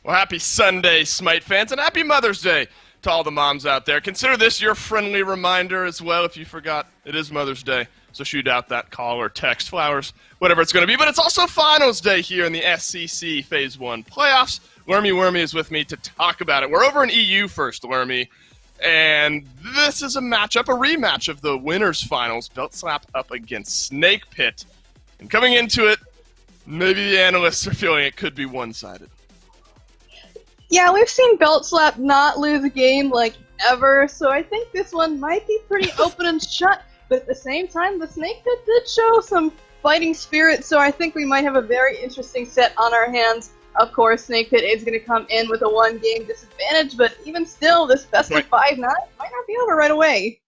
Well, happy Sunday, Smite fans, and happy Mother's Day to all the moms out there. Consider this your friendly reminder as well if you forgot it is Mother's Day. So shoot out that call or text, flowers, whatever it's going to be. But it's also Finals Day here in the SEC Phase 1 playoffs. Wormy is with me to talk about it. We're over in EU first, Wormy. And this is a matchup, a rematch of the winners finals. Belt Slap up against Snake Pit. And coming into it, maybe the analysts are feeling it could be one-sided. Yeah, we've seen Belt Slap not lose a game like ever, so I think this one might be pretty open and shut. But at the same time, the Snake Pit did show some fighting spirit, so I think we might have a very interesting set on our hands. Of course, Snake Pit is going to come in with a one-game disadvantage, but even still, this best of 5 might not be over right away.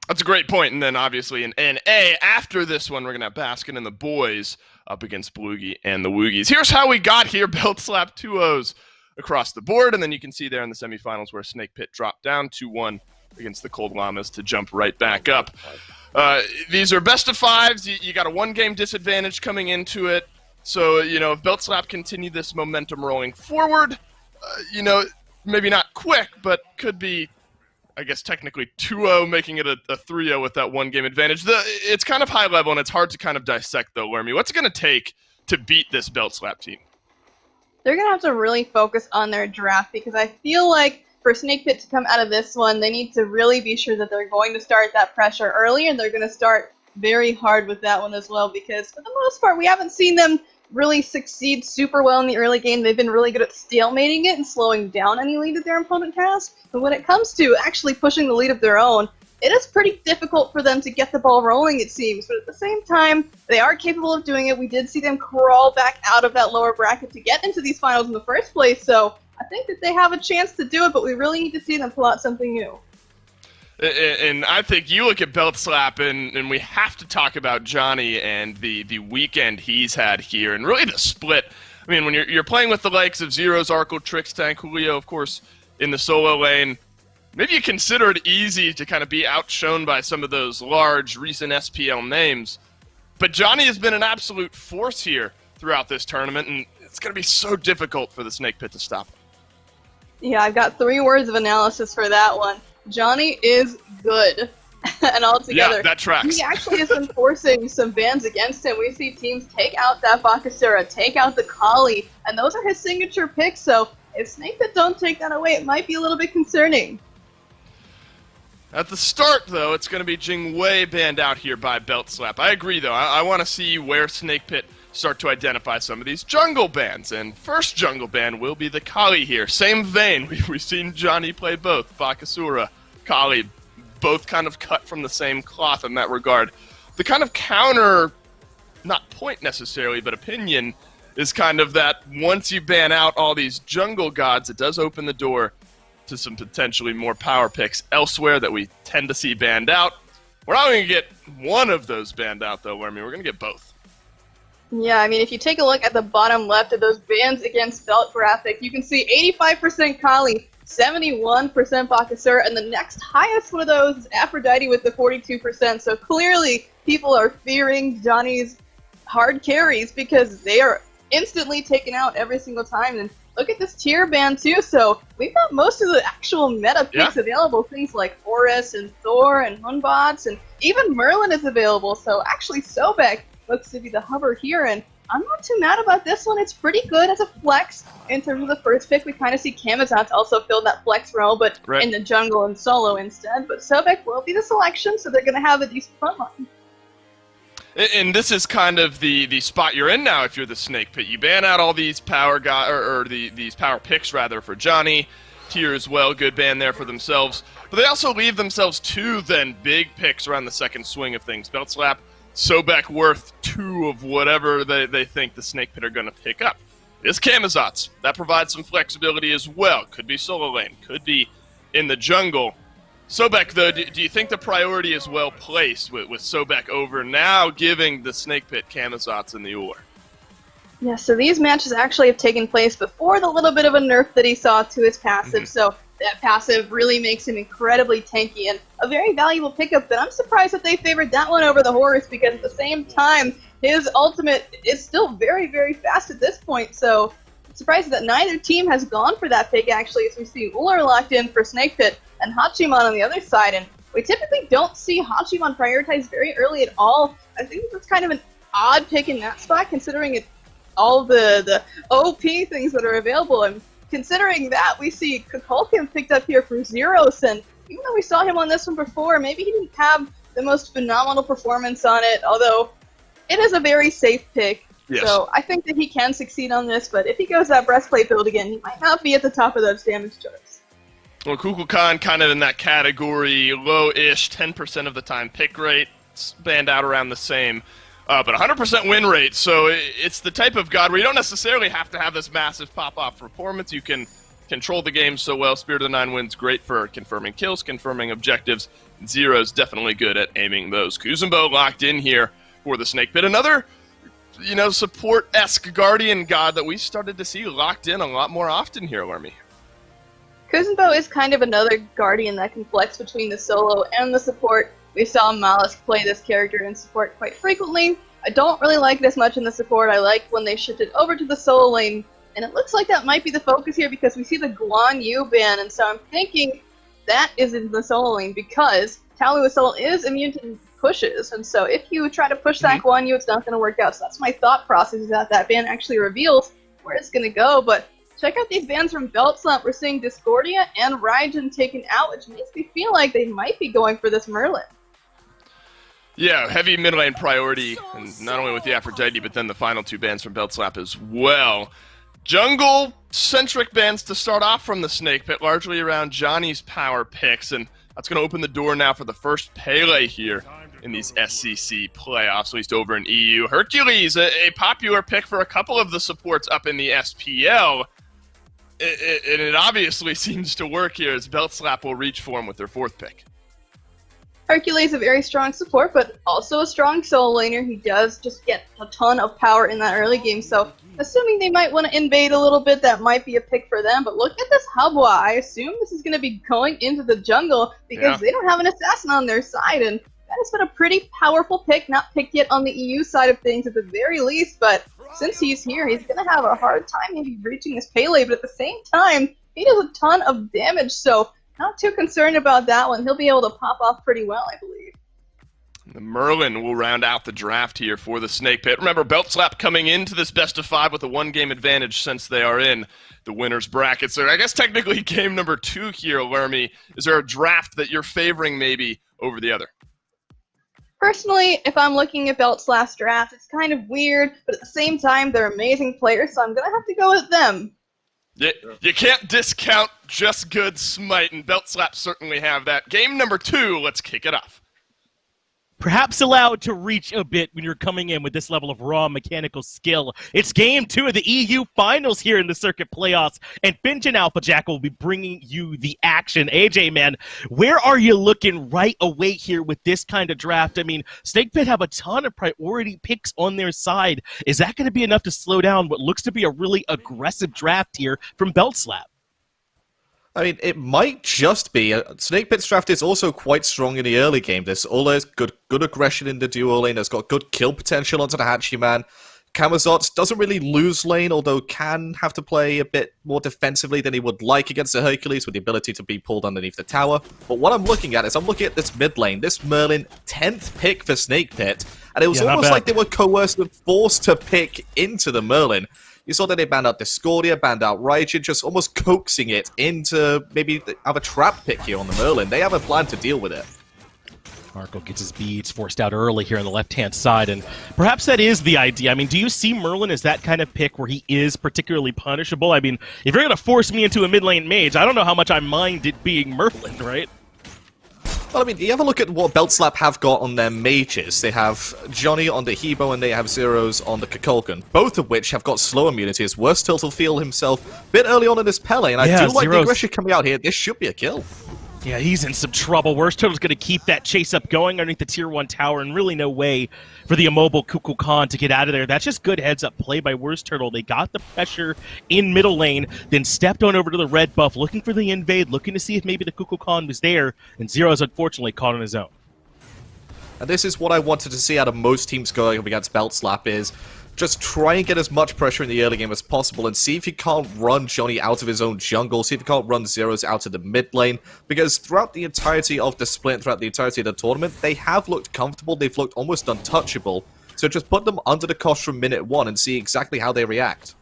That's a great point, and then obviously in NA, after this one, we're going to have Baskin and the boys up against Bloogie and the Woogies. Here's how we got here. Belt Slap 2-0s across the board, and then you can see there in the semifinals where Snake Pit dropped down 2-1 against the Cold Llamas to jump right back up. These are best of 5s. You got a one-game disadvantage coming into it. So, if Belt Slap continue this momentum rolling forward, maybe not quick, but could be, I guess, technically 2-0, making it a 3-0 with that one-game advantage. It's kind of high level, and it's hard to kind of dissect, though, Wormy. What's it going to take to beat this Belt Slap team? They're going to have to really focus on their draft, because I feel like for Snake Pit to come out of this one, they need to really be sure that they're going to start that pressure early, and they're going to start very hard with that one as well, because for the most part, we haven't seen them really succeed super well in the early game. They've been really good at stalemating it and slowing down any lead that their opponent has, but when it comes to actually pushing the lead of their own, it is pretty difficult for them to get the ball rolling, it seems, but at the same time, they are capable of doing it. We did see them crawl back out of that lower bracket to get into these finals in the first place, so I think that they have a chance to do it, but we really need to see them pull out something new. And I think you look at Belt Slap, and we have to talk about Dzoni and the weekend he's had here, and really the split. I mean, when you're playing with the likes of Zyrhoes, Arkkyl, Trixtank, Julio, of course, in the solo lane, maybe you consider it easy to kind of be outshone by some of those large, recent SPL names. But Dzoni has been an absolute force here throughout this tournament, and it's going to be so difficult for the Snake Pit to stop him. Yeah, I've got 3 words of analysis for that one. Dzoni is good. And altogether, yeah, that tracks. He actually has been forcing some bans against him. We see teams take out that Bakasura, take out the Kali, and those are his signature picks, so if Snake Pit don't take that away, it might be a little bit concerning. At the start, though, it's going to be Jingwei banned out here by Belt Slap. I agree, though. I want to see where Snake Pit start to identify some of these jungle bans, and first jungle ban will be the Kali here. Same vein, we've seen Dzoni play both, Bakasura, Kali, both kind of cut from the same cloth in that regard. The kind of counter, not point necessarily, but opinion, is kind of that once you ban out all these jungle gods, it does open the door to some potentially more power picks elsewhere that we tend to see banned out. We're not going to get one of those banned out, though, we're going to get both. Yeah, I mean, if you take a look at the bottom left of those bans against Belt graphic, you can see 85% Kali, 71% Bakasura, and the next highest one of those is Aphrodite with the 42%. So clearly, people are fearing Dzoni's hard carries because they are instantly taken out every single time. And look at this tier ban too, so we've got most of the actual meta picks available, things like Horus and Thor and Hunbots, and even Merlin is available, so actually Sobek looks to be the hover here, and I'm not too mad about this one. It's pretty good as a flex in terms of the first pick. We kind of see Camazotz also fill that flex role, but in the jungle and solo instead. But Sobek will be the selection, so they're going to have a decent front line. And this is kind of the spot you're in now if you're the Snake Pit. You ban out all these power these power picks rather for Dzoni. Tier as well, good ban there for themselves. But they also leave themselves 2 then big picks around the second swing of things. Belt Slap, Sobek worth 2 of whatever they think the Snake Pit are going to pick up. Is Camazotz. That provides some flexibility as well. Could be solo lane, could be in the jungle. Sobek, though, do you think the priority is well placed with Sobek over now giving the Snake Pit Camazotz in the Ullr? Yeah, so these matches actually have taken place before the little bit of a nerf that he saw to his passive, so that passive really makes him incredibly tanky and a very valuable pickup, but I'm surprised that they favored that one over the Horus because at the same time, his ultimate is still very, very fast at this point, so surprised that neither team has gone for that pick, actually, as we see Ullr locked in for Snake Pit and Hachiman on the other side. And we typically don't see Hachiman prioritized very early at all. I think that's kind of an odd pick in that spot, considering all the OP things that are available. And considering that, we see Kukulkan picked up here for Zyrhoes, and even though we saw him on this one before, maybe he didn't have the most phenomenal performance on it, although it is a very safe pick. Yes. So I think that he can succeed on this, but if he goes that breastplate build again, he might not be at the top of those damage charts. Well, Kukulkan kind of in that category, low-ish, 10% of the time pick rate, banned out around the same, but 100% win rate, so it's the type of god where you don't necessarily have to have this massive pop-off performance. You can control the game so well. Spirit of the Nine wins great for confirming kills, confirming objectives. Zero's definitely good at aiming those. Kuzenbo locked in here for the Snake Pit. Another, support-esque Guardian god that we started to see locked in a lot more often here, Lermy. Kuzenbo is kind of another Guardian that can flex between the solo and the support. We saw Malice play this character in support quite frequently. I don't really like it as much in the support. I like when they shifted over to the solo lane, and it looks like that might be the focus here because we see the Guan Yu ban, and so I'm thinking that is in the solo lane because Talu with solo is immune to pushes, and so if you try to push that Guan Yu, it's not going to work out. So that's my thought process, is that ban actually reveals where it's going to go. But check out these bans from Beltslap. We're seeing Discordia and Raijin taken out, which makes me feel like they might be going for this Merlin. Yeah, heavy mid lane priority, and not only with the Aphrodite, but then the final two bans from Beltslap as well. Jungle-centric bans to start off from the Snake Pit, largely around Johnny's power picks, and that's going to open the door now for the first Pele here in these SCC playoffs, at least over in EU. Hercules, a popular pick for a couple of the supports up in the SPL, and it obviously seems to work here as Beltslap will reach for him with their fourth pick. Hercules, a very strong support, but also a strong solo laner. He does just get a ton of power in that early game, so assuming they might want to invade a little bit, that might be a pick for them. But look at this Habwa. I assume this is going to be going into the jungle because they don't have an assassin on their side, and that has been a pretty powerful pick, not picked yet on the EU side of things at the very least, but since he's here, he's going to have a hard time maybe reaching this Pele, but at the same time, he does a ton of damage, so not too concerned about that one. He'll be able to pop off pretty well, I believe. The Merlin will round out the draft here for the Snake Pit. Remember, Beltslap coming into this best-of-5 with a one-game advantage since they are in the winner's bracket. So I guess technically game number 2 here, Lermy. Is there a draft that you're favoring maybe over the other? Personally, if I'm looking at Beltslap's draft, it's kind of weird, but at the same time, they're amazing players, so I'm going to have to go with them. You can't discount just good Smite, and Beltslap certainly have that. Game number 2, let's kick it off. Perhaps allowed to reach a bit when you're coming in with this level of raw mechanical skill. It's game 2 of the EU Finals here in the circuit playoffs, and Finch and Alpha Jack will be bringing you the action. AJ, man, where are you looking right away here with this kind of draft? I mean, Snake Pit have a ton of priority picks on their side. Is that going to be enough to slow down what looks to be a really aggressive draft here from Beltslap? I mean, it might just be. Snake Pit's draft is also quite strong in the early game. There's Ullr's good aggression in the duo lane. Has got good kill potential onto the Hachiman. Camazotz doesn't really lose lane, although can have to play a bit more defensively than he would like against the Hercules with the ability to be pulled underneath the tower. But what I'm looking at is I'm looking at this mid lane, this Merlin, 10th pick for Snake Pit, and it was almost like they were coerced and forced to pick into the Merlin. You saw that they banned out Discordia, banned out Raijin, just almost coaxing it into maybe have a trap pick here on the Merlin. They have a plan to deal with it. Arkkyl gets his beads forced out early here on the left-hand side, and perhaps that is the idea. I mean, do you see Merlin as that kind of pick where he is particularly punishable? I mean, if you're going to force me into a mid-lane mage, I don't know how much I mind it being Merlin, right? Well, I mean, you have a look at what Beltslap have got on their mages. They have Johnny on the Hebo and they have Zyrhoes on the Kukulkan, both of which have got slow immunity as WorstTurttle feel himself a bit early on in this Pele, and I do like the aggression coming out here. This should be a kill. Yeah, he's in some trouble. WorstTurtle's going to keep that chase up going underneath the Tier 1 tower, and really no way for the immobile Kukulkan to get out of there. That's just good heads-up play by WorstTurtle. They got the pressure in middle lane, then stepped on over to the red buff, looking for the invade, looking to see if maybe the Kukulkan was there, and Zyrhoes unfortunately caught on his own. And this is what I wanted to see out of most teams going up against Beltslap is just try and get as much pressure in the early game as possible and see if you can't run Dzoni out of his own jungle, see if you can't run Zyrhoes out of the mid lane, because throughout the entirety of the split, throughout the entirety of the tournament, they have looked comfortable, they've looked almost untouchable. So just put them under the cosh from minute one and see exactly how they react.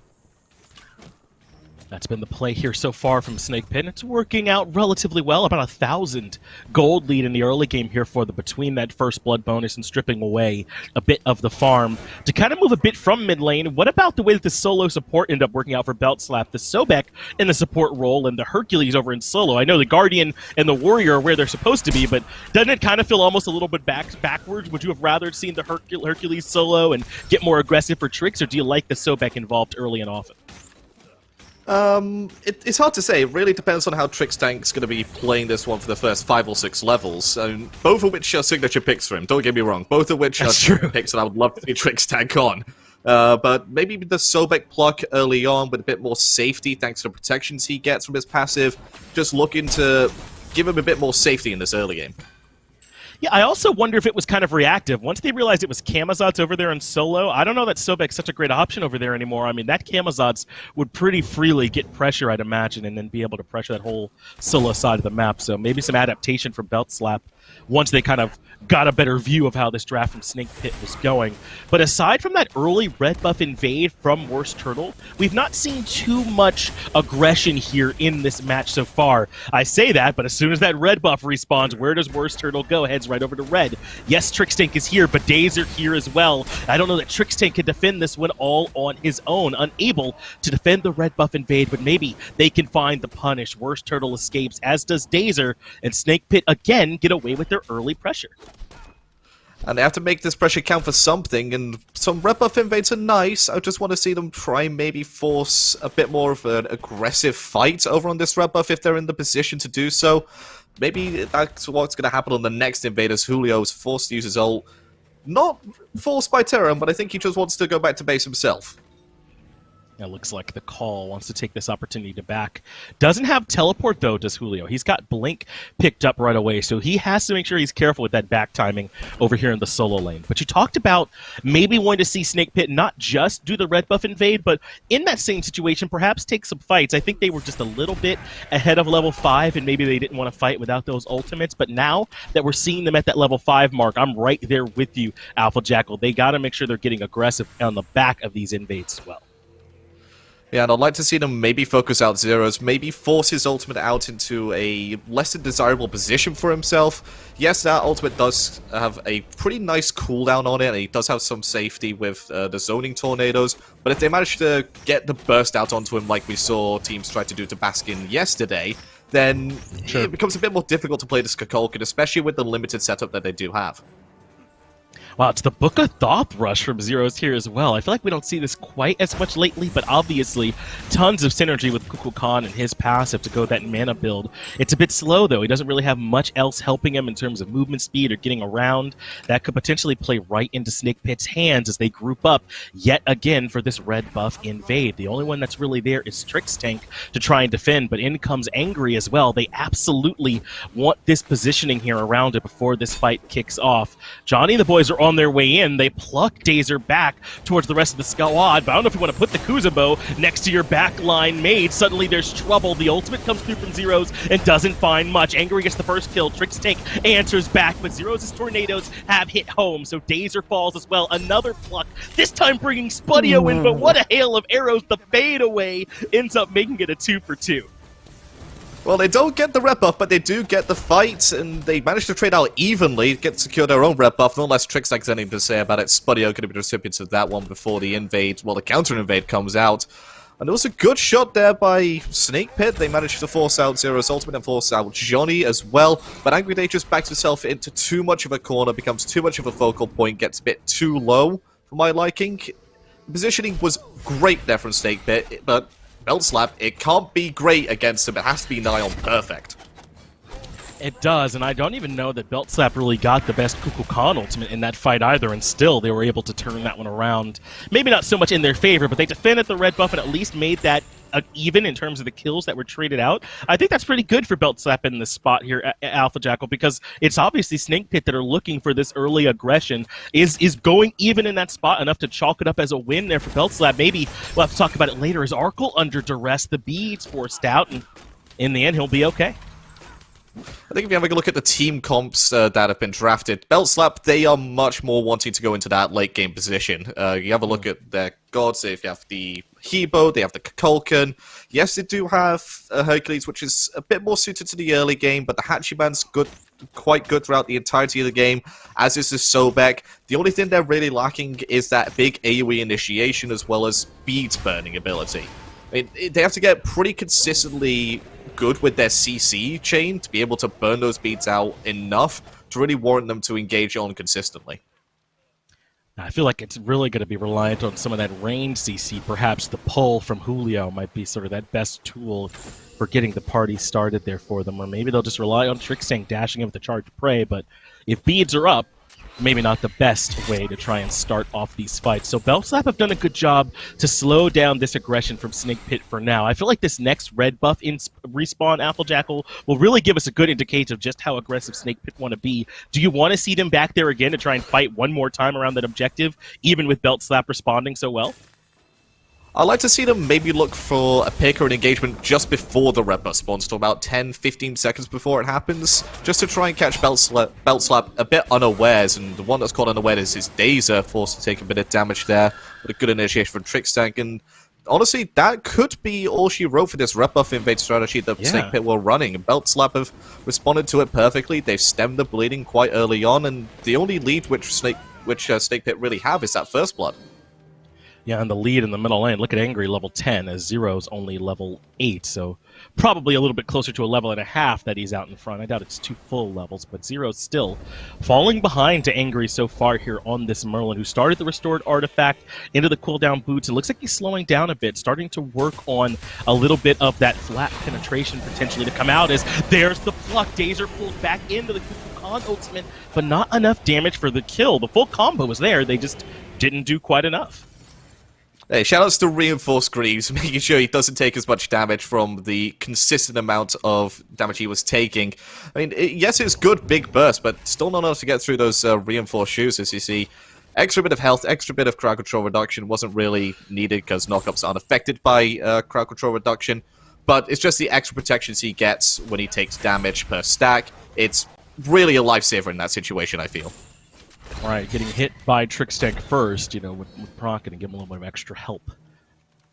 That's been the play here so far from Snake Pit. It's working out relatively well. About 1,000 gold lead in the early game here for the between that first blood bonus and stripping away a bit of the farm. To kind of move a bit from mid lane, what about the way that the solo support ended up working out for Beltslap? The Sobek in the support role and the Hercules over in solo. I know the Guardian and the Warrior are where they're supposed to be, but doesn't it kind of feel almost a little bit backwards? Would you have rather seen the Hercules solo and get more aggressive for tricks, or do you like the Sobek involved early and often? It's hard to say. It really depends on how Trixtank's going to be playing this one for the first 5 or 6 levels. Both of which are signature picks for him, don't get me wrong. Both of which are picks that I would love to see Trixtank on. But maybe the Sobek pluck early on with a bit more safety thanks to the protections he gets from his passive. Just looking to give him a bit more safety in this early game. Yeah, I also wonder if it was kind of reactive. Once they realized it was Camazotz over there in solo, I don't know that Sobek's such a great option over there anymore. I mean, that Camazotz would pretty freely get pressure, I'd imagine, and then be able to pressure that whole solo side of the map. So maybe some adaptation from Beltslap once they kind of got a better view of how this draft from Snake Pit was going. But aside from that early red buff invade from WorstTurttle, we've not seen too much aggression here in this match so far. I say that, but as soon as that red buff respawns, where does WorstTurttle go? Heads right over to red. Yes, Trixtank is here, but Dazer here as well. I don't know that Trixtank can defend this one all on his own, unable to defend the red buff invade, but maybe they can find the punish. WorstTurttle escapes, as does Dazer, and Snake Pit again get away with their early pressure. And they have to make this pressure count for something, and some red buff invades are nice. I just want to see them try and maybe force a bit more of an aggressive fight over on this red buff if they're in the position to do so. Maybe that's what's going to happen on the next invade as Julio is forced to use his ult. Not forced by Terrorem, but I think he just wants to go back to base himself. It looks like the call wants to take this opportunity to back. Doesn't have teleport, though, does Julio. He's got Blink picked up right away, so he has to make sure he's careful with that back timing over here in the solo lane. But you talked about maybe wanting to see Snake Pit not just do the red buff invade, but in that same situation, perhaps take some fights. I think they were just a little bit ahead of level 5, and maybe they didn't want to fight without those ultimates. But now that we're seeing them at that level 5 mark, I'm right there with you, Alpha Jackal. They got to make sure they're getting aggressive on the back of these invades as well. Yeah, and I'd like to see them maybe focus out Zyrhoes, maybe force his ultimate out into a less than desirable position for himself. Yes, that ultimate does have a pretty nice cooldown on it, and he does have some safety with the zoning tornadoes, but if they manage to get the burst out onto him like we saw teams try to do to Baskin yesterday, then it becomes a bit more difficult to play this Kukulkan, especially with the limited setup that they do have. Wow, it's the Book of Thoth rush from Zyrhoes here as well. I feel like we don't see this quite as much lately, but obviously tons of synergy with Kukulkan and his passive to go that mana build. It's a bit slow, though. He doesn't really have much else helping him in terms of movement speed or getting around. That could potentially play right into Snake Pit's hands as they group up yet again for this red buff invade. The only one that's really there is Trixtank to try and defend, but in comes Angry as well. They absolutely want this positioning here around it before this fight kicks off. Johnny and the boys are on their way in. They pluck Dazer back towards the rest of the squad, but I don't know if you want to put the Kuzenbo next to your backline mate. Suddenly there's trouble. The ultimate comes through from Zyrhoes and doesn't find much. Angry gets the first kill. Trixtank answers back, but Zyrhoes' tornadoes have hit home, so Dazer falls as well. Another pluck, this time bringing Spudio in, but what a hail of arrows. The fade away ends up making it a 2-for-2. Well, they don't get the red buff, but they do get the fight, and they manage to trade out evenly, get secure their own red buff. No less Trixtank has anything to say about it. Spudio could have been recipients of that one before the invade, well, the counter-invade comes out. And there was a good shot there by Snake Pit. They managed to force out Zyrhoes' ultimate and force out Dzoni as well. But Angry Day just backs himself into too much of a corner, becomes too much of a focal point, gets a bit too low for my liking. The positioning was great there from Snake Pit, but Beltslap, it can't be great against him. It has to be nigh on perfect. It does, and I don't even know that Beltslap really got the best Kukulkan ultimate in that fight either, and still they were able to turn that one around. Maybe not so much in their favor, but they defended the red buff and at least made that even in terms of the kills that were traded out. I think that's pretty good for Belt Slap in this spot here at Alpha Jackal, because it's obviously Snake Pit that are looking for this early aggression. Is going even in that spot enough to chalk it up as a win there for Belt Slap? Maybe we'll have to talk about it later. Is Arkkyl under duress? The beads forced out, and in the end, he'll be okay. I think if you have a look at the team comps that have been drafted, Belt Slap, they are much more wanting to go into that late game position. You have a look at their gods. If you have the Hebo, they have the Kukulkan. Yes, they do have Hercules, which is a bit more suited to the early game, but the Hachiman's quite good throughout the entirety of the game, as is the Sobek. The only thing they're really lacking is that big AoE initiation as well as beads burning ability. I mean, they have to get pretty consistently good with their CC chain to be able to burn those beads out enough to really warrant them to engage on consistently. I feel like it's really going to be reliant on some of that range CC. Perhaps the pull from Julio might be sort of that best tool for getting the party started there for them, or maybe they'll just rely on Trixtank dashing in with the charge prey, but if beads are up, maybe not the best way to try and start off these fights. So Belt Slap have done a good job to slow down this aggression from Snake Pit for now. I feel like this next red buff in Respawn Apple Jackal will really give us a good indicator of just how aggressive Snake Pit want to be. Do you want to see them back there again to try and fight one more time around that objective, even with Belt Slap responding so well? I'd like to see them maybe look for a pick or an engagement just before the red buff spawns, to about 10-15 seconds before it happens, just to try and catch Belt Slap a bit unawares, and the one that's caught unawares is Dazer, forced to take a bit of damage there, with a good initiation from Trixtank, and honestly, that could be all she wrote for this red buff invade strategy that Snake Pit were running, and Belt Slap have responded to it perfectly. They've stemmed the bleeding quite early on, and the only lead which Snake Pit really have is that first blood. Yeah, and the lead in the middle lane, look at Angry level 10, as Zyrhoes only level 8, so probably a little bit closer to a level and a half that he's out in front. I doubt it's 2 full levels, but Zyrhoes still falling behind to Angry so far here on this Merlin, who started the restored artifact into the cooldown boots. It looks like he's slowing down a bit, starting to work on a little bit of that flat penetration potentially to come out, as there's the pluck. Dazer pulled back into the Kukulkan ultimate, but not enough damage for the kill. The full combo was there, they just didn't do quite enough. Hey, shoutouts to Reinforced Greaves, making sure he doesn't take as much damage from the consistent amount of damage he was taking. I mean, yes, it's good big burst, but still not enough to get through those Reinforced Shoes, as you see. Extra bit of health, extra bit of crowd control reduction wasn't really needed because knockups aren't affected by crowd control reduction, but it's just the extra protections he gets when he takes damage per stack. It's really a lifesaver in that situation, I feel. Right, getting hit by Trixtank first, you know, with proc and give him a little bit of extra help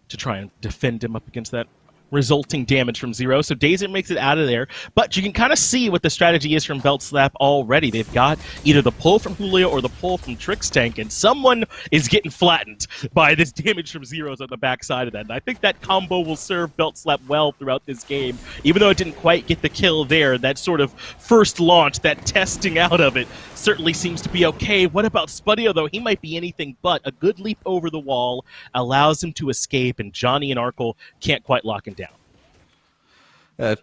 to try and defend him up against that resulting damage from Zyrhoes. So Dazer makes it out of there, but you can kind of see what the strategy is from Belt Slap already. They've got either the pull from Julio or the pull from Trixtank, and someone is getting flattened by this damage from Zyrhoes on the backside of that. And I think that combo will serve Belt Slap well throughout this game. Even though it didn't quite get the kill there, that sort of first launch, that testing out of it, certainly seems to be okay. What about Spudio, though? He might be anything but. A good leap over the wall allows him to escape, and Dzoni and Arkkyl can't quite lock him down.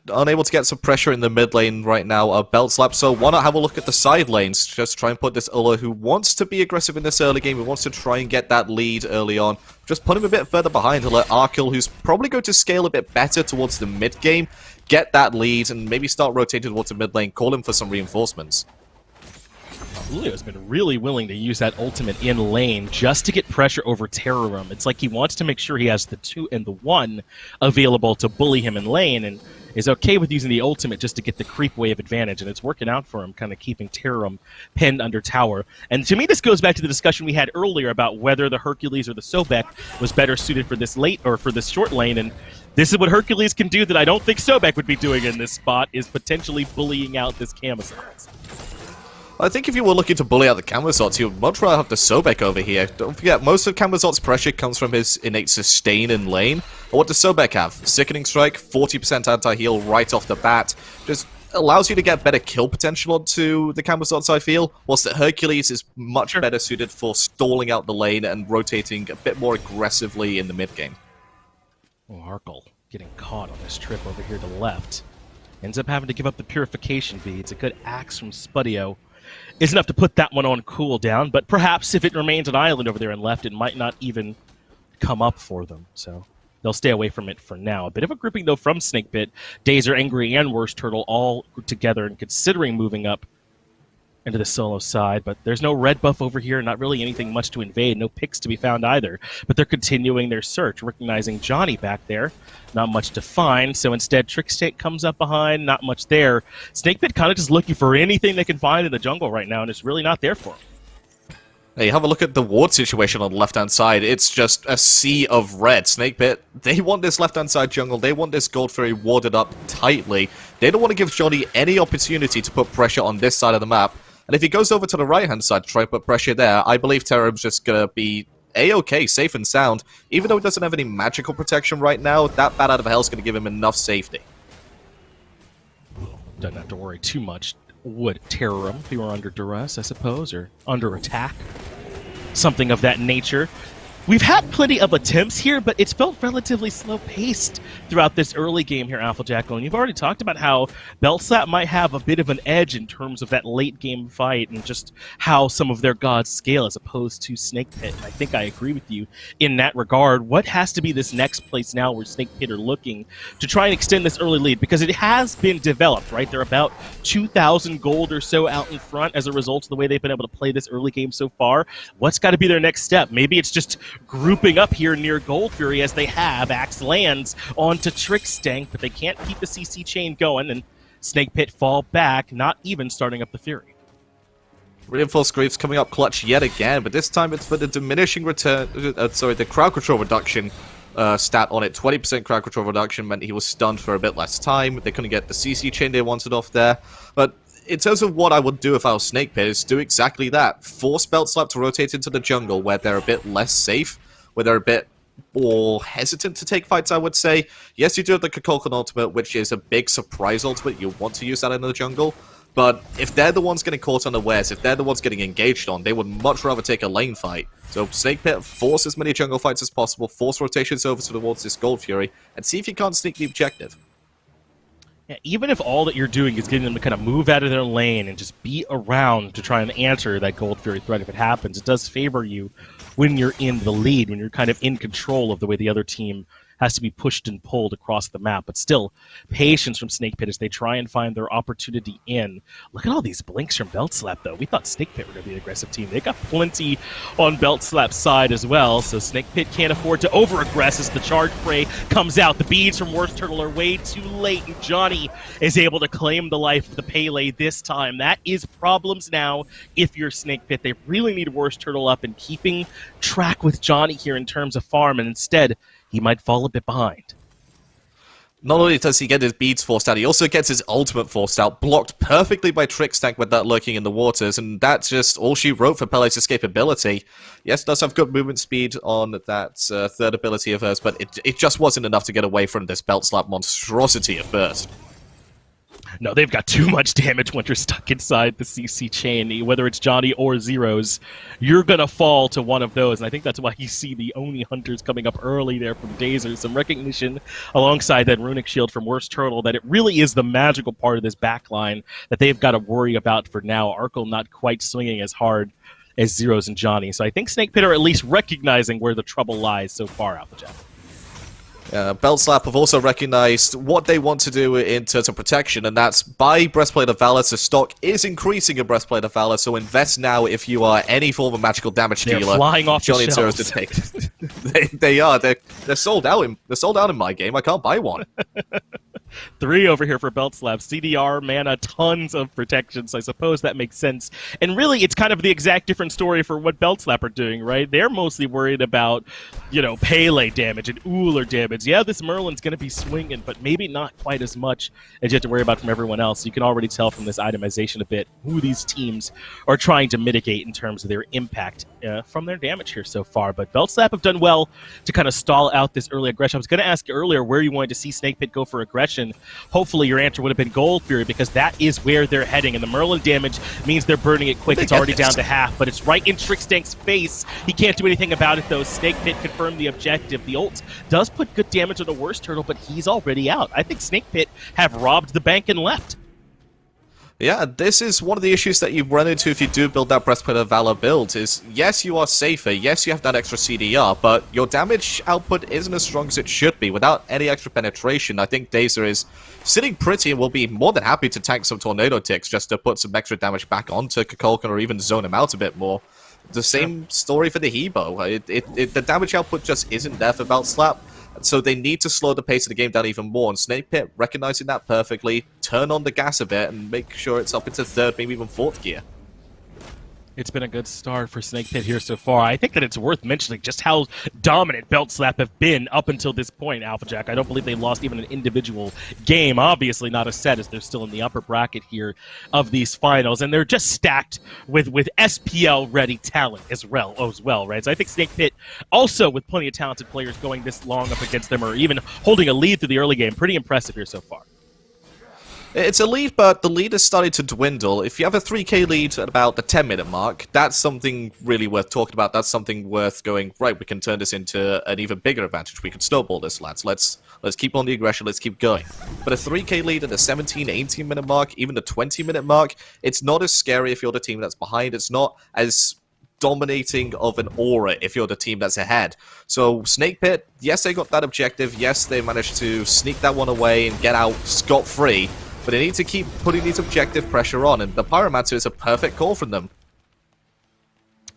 Unable to get some pressure in the mid lane right now, Belt Slap, so why not have a look at the side lanes? Just try and put this Ullr, who wants to be aggressive in this early game, who wants to try and get that lead early on. Just put him a bit further behind to let Arkkyl, who's probably going to scale a bit better towards the mid game, get that lead and maybe start rotating towards the mid lane, call him for some reinforcements. Julio's been really willing to use that ultimate in lane just to get pressure over Terrorem. It's like he wants to make sure he has the 2 and the 1 available to bully him in lane, and is okay with using the ultimate just to get the creep wave advantage, and it's working out for him, kind of keeping Terrorem pinned under tower. And to me, this goes back to the discussion we had earlier about whether the Hercules or the Sobek was better suited for this late or for this short lane, and this is what Hercules can do that I don't think Sobek would be doing in this spot, is potentially bullying out this Camazotz. I think if you were looking to bully out the Camazotz, you would much rather have the Sobek over here. Don't forget, most of Camazotz's pressure comes from his innate sustain in lane. Or what does Sobek have? Sickening Strike, 40% anti-heal right off the bat. Just allows you to get better kill potential onto the Camazotz, I feel. Whilst the Hercules is much better suited for stalling out the lane and rotating a bit more aggressively in the mid-game. Oh, Arkkyl getting caught on this trip over here to the left. Ends up having to give up the Purification beads. A good axe from Spudio is enough to put that one on cooldown, but perhaps if it remains an island over there and left, it might not even come up for them. So they'll stay away from it for now. A bit of a grouping, though, from Snakepit. Dazer, Angry, and WorstTurttle all together and considering moving up into the solo side, but there's no red buff over here, not really anything much to invade, no picks to be found either. But they're continuing their search, recognizing Dzoni back there. Not much to find, so instead Trixtank comes up behind, not much there. Snakepit kind of just looking for anything they can find in the jungle right now, and it's really not there for them. Hey, have a look at the ward situation on the left-hand side. It's just a sea of red. Snakepit, they want this left-hand side jungle. They want this Gold Fury warded up tightly. They don't want to give Dzoni any opportunity to put pressure on this side of the map. And if he goes over to the right-hand side to try and put pressure there, I believe Terrorem's just going to be A-okay, safe and sound. Even though he doesn't have any magical protection right now, that Bat Out of Hell is going to give him enough safety. Doesn't have to worry too much. Would Terrorem if he were under duress, I suppose, or under attack? Something of that nature. We've had plenty of attempts here, but it's felt relatively slow-paced throughout this early game here, Alpha Jackal. And you've already talked about how Beltslap might have a bit of an edge in terms of that late-game fight and just how some of their gods scale as opposed to Snakepit. And I think I agree with you in that regard. What has to be this next place now where Snakepit are looking to try and extend this early lead? Because it has been developed, right? They're about 2,000 gold or so out in front as a result of the way they've been able to play this early game so far. What's got to be their next step? Maybe it's just grouping up here near Gold Fury as they have. Axe lands onto Trixtank, but they can't keep the CC chain going, and Snakepit fall back, not even starting up the Fury. Reinforced Greaves coming up clutch yet again, but this time it's for the diminishing return, the crowd control reduction stat on it. 20% crowd control reduction meant he was stunned for a bit less time. They couldn't get the CC chain they wanted off there, but in terms of what I would do if I was Snakepit is do exactly that. Force Beltslap to rotate into the jungle where they're a bit less safe, where they're a bit more hesitant to take fights, I would say. Yes, you do have the Kukulkan ultimate, which is a big surprise ultimate. You want to use that in the jungle. But if they're the ones getting caught unawares, if they're the ones getting engaged on, they would much rather take a lane fight. So Snakepit, force as many jungle fights as possible, force rotations over towards this Gold Fury, and see if you can't sneak the objective. Yeah, even if all that you're doing is getting them to kind of move out of their lane and just be around to try and answer that Gold Fury threat if it happens, it does favor you when you're in the lead, when you're kind of in control of the way the other team has to be pushed and pulled across the map. But still, patience from Snakepit as they try and find their opportunity in. Look at all these blinks from Beltslap, though. We thought Snakepit were going to be an aggressive team. They got plenty on Beltslap's side as well, so Snakepit can't afford to over-aggress as the charge spray comes out. The beads from WorstTurttle are way too late, and Dzoni is able to claim the life of the Pele this time. That is problems now if you're Snakepit. They really need WorstTurttle up and keeping track with Dzoni here in terms of farm, and instead, he might fall a bit behind. Not only does he get his beads forced out, he also gets his ultimate forced out, blocked perfectly by Trixtank with that lurking in the waters, and that's just all she wrote for Pele's escapability. Yes, does have good movement speed on that third ability of hers, but it just wasn't enough to get away from this Beltslap monstrosity at first. No, they've got too much damage when you're stuck inside the CC chain. Whether it's Dzoni or Zyrhoes, you're going to fall to one of those. And I think that's why you see the Oni Hunters coming up early there from Dazer. Some recognition alongside that Runic Shield from WorstTurttle that it really is the magical part of this backline that they've got to worry about for now. Arkkyl not quite swinging as hard as Zyrhoes and Dzoni. So I think Snakepit are at least recognizing where the trouble lies so far, Alpha Jack. Beltslap have also recognized what they want to do in terms of protection, and that's buy Breastplate of Valor. So stock is increasing in Breastplate of Valor, so invest now if you are any form of magical damage dealer. They're flying off Johnny the and shelves. Zyrhoes to take. They are. They're sold out. They're sold out in my game. I can't buy one. 3 over here for Beltslap. CDR, mana, tons of protection, so I suppose that makes sense. And really, it's kind of the exact different story for what Beltslap are doing, right? They're mostly worried about, Pele damage and Ullr damage. Yeah, this Merlin's going to be swinging, but maybe not quite as much as you have to worry about from everyone else. You can already tell from this itemization a bit who these teams are trying to mitigate in terms of their impact from their damage here so far. But Beltslap have done well to kind of stall out this early aggression. I was going to ask you earlier where you wanted to see Snakepit go for aggression. Hopefully your answer would have been Gold Fury, because that is where they're heading, and the Merlin damage means they're burning it quick. It's already down to half, but it's right in Trixtank's face. He can't do anything about it, though. Snakepit confirmed the objective. The ult does put good damage on the WorstTurttle, but he's already out. I think Snakepit have robbed the bank and left. Yeah, this is one of the issues that you run into if you do build that Breastplate of Valor build, is yes, you are safer, yes, you have that extra CDR, but your damage output isn't as strong as it should be. Without any extra penetration, I think Dazer is sitting pretty and will be more than happy to tank some Tornado Ticks just to put some extra damage back onto Kukulkan or even zone him out a bit more. The same story for the Hebo. The damage output just isn't there for Belt Slap. So they need to slow the pace of the game down even more, and Snake Pit, recognizing that perfectly, turn on the gas a bit and make sure it's up into third, maybe even fourth gear. It's been a good start for Snake Pit here so far. I think that it's worth mentioning just how dominant Belt Slap have been up until this point, Alpha Jack. I don't believe they lost even an individual game. Obviously not a set, as they're still in the upper bracket here of these finals. And they're just stacked with SPL-ready talent as well, right? So I think Snake Pit, also with plenty of talented players going this long up against them, or even holding a lead through the early game, pretty impressive here so far. It's a lead, but the lead is starting to dwindle. If you have a 3k lead at about the 10-minute mark, that's something really worth talking about. That's something worth going, right, we can turn this into an even bigger advantage. We can snowball this, lads. Let's keep on the aggression, let's keep going. But a 3k lead at the 17, 18-minute mark, even the 20-minute mark, it's not as scary if you're the team that's behind. It's not as dominating of an aura if you're the team that's ahead. So Snake Pit, yes, they got that objective. Yes, they managed to sneak that one away and get out scot-free. But they need to keep putting these objective pressure on, and the Pyromancer is a perfect call from them.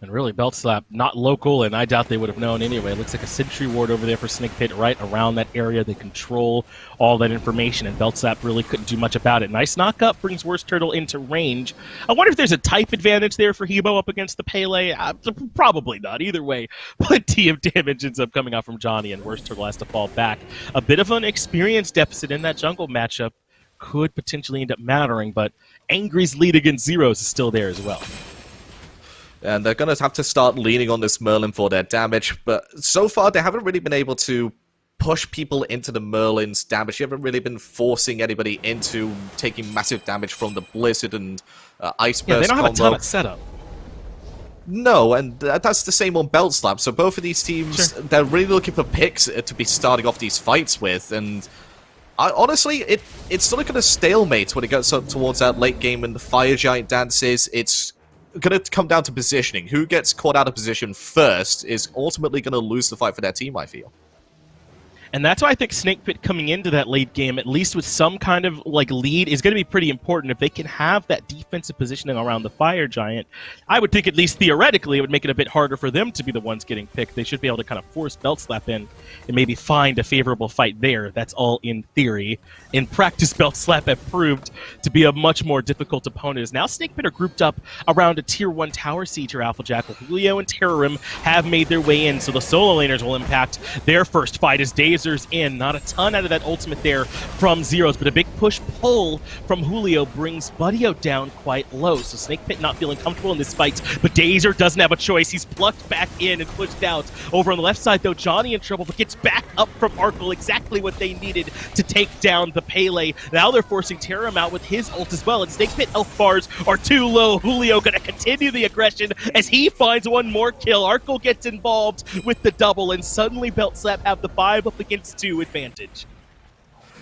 And really, Belt Slap, not local, and I doubt they would have known anyway. It looks like a sentry ward over there for Snake Pit right around that area. They control all that information, and Belt Slap really couldn't do much about it. Nice knock-up brings WorstTurttle into range. I wonder if there's a type advantage there for Hebo up against the Pele. Probably not. Either way, plenty of damage ends up coming out from Dzoni, and WorstTurttle has to fall back. A bit of an experience deficit in that jungle matchup could potentially end up mattering, but Angry's lead against Zyrhoes is still there as well. And they're going to have to start leaning on this Merlin for their damage, but so far they haven't really been able to push people into the Merlin's damage. They haven't really been forcing anybody into taking massive damage from the Blizzard and Ice Burst combo. They don't have a ton of setup. No, and that's the same on Belt Slap. So both of these teams, they're really looking for picks to be starting off these fights with, and honestly, it's sort of going to stalemate when it gets up towards that late game and the Fire Giant dances. It's going to come down to positioning. Who gets caught out of position first is ultimately going to lose the fight for their team, I feel. And that's why I think Snake Pit coming into that late game, at least with some kind of lead, is going to be pretty important. If they can have that defensive positioning around the Fire Giant, I would think at least theoretically it would make it a bit harder for them to be the ones getting picked. They should be able to kind of force Belt Slap in and maybe find a favorable fight there. That's all in theory. In practice, Belt Slap have proved to be a much more difficult opponent. As now Snake Pit are grouped up around a Tier 1 tower siege here, Alpha Jack. Julio and Terrorem have made their way in, so the solo laners will impact their first fight as Dazer's in. Not a ton out of that ultimate there from Zyrhoes, but a big push-pull from Julio brings Spudio down quite low. So Snake Pit not feeling comfortable in this fight, but Dazer doesn't have a choice. He's plucked back in and pushed out. Over on the left side, though, Dzoni in trouble, but gets back up from Arkkyl, exactly what they needed to take down the Pele. Now they're forcing Terrorem out with his ult as well, and Snake Pit health bars are too low. Julio gonna continue the aggression as he finds one more kill. Arkkyl gets involved with the double, and suddenly Belt Slap have the 5 up against 2 advantage.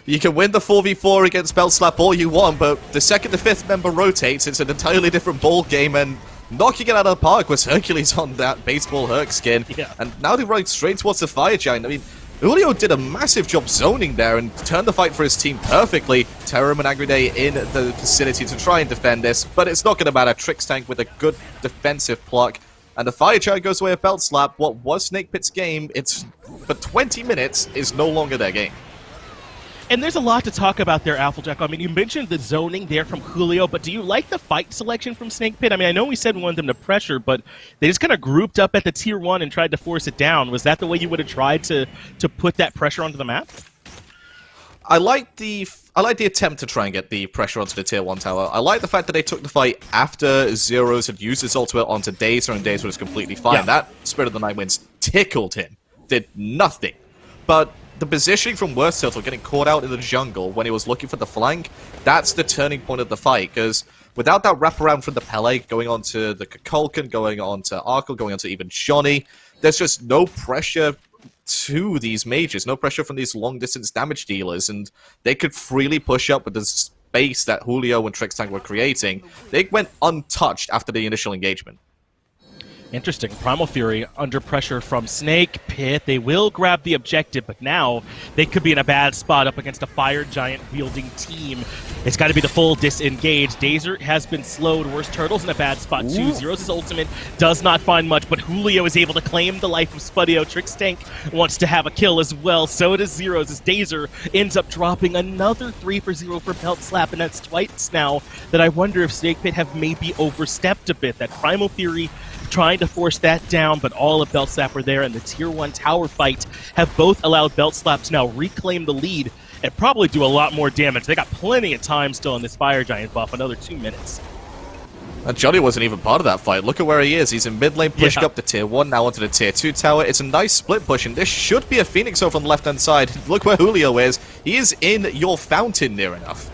You can win the 4v4 against Belt Slap all you want, but the second the 5th member rotates, it's an entirely different ball game, and knocking it out of the park was Hercules on that baseball Herc skin. Yeah. And now they're running straight towards the Fire Giant. I mean, Julio did a massive job zoning there and turned the fight for his team perfectly. Terrorem and Angry Day in the vicinity to try and defend this, but it's not going to matter. Trixtank with a good defensive pluck. And the Fire Giant goes away with Belt Slap. What was Snake Pit's game, it's for 20 minutes, is no longer their game. And there's a lot to talk about there, Applejack. I mean, you mentioned the zoning there from Julio, but do you like the fight selection from Snake Pit? I mean, I know we said we wanted them to pressure, but they just kind of grouped up at the Tier 1 and tried to force it down. Was that the way you would have tried to put that pressure onto the map? I like the attempt to try and get the pressure onto the Tier 1 tower. I like the fact that they took the fight after Zyrhoes had used his ultimate onto Dazer, and Dazer was completely fine. Yeah. That Spirit of the Night Winds tickled him. Did nothing. But the positioning from WorstTurttle getting caught out in the jungle when he was looking for the flank, that's the turning point of the fight, because without that wraparound from the Pele, going on to the Kukulkan, going on to Arkkyl, going on to even Dzoni, there's just no pressure to these mages, no pressure from these long-distance damage dealers, and they could freely push up with this base that Julio and Trixtank were creating, they went untouched after the initial engagement. Interesting. Primal Fury under pressure from Snake Pit. They will grab the objective, but now they could be in a bad spot up against a Fire Giant wielding team. It's got to be the full disengage. Dazer has been slowed. WorstTurttle's in a bad spot too. Zyrhoes' ultimate does not find much, but Julio is able to claim the life of Spudio. Trixtank wants to have a kill as well. So does Zyrhoes as Dazer ends up dropping another 3 for 0 for Belt Slap, and that's twice now that I wonder if Snake Pit have maybe overstepped a bit. That Primal Fury trying to force that down, but all of Belt Slap are there, and the Tier 1 tower fight have both allowed Belt Slap to now reclaim the lead and probably do a lot more damage. They got plenty of time still in this Fire Giant buff, another 2 minutes. And Dzoni wasn't even part of that fight. Look at where he is. He's in mid lane, pushing up to Tier 1, now onto the Tier 2 tower. It's a nice split push, and this should be a Phoenix over on the left-hand side. Look where Julio is. He is in your fountain near enough.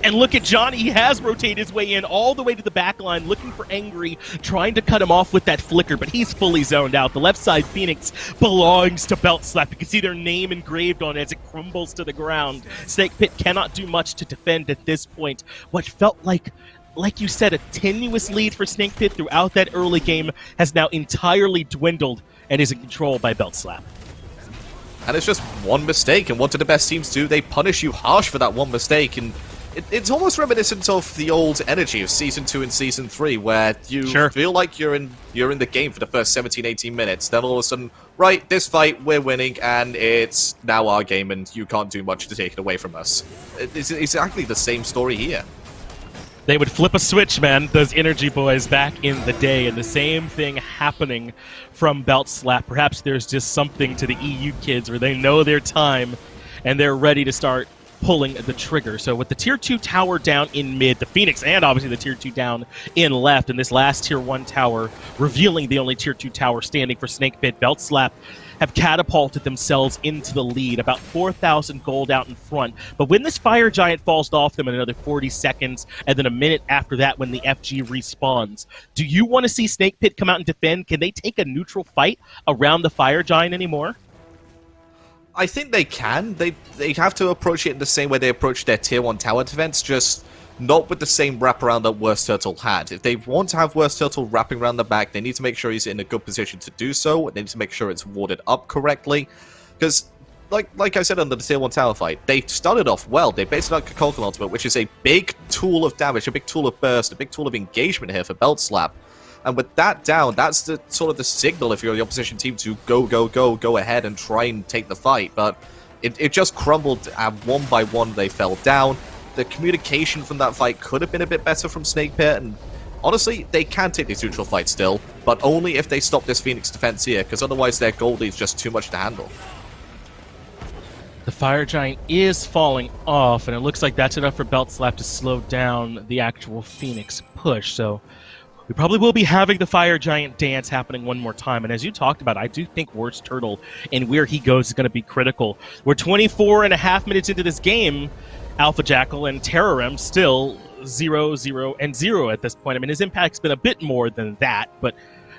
And look at Johnny, he has rotated his way in all the way to the back line, looking for Angry, trying to cut him off with that flicker, but he's fully zoned out. The left side Phoenix belongs to Belt Slap. You can see their name engraved on it as it crumbles to the ground. Snake Pit cannot do much to defend at this point. What felt like you said, a tenuous lead for Snake Pit throughout that early game has now entirely dwindled and is in control by Belt Slap. And it's just one mistake, and what do the best teams do? They punish you harsh for that one mistake, and it's almost reminiscent of the old energy of Season 2 and Season 3, where you feel like you're in the game for the first 17, 18 minutes. Then all of a sudden, right, this fight, we're winning, and it's now our game, and you can't do much to take it away from us. It's exactly the same story here. They would flip a switch, man, those energy boys back in the day, and the same thing happening from Belt Slap. Perhaps there's just something to the EU kids where they know their time, and they're ready to start pulling the trigger. So with the Tier 2 tower down in mid, the Phoenix and obviously the Tier 2 down in left, and this last Tier 1 tower revealing the only Tier 2 tower standing for Snake Pit, Belt Slap have catapulted themselves into the lead, about 4,000 gold out in front. But when this Fire Giant falls off them in another 40 seconds, and then a minute after that when the FG respawns, do you want to see Snake Pit come out and defend? Can they take a neutral fight around the Fire Giant anymore? I think they can. They have to approach it in the same way they approach their Tier 1 tower defense, just not with the same wraparound that WorstTurttle had. If they want to have WorstTurttle wrapping around the back, they need to make sure he's in a good position to do so. They need to make sure it's warded up correctly. Because, like I said under the Tier 1 tower fight, they started off well. They based it on Kukulkan ultimate, which is a big tool of damage, a big tool of burst, a big tool of engagement here for Belt Slap. And with that down, that's the sort of the signal if you're the opposition team to go ahead and try and take the fight. But it just crumbled, and one by one they fell down. The communication from that fight could have been a bit better from Snake Pit, and honestly, they can take this neutral fight still, but only if they stop this Phoenix defense here, because otherwise their gold is just too much to handle. The Fire Giant is falling off, and it looks like that's enough for Belt Slap to slow down the actual Phoenix push, so we probably will be having the Fire Giant dance happening one more time. And as you talked about, I do think WorstTurttle and where he goes is going to be critical. We're 24 and a half minutes into this game. Alpha Jackal and Terrorem still 0, 0, and 0 at this point. I mean, his impact's been a bit more than that, but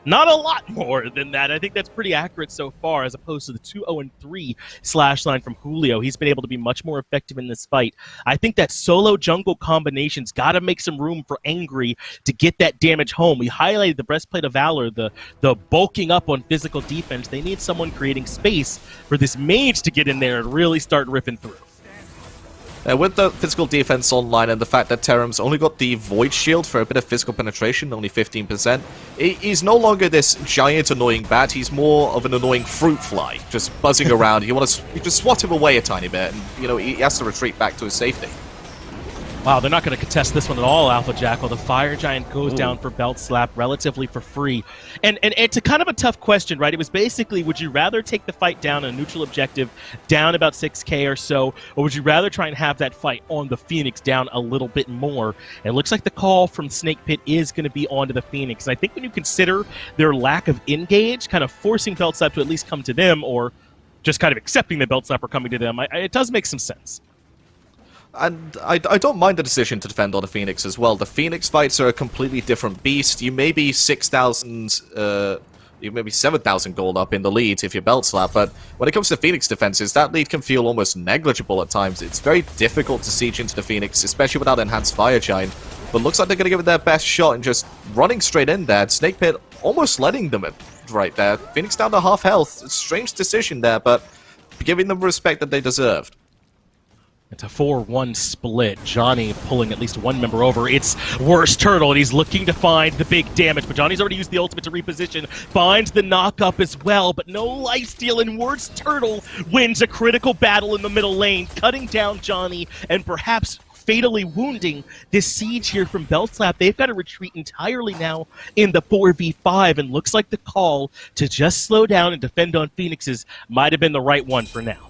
not a lot more than that. I think that's pretty accurate so far, as opposed to the 2-0-3 slash line from Julio. He's been able to be much more effective in this fight. I think that solo jungle combination's got to make some room for Angry to get that damage home. We highlighted the Breastplate of Valor, the bulking up on physical defense. They need someone creating space for this mage to get in there and really start ripping through. With the physical defense online and the fact that Terrorem's only got the Void Shield for a bit of physical penetration, only 15%, he's no longer this giant annoying bat, he's more of an annoying fruit fly, just buzzing around. You just swat him away a tiny bit, and he has to retreat back to his safety. Wow, they're not going to contest this one at all, Alpha Jackal. The Fire Giant goes down for Belt Slap relatively for free. And it's a kind of a tough question, right? It was basically, would you rather take the fight down on a neutral objective, down about 6k or so, or would you rather try and have that fight on the Phoenix down a little bit more? And it looks like the call from Snake Pit is going to be onto the Phoenix. And I think when you consider their lack of engage, kind of forcing Belt Slap to at least come to them, or just kind of accepting the Belt Slap are coming to them, it does make some sense. And I don't mind the decision to defend on the Phoenix as well. The Phoenix fights are a completely different beast. You may be 6,000 maybe 7,000 gold up in the lead if you're Belt Slap, but when it comes to Phoenix defenses, that lead can feel almost negligible at times. It's very difficult to siege into the Phoenix, especially without Enhanced Fire Giant, but looks like they're going to give it their best shot and just running straight in there. Snake Pit almost letting them right there. Phoenix down to half health. Strange decision there, but giving them respect that they deserved. It's a 4-1 split. Dzoni pulling at least one member over. It's WorstTurttle, and he's looking to find the big damage. But Dzoni's already used the ultimate to reposition. Finds the knock-up as well, but no lifesteal, and WorstTurttle wins a critical battle in the middle lane, cutting down Dzoni and perhaps fatally wounding this siege here from Belt Slap. They've got to retreat entirely now in the 4v5, and looks like the call to just slow down and defend on Phoenixes might have been the right one for now.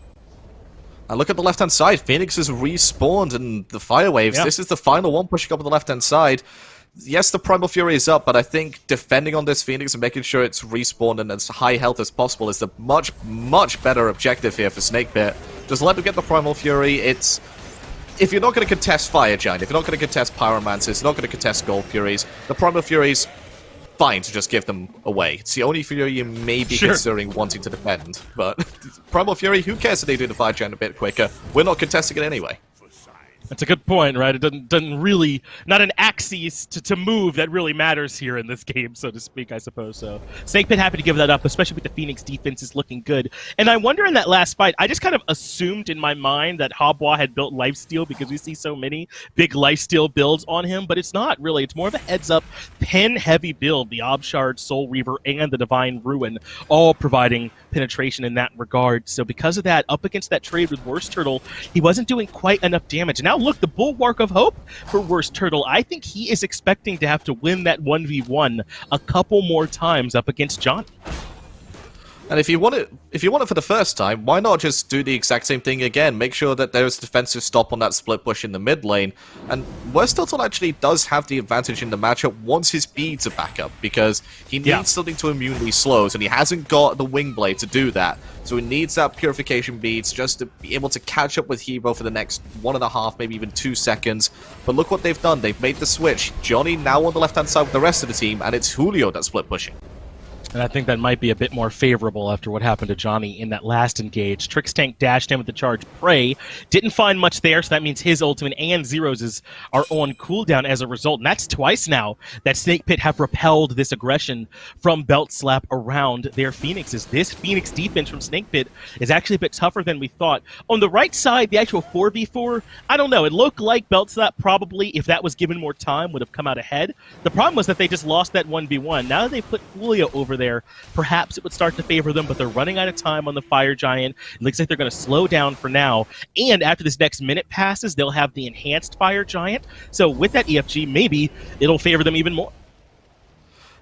And look at the left-hand side. Phoenix has respawned in the Fire Waves. Yep. This is the final one pushing up on the left-hand side. Yes, the Primal Fury is up, but I think defending on this Phoenix and making sure it's respawned and as high health as possible is the much, much better objective here for Snake Pit. Just let them get the Primal Fury. It's... If you're not going to contest Fire Giant, if you're not going to contest Pyromancers, you're not going to contest Gold Furies, the Primal Fury's fine to just give them away. It's the only Fury you may be considering wanting to defend. But Primal Fury, who cares if they do the Fire Giant a bit quicker? We're not contesting it anyway. That's a good point, right? It doesn't really, not an axis to move that really matters here in this game, so to speak, I suppose. So Snake Pit happy to give that up, especially with the Phoenix defenses looking good. And I wonder in that last fight, I just kind of assumed in my mind that Habwa had built lifesteal because we see so many big lifesteal builds on him, but it's not really. It's more of a heads-up, pen-heavy build. The Obshard, Soul Reaver, and the Divine Ruin all providing penetration in that regard. So because of that, up against that trade with WorstTurttle, he wasn't doing quite enough damage. Now look, the Bulwark of Hope for WorstTurttle. I think he is expecting to have to win that 1v1 a couple more times up against Dzoni. And if you want it for the first time, why not just do the exact same thing again? Make sure that there's a defensive stop on that split push in the mid lane. And WorstTurttle actually does have the advantage in the matchup once his beads are back up, because he needs something to immunely slows, and he hasn't got the Wing Blade to do that. So he needs that Purification Beads just to be able to catch up with Hero for the next 1.5, maybe even 2 seconds. But look what they've done. They've made the switch. Dzoni now on the left-hand side with the rest of the team, and it's Julio that's split pushing. And I think that might be a bit more favorable after what happened to Dzoni in that last engage. Trixtank dashed in with the charge Prey. Didn't find much there, so that means his ultimate and Zyrhoes' are on cooldown as a result. And that's twice now that Snake Pit have repelled this aggression from Belt Slap around their Phoenixes. This Phoenix defense from Snake Pit is actually a bit tougher than we thought. On the right side, the actual 4v4, I don't know. It looked like Belt Slap probably, if that was given more time, would have come out ahead. The problem was that they just lost that 1v1. Now that they put Julio over there, perhaps it would start to favor them, but they're running out of time on the Fire Giant. It looks like they're going to slow down for now, and after this next minute passes, they'll have the enhanced Fire Giant. So with that EFG, maybe it'll favor them even more.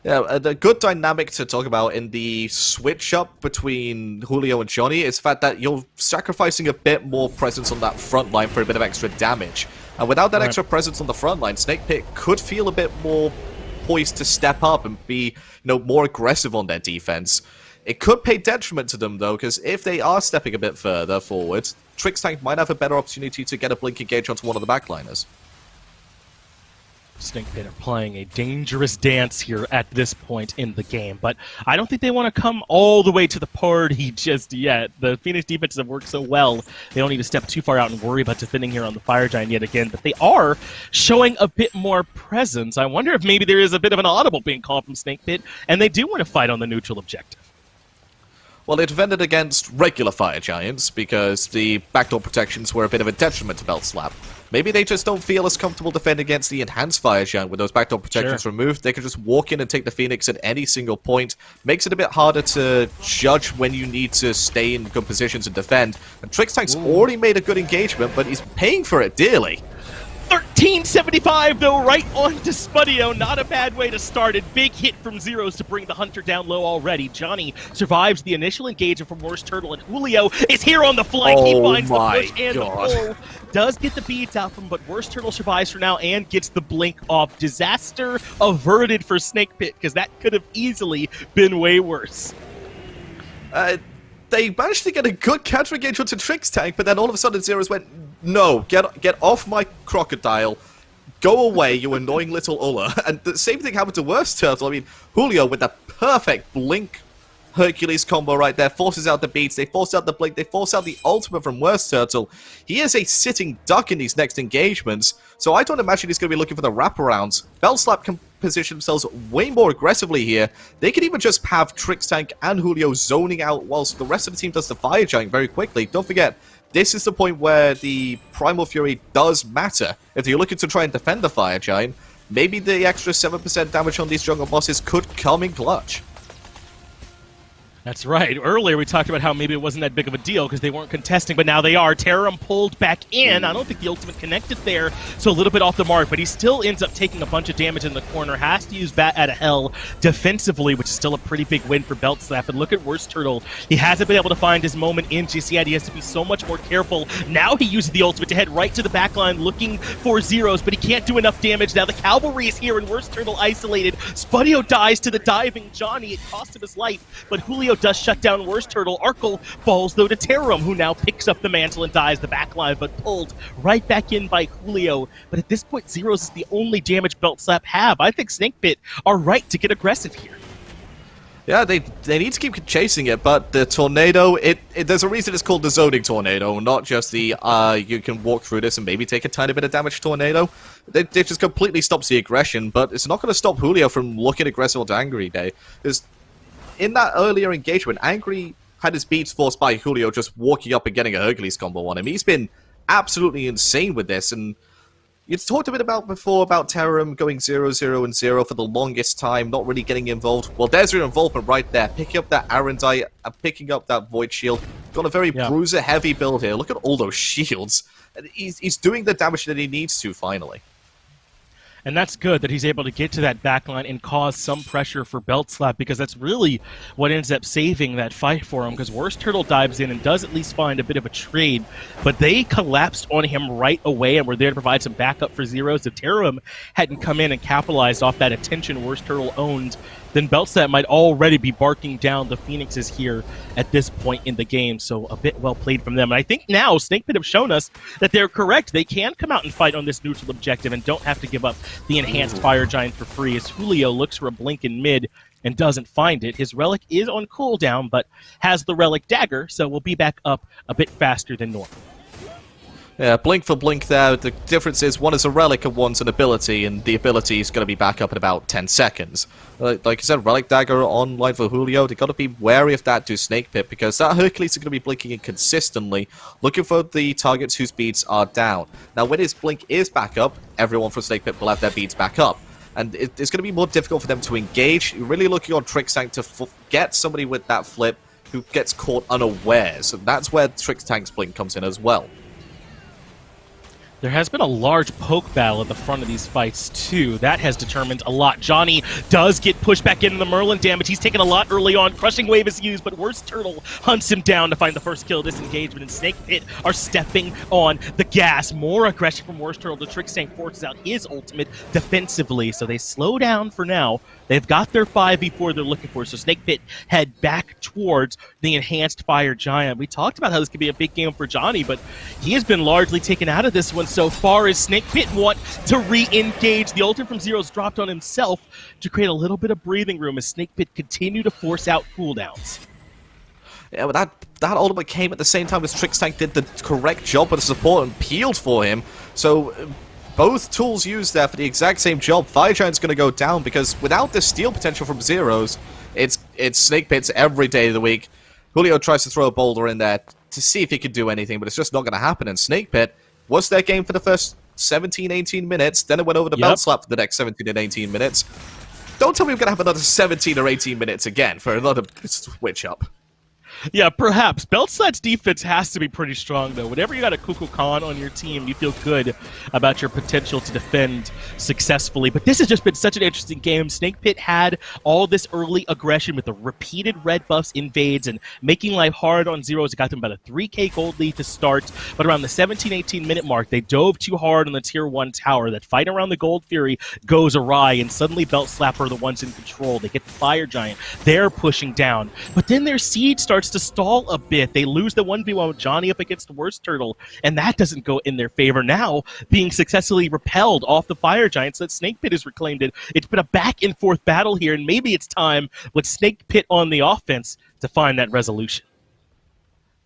Yeah, the good dynamic to talk about in the switch-up between Julio and Dzoni is the fact that you're sacrificing a bit more presence on that front line for a bit of extra damage. And without that extra presence on the front line, Snake Pit could feel a bit more poised to step up and be, more aggressive on their defense. It could pay detriment to them, though, because if they are stepping a bit further forward, Trixtank might have a better opportunity to get a blink engage onto one of the backliners. Snake Pit are playing a dangerous dance here at this point in the game, but I don't think they want to come all the way to the party just yet. The Phoenix defenses have worked so well, they don't need to step too far out and worry about defending here on the Fire Giant yet again, but they are showing a bit more presence. I wonder if maybe there is a bit of an audible being called from Snake Pit, and they do want to fight on the neutral objective. Well, they defended against regular Fire Giants because the backdoor protections were a bit of a detriment to Belt Slap. Maybe they just don't feel as comfortable defending against the enhanced Fire Giant with those backdoor protections removed. They can just walk in and take the Phoenix at any single point. Makes it a bit harder to judge when you need to stay in good positions and defend. And Trixtank's already made a good engagement, but he's paying for it dearly. 1375 though, right on to Spudio. Not a bad way to start it. Big hit from Zyrhoes to bring the Hunter down low already. Dzoni survives the initial engagement from WorstTurttle, and Julio is here on the flank. He finds the push and the pull. Does get the beads out from him, but WorstTurtle survives for now and gets the blink off. Disaster averted for Snake Pit, because that could have easily been way worse. They managed to get a good counter engage onto Trixtank, but then all of a sudden Zyrhoes went, no, get off my crocodile. Go away, you annoying little Ullr. And the same thing happened to WorstTurttle. I mean, Julio with that perfect blink Hercules combo right there, forces out the beats, they force out the blink, they force out the ultimate from WorstTurttle. He is a sitting duck in these next engagements, so I don't imagine he's going to be looking for the wraparounds. Bellslap can position themselves way more aggressively here. They can even just have Trixtank and Julio zoning out whilst the rest of the team does the Fire Giant very quickly. Don't forget, this is the point where the Primal Fury does matter. If you're looking to try and defend the Fire Giant, maybe the extra 7% damage on these jungle bosses could come in clutch. That's right. Earlier we talked about how maybe it wasn't that big of a deal because they weren't contesting, but now they are. Terrorem pulled back in. I don't think the ultimate connected there, so a little bit off the mark, but he still ends up taking a bunch of damage in the corner. Has to use Bat out of Hell defensively, which is still a pretty big win for Beltslap. And look at WorstTurttle. He hasn't been able to find his moment in GCI. He has to be so much more careful. Now he uses the ultimate to head right to the back line looking for Zyrhoes, but he can't do enough damage. Now the cavalry is here and WorstTurttle isolated. Spudio dies to the diving Dzoni. It cost him his life, but Julio does shut down WorstTurtle. Arkkyl falls though to Terrorem, who now picks up the mantle and dies the backline, but pulled right back in by Julio. But at this point, Zyrhoes is the only damage Beltslap have. I think Snakepit are right to get aggressive here. Yeah, they need to keep chasing it, but the tornado, there's a reason it's called the zoning tornado, not just the you can walk through this and maybe take a tiny bit of damage tornado. It just completely stops the aggression, but it's not going to stop Julio from looking aggressive to Angry Day. Because in that earlier engagement, Angry had his beats forced by Julio just walking up and getting a Hercules combo on him. He's been absolutely insane with this, and you talked a bit before about Terrorem going 0-0-0 for the longest time, not really getting involved. Well, there's your involvement right there. Picking up that Arendite, picking up that Void Shield. Got a very bruiser-heavy build here. Look at all those shields. He's doing the damage that he needs to, finally. And that's good that he's able to get to that backline and cause some pressure for Beltslap, because that's really what ends up saving that fight for him, because WorstTurtle dives in and does at least find a bit of a trade, but they collapsed on him right away and were there to provide some backup for Zyrhoes. If Terrorem hadn't come in and capitalized off that attention WorstTurtle owned, then Beltslap might already be barking down the Phoenixes here at this point in the game. So a bit well played from them. And I think now Snakepit have shown us that they're correct. They can come out and fight on this neutral objective and don't have to give up the enhanced Fire Giant for free, as Julio looks for a blink in mid and doesn't find it. His relic is on cooldown, but has the relic dagger, so we'll be back up a bit faster than normal. Yeah, blink for blink there. The difference is one is a relic and one's an ability, and the ability is going to be back up in about 10 seconds. Like I said, relic dagger online for Julio. They got to be wary of that to Snakepit, because that Hercules is going to be blinking in consistently, looking for the targets whose beats are down. Now, when his blink is back up, everyone from Snakepit will have their beats back up. And it's going to be more difficult for them to engage. You're really looking on Trixtank to get somebody with that flip who gets caught unawares. So that's where Trixtank's blink comes in as well. There has been a large poke battle at the front of these fights, too. That has determined a lot. Dzoni does get pushed back into the Merlin damage. He's taken a lot early on. Crushing Wave is used, but WorstTurtle hunts him down to find the first kill of this engagement, and Snakepit are stepping on the gas. More aggression from WorstTurtle. The Trixtank forces out his ultimate defensively, so they slow down for now. They've got their 5v4 they're looking for, so Snakepit head back towards the enhanced Fire Giant. We talked about how this could be a big game for Dzoni, but he has been largely taken out of this one so far, as Snakepit want to re-engage. The ultimate from Zyrhoes dropped on himself to create a little bit of breathing room as Snakepit continue to force out cooldowns. Yeah, but that ultimate came at the same time as Trixtank did the correct job with the support and peeled for him, so both tools used there for the exact same job. Fire Giant's going to go down, because without the steal potential from Zyrhoes, it's Snakepit's every day of the week. Julio tries to throw a boulder in there to see if he could do anything, but it's just not going to happen. And Snakepit was their game for the first 17-18 minutes, then it went over to Beltslap for the next 17 and 18 minutes. Don't tell me we're going to have another 17 or 18 minutes again for another switch up. Yeah, perhaps. Beltslap's defense has to be pretty strong, though. Whenever you got a Kukulkan on your team, you feel good about your potential to defend successfully. But this has just been such an interesting game. Snakepit had all this early aggression with the repeated red buffs, invades, and making life hard on Zyrhoes. It got them about a 3k gold lead to start. But around the 17-18 minute mark, they dove too hard on the tier 1 tower. That fight around the Gold Fury goes awry, and suddenly Beltslap are the ones in control. They get the Fire Giant. They're pushing down. But then their siege starts to stall a bit. They lose the 1v1 with Dzoni up against WorstTurttle, and that doesn't go in their favor. Now, being successfully repelled off the Fire Giants, that Snake Pit has reclaimed it. It's been a back-and-forth battle here, and maybe it's time with Snake Pit on the offense to find that resolution.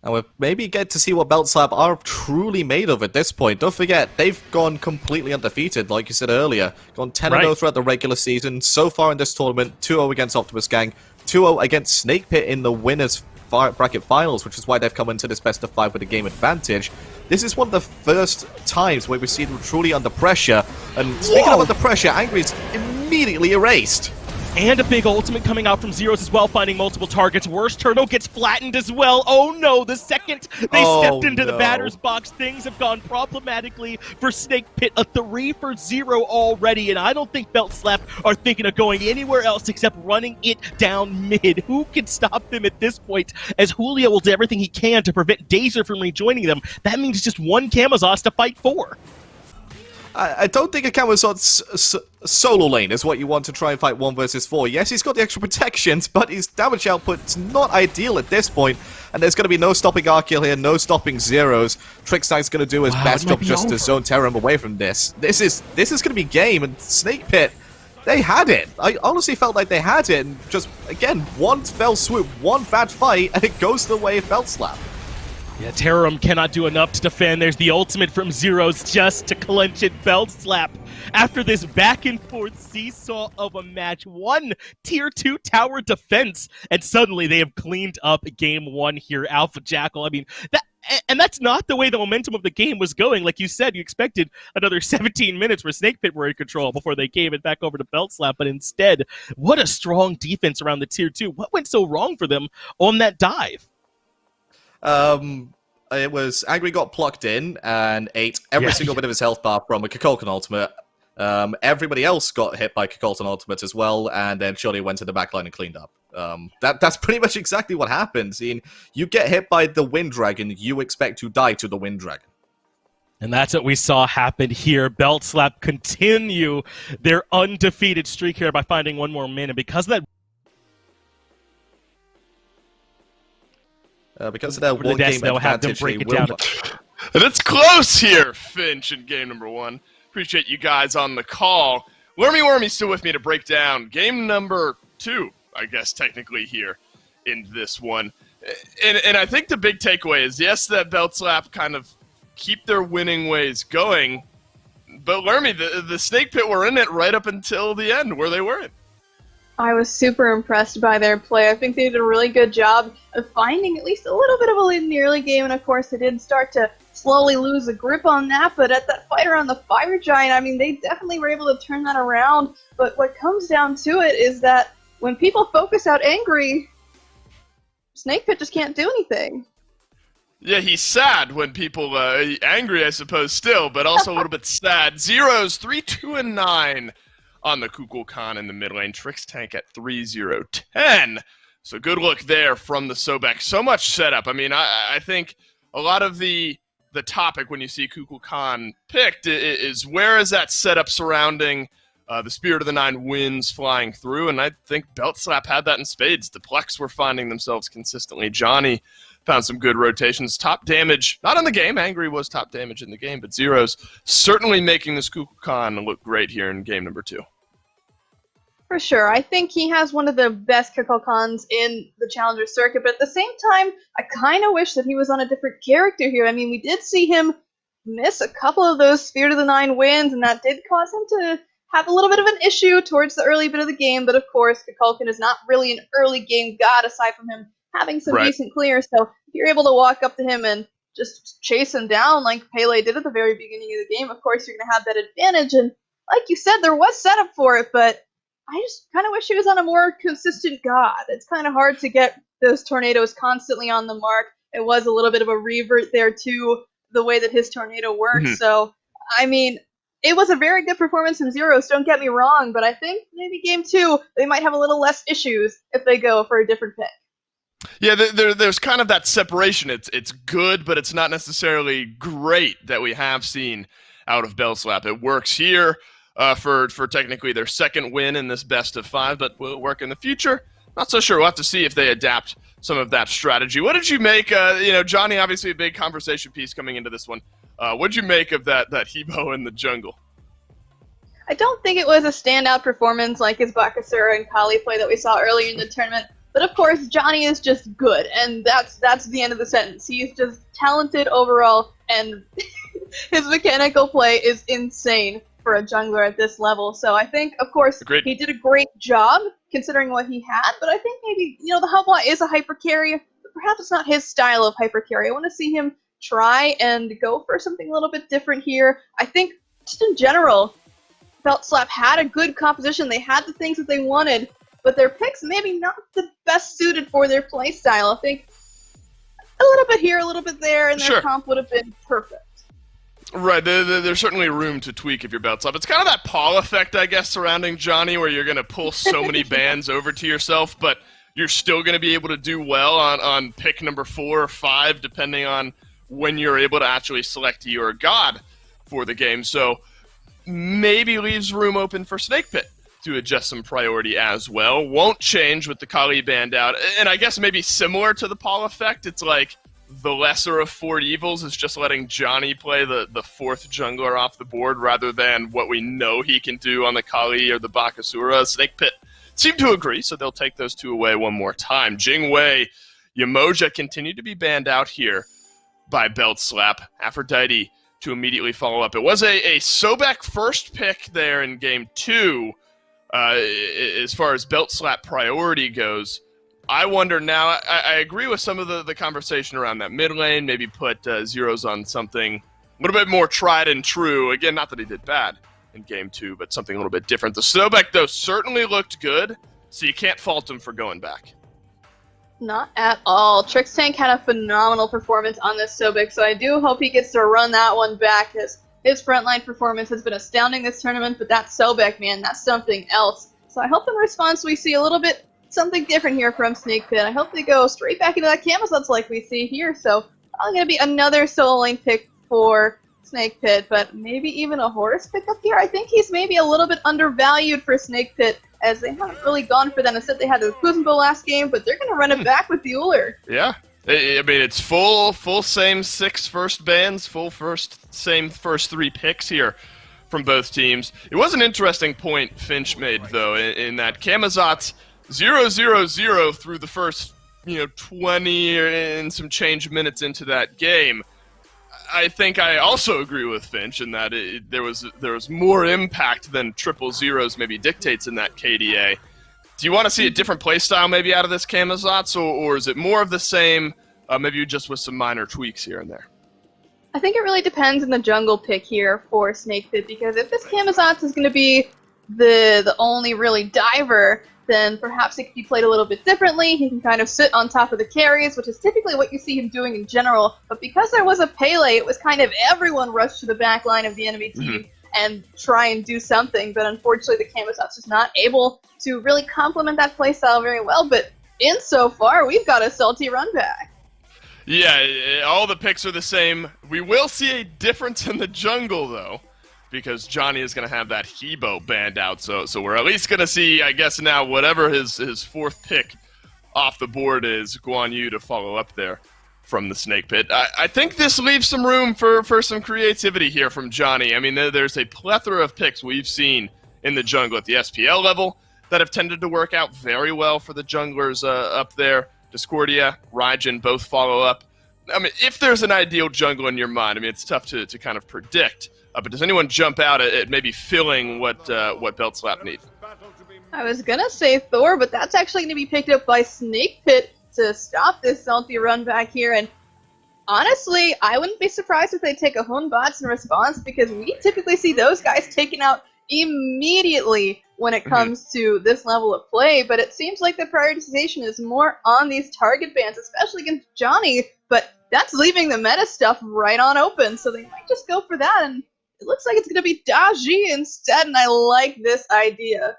And we maybe get to see what Beltslab are truly made of at this point. Don't forget, they've gone completely undefeated, like you said earlier. Gone 10-0 throughout the regular season. So far in this tournament, 2-0 against Optimus Gang, 2-0 against Snake Pit in the winners bracket finals, which is why they've come into this best of 5 with a game advantage. This is one of the first times where we see them truly under pressure. And speaking of under pressure, Angry's immediately erased. And a big ultimate coming out from Zyrhoes as well, finding multiple targets. WorstTurttle gets flattened as well. Oh no, the second they stepped into the batter's box, things have gone problematically for Snake Pit. A 3-for-0 already, and I don't think Beltslab are thinking of going anywhere else except running it down mid. Who can stop them at this point, as Julio will do everything he can to prevent Dazer from rejoining them? That means just one Camazotz to fight for. I don't think a Camazotz solo lane is what you want to try and fight 1 versus 4. Yes, he's got the extra protections, but his damage output's not ideal at this point, and there's going to be no stopping Arkkyl here, no stopping Zyrhoes. Trixtank's going to do his best job just to zone Terrorem away from this. This is going to be game, and Snake Pit, they had it. I honestly felt like they had it, and just, again, one fell swoop, one bad fight, and it goes the way of Beltslab. Yeah, Terrorem cannot do enough to defend. There's the ultimate from Zyrhoes just to clinch it. Beltslab, after this back-and-forth seesaw of a match, one Tier 2 tower defense, and suddenly they have cleaned up Game 1 here. Alpha Jackal, I mean, that's not the way the momentum of the game was going. Like you said, you expected another 17 minutes where Snake Pit were in control before they gave it back over to Beltslab, but instead, what a strong defense around the Tier 2. What went so wrong for them on that dive? It was Angry got plucked in and ate every single bit of his health bar from a Kukulkan ultimate. Everybody else got hit by Kukulkan ultimates as well, and then Julio went to the backline and cleaned up. That's pretty much exactly what happens. You get hit by the Wind Dragon, you expect to die to the Wind Dragon. And that's what we saw happen here. Beltslab continue their undefeated streak here by finding one more min, and because of that, because of their one-game advantage, break it down. And it's close here, Finch, in game number 1. Appreciate you guys on the call. Wormy's still with me to break down game number 2, I guess, technically, here in this one. And I think the big takeaway is, yes, that Beltslab kind of keep their winning ways going, but Wormy, the Snake Pit were in it right up until the end, where they weren't. I was super impressed by their play. I think they did a really good job of finding at least a little bit of a lead in the early game, and of course they did start to slowly lose a grip on that, but at that fight around the Fire Giant, I mean, they definitely were able to turn that around, but what comes down to it is that when people focus out Angry, Snake Pit just can't do anything. Yeah, he's sad when people, angry, I suppose, still, but also a little bit sad. Zyrhoes 3-2-9. On the Kukulkan in the mid lane. Trixtank at 3-0-10. So good look there from the Sobek. So much setup. I mean, I think a lot of the topic when you see Kukulkan picked is where is that setup surrounding the Spirit of the Nine winds flying through, and I think Beltslab had that in spades. The Plex were finding themselves consistently. Dzoni found some good rotations. Top damage, not in the game. Angry was top damage in the game, but Zyrhoes certainly making this Kukulkan look great here in game number 2. For sure. I think he has one of the best Kukulkans in the Challenger circuit, but at the same time, I kind of wish that he was on a different character here. I mean, we did see him miss a couple of those Spirit of the Nine wins, and that did cause him to have a little bit of an issue towards the early bit of the game, but of course, Kukulkan is not really an early game god, aside from him having some decent clears, so if you're able to walk up to him and just chase him down like Pele did at the very beginning of the game, of course, you're going to have that advantage, and like you said, there was setup for it, but I just kind of wish he was on a more consistent god. It's kind of hard to get those tornadoes constantly on the mark. It was a little bit of a revert there to the way that his tornado works. So, I mean, it was a very good performance from Zyrhoes, don't get me wrong, but I think maybe game 2, they might have a little less issues if they go for a different pick. Yeah, there's kind of that separation. It's good, but it's not necessarily great that we have seen out of Beltslab. It works here for technically their second win in this best of 5, but will it work in the future? not so sure. We'll have to see if they adapt some of that strategy. What did you make? Johnny, obviously a big conversation piece coming into this one. What did you make of that Hebo in the jungle? I don't think it was a standout performance like his Bakasura and Kali play that we saw earlier in the tournament. But of course, Johnny is just good, and that's the end of the sentence. He's just talented overall, and his mechanical play is insane for a jungler at this level. So I think, of course, Agreed. He did a great job considering what he had, but I think maybe, the Hubwa is a hyper carry, but perhaps it's not his style of hyper carry. I want to see him try and go for something a little bit different here. I think, just in general, Belt Slap had a good composition. They had the things that they wanted, but their picks maybe not the best suited for their playstyle. I think a little bit here, a little bit there, and their comp would have been perfect. Right, there's certainly room to tweak if you're Belt Slap. It's kind of that Paul effect, I guess, surrounding Johnny, where you're going to pull so many bands over to yourself, but you're still going to be able to do well on pick number 4 or 5, depending on when you're able to actually select your god for the game. So maybe leaves room open for Snake Pit to adjust some priority as well. Won't change with the Kali band out. And I guess maybe similar to the Paul effect, it's like the lesser of 4 evils is just letting Johnny play the 4th jungler off the board rather than what we know he can do on the Kali or the Bakasura. Snake Pit seem to agree, so they'll take those 2 away one more time. Jingwei, Yamoja continue to be banned out here by Belt Slap. Aphrodite to immediately follow up. It was a Sobek first pick there in game 2 as far as Belt Slap priority goes. I wonder now, I agree with some of the conversation around that mid lane, maybe put Zyrhoes on something a little bit more tried and true. Again, not that he did bad in game 2, but something a little bit different. The Sobek, though, certainly looked good, so you can't fault him for going back. Not at all. Trixtank had a phenomenal performance on this Sobek, so I do hope he gets to run that one back, because his frontline performance has been astounding this tournament, but that Sobek, man, that's something else. So I hope in response we see a little bit something different here from Snake Pit. I hope they go straight back into that Camazotz like we see here, so probably going to be another solo lane pick for Snake Pit, but maybe even a Horus pickup here. I think he's maybe a little bit undervalued for Snake Pit, as they haven't really gone for that. Instead, they had the Kuzenbo last game, but they're going to run it back with the Ullr. Yeah. I mean, it's full same 6 first bans, same first 3 picks here from both teams. It was an interesting point Finch made, though, in that Camazotz 0-0-0 through the first 20 and some change minutes into that game. I think I also agree with Finch in that there was more impact than triple zeros maybe dictates in that KDA. Do you want to see a different playstyle maybe out of this Camazotz, or is it more of the same, maybe just with some minor tweaks here and there? I think it really depends on the jungle pick here for Snake Pit, because if this Camazotz is going to be the only really diver, then perhaps it could be played a little bit differently. He can kind of sit on top of the carries, which is typically what you see him doing in general. But because there was a Pele, it was kind of everyone rushed to the back line of the enemy team and try and do something. But unfortunately, the Camazotz is not able to really complement that playstyle very well. But insofar, we've got a salty run back. Yeah, all the picks are the same. We will see a difference in the jungle, though, because Johnny is going to have that Hebo banned out. So we're at least going to see, I guess now, whatever his 4th pick off the board is, Guan Yu to follow up there from the Snake Pit. I think this leaves some room for some creativity here from Johnny. I mean, there's a plethora of picks we've seen in the jungle at the SPL level that have tended to work out very well for the junglers up there. Discordia, Raijin both follow up. I mean, if there's an ideal jungle in your mind, I mean, it's tough to kind of predict. But does anyone jump out at maybe filling what Belt Slap needs? I was going to say Thor, but that's actually going to be picked up by Snake Pit to stop this salty run back here. And honestly, I wouldn't be surprised if they take a Hun Bots in response, because we typically see those guys taken out immediately when it comes to this level of play. But it seems like the prioritization is more on these target bans, especially against Johnny. But that's leaving the meta stuff right on open, so they might just go for that. And it looks like it's going to be Daji instead, and I like this idea.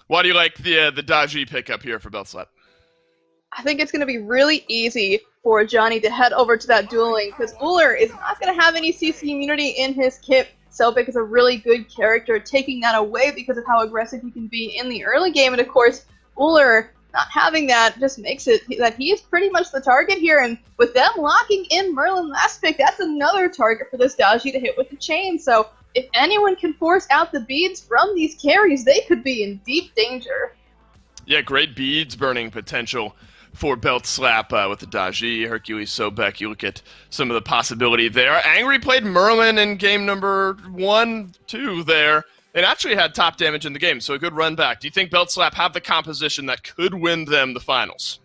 Why do you like the Daji pickup here for Belt Slap? I think it's going to be really easy for Johnny to head over to that dueling, because Ullr is not going to have any CC immunity in his kit. Sobek is a really good character, taking that away because of how aggressive he can be in the early game. And of course, Ullr not having that just makes it that he is pretty much the target here, and with them locking in Merlin last pick, that's another target for this Daji to hit with the chain. So if anyone can force out the beads from these carries, they could be in deep danger. Yeah, great beads burning potential for Belt Slap with the Daji, Hercules, Sobek. You look at some of the possibility there. Angry played Merlin in game number 1, 2 there, and actually had top damage in the game, so a good run back. Do you think Belt Slap have the composition that could win them the finals?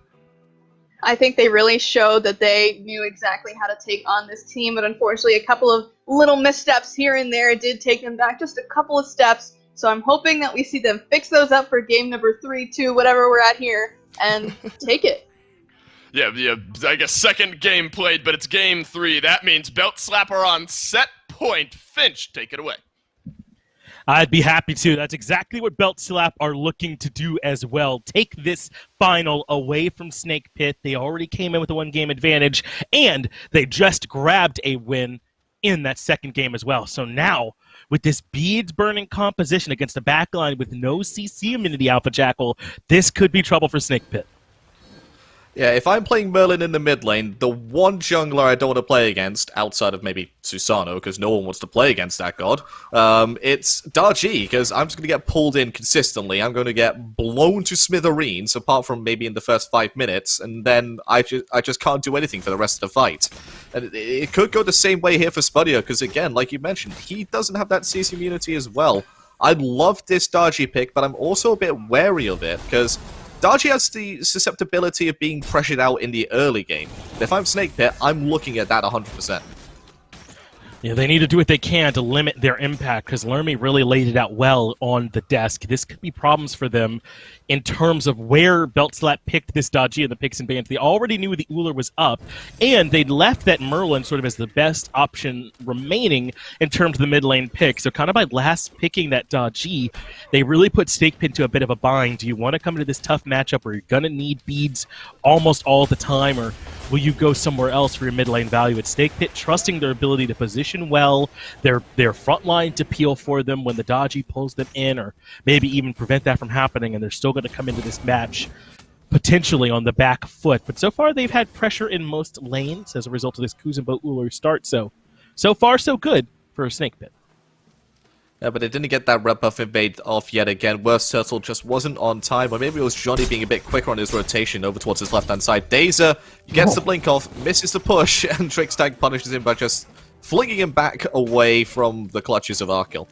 I think they really showed that they knew exactly how to take on this team, but unfortunately a couple of little missteps here and there did take them back just a couple of steps. So I'm hoping that we see them fix those up for game number 3, 2, whatever we're at here, and take it. Yeah, I guess second game played, but it's game 3. That means Belt Slap are on set point. Finch, take it away. I'd be happy to. That's exactly what Belt Slap are looking to do as well. Take this final away from Snake Pit. They already came in with a 1-game advantage, and they just grabbed a win in that second game as well. So now, with this beads burning composition against a backline with no CC immunity, Alpha Jackal, this could be trouble for Snake Pit. Yeah, if I'm playing Merlin in the mid lane, the one jungler I don't want to play against, outside of maybe Susano, because no one wants to play against that god, it's Daji, because I'm just going to get pulled in consistently. I'm going to get blown to smithereens, apart from maybe in the first 5 minutes, and then I just can't do anything for the rest of the fight. And it could go the same way here for Spudio, because again, like you mentioned, he doesn't have that CC immunity as well. I love this Daji pick, but I'm also a bit wary of it, because Daji has the susceptibility of being pressured out in the early game. If I'm Snake Pit, I'm looking at that 100%. Yeah, they need to do what they can to limit their impact, because Lermy really laid it out well on the desk. This could be problems for them in terms of where Belt Slap picked this Daji in the picks and bans. They already knew the Ullr was up, and they left that Merlin sort of as the best option remaining in terms of the mid lane pick. So kind of by last picking that Daji, they really put Snake Pit into a bit of a bind. Do you want to come into this tough matchup where you're going to need beads almost all the time, or will you go somewhere else for your mid lane value? It's Snake Pit trusting their ability to position well, their front line to peel for them when the Daji pulls them in, or maybe even prevent that from happening, and they're still going to come into this match potentially on the back foot. But so far they've had pressure in most lanes as a result of this Kuzenbo Ullr start, so far so good for a Snake Pit. Yeah, but it didn't get that red buff invade off yet again. WorstTurttle just wasn't on time, or maybe it was Dzoni being a bit quicker on his rotation over towards his left-hand side. Dazer gets the blink off, misses the push, and Trixtank punishes him by just flinging him back away from the clutches of Arkkyl.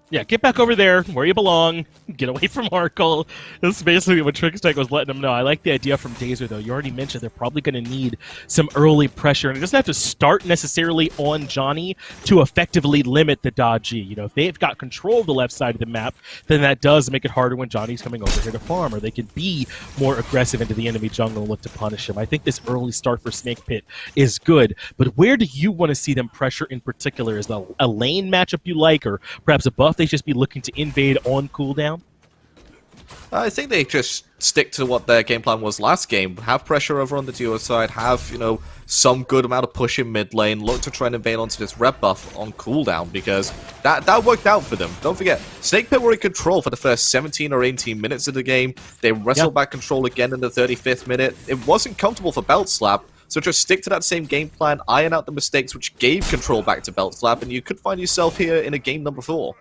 Yeah, get back over there where you belong. Get away from Arkkyl. This is basically what Trixtank was letting him know. I like the idea from Dazer, though. You already mentioned they're probably going to need some early pressure, and it doesn't have to start necessarily on Dzoni to effectively limit the Daji. You know, if they've got control of the left side of the map, then that does make it harder when Johnny's coming over here to farm, or they could be more aggressive into the enemy jungle and look to punish him. I think this early start for Snake Pit is good, but where do you want to see them pressure in particular? Is that a lane matchup you like, or perhaps a buff they just be looking to invade on cooldown? I think they just stick to what their game plan was last game. Have pressure over on the duo side, have, you know, some good amount of push in mid lane, look to try and invade onto this red buff on cooldown, because that worked out for them. Don't forget, Snake Pit were in control for the first 17 or 18 minutes of the game. They wrestled back control again in the 35th minute. It wasn't comfortable for Belt Slap, so just stick to that same game plan, iron out the mistakes which gave control back to Belt Slap, and you could find yourself here in a game number 4.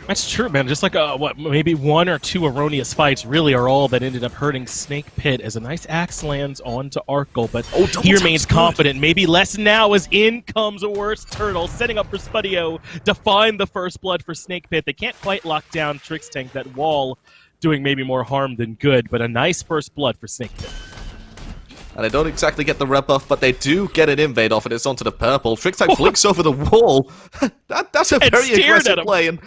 That's true, man. Just like, maybe 1 or 2 erroneous fights really are all that ended up hurting Snake Pit as a nice axe lands onto Arkkyl, but he remains confident. Maybe less now as in comes a WorstTurttle, setting up for Spudio to find the first blood for Snake Pit. They can't quite lock down Trixtank, that wall doing maybe more harm than good, but a nice first blood for Snake Pit. And they don't exactly get the red buff, but they do get an invade off, and it's onto the purple. Trixtank blinks over the wall. That's a very aggressive play, and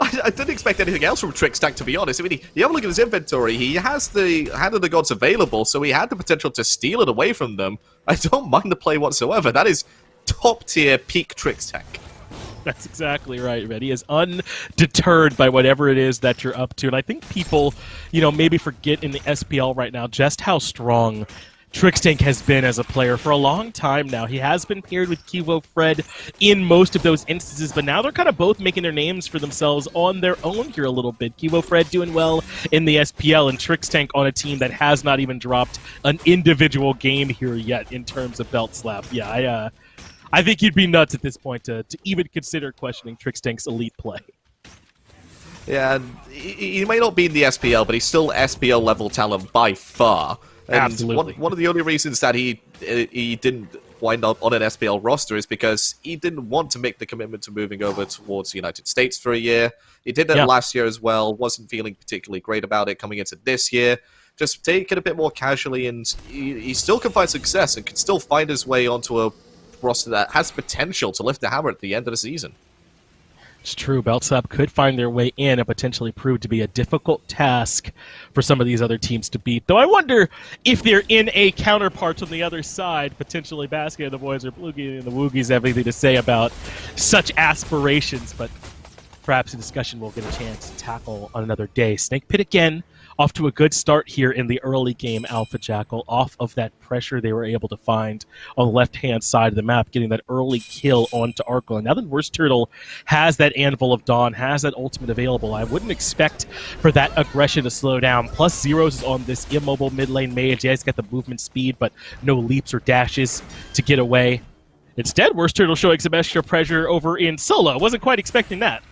I didn't expect anything else from Trixtank, to be honest. I mean, you have a look at his inventory. He has the Hand of the Gods available, so he had the potential to steal it away from them. I don't mind the play whatsoever. That is top-tier peak Trixtank. That's exactly right, man. He is undeterred by whatever it is that you're up to. And I think people, you know, maybe forget in the SPL right now just how strong Trixtank has been as a player for a long time now. He has been paired with Kiwo Fred in most of those instances, but now they're kind of both making their names for themselves on their own here a little bit. Kiwo Fred doing well in the SPL, and Trixtank on a team that has not even dropped an individual game here yet in terms of belt slap. Yeah, I think you'd be nuts at this point to even consider questioning Trixtank's elite play. Yeah, he may not be in the SPL, but he's still SPL level talent by far. And Absolutely. One of the only reasons that he didn't wind up on an SPL roster is because he didn't want to make the commitment to moving over towards the United States for a year. He did that last year as well, wasn't feeling particularly great about it coming into this year. Just take it a bit more casually, and he still can find success and can still find his way onto a roster that has potential to lift the hammer at the end of the season. It's true. Beltsap could find their way in and potentially prove to be a difficult task for some of these other teams to beat. Though I wonder if they're in a counterpart on the other side, potentially Basket and the boys or Bluegie and the Woogies have anything to say about such aspirations, but perhaps a discussion we'll get a chance to tackle on another day. Snake Pit again, off to a good start here in the early game, Alpha Jackal, off of that pressure they were able to find on the left-hand side of the map, getting that early kill onto Arkkyl. And now that WorstTurttle has that Anvil of Dawn, has that ultimate available, I wouldn't expect for that aggression to slow down. Plus, Zyrhoes is on this immobile mid-lane mage. Yeah, he's got the movement speed, but no leaps or dashes to get away. Instead, WorstTurttle showing some extra pressure over in solo. Wasn't quite expecting that.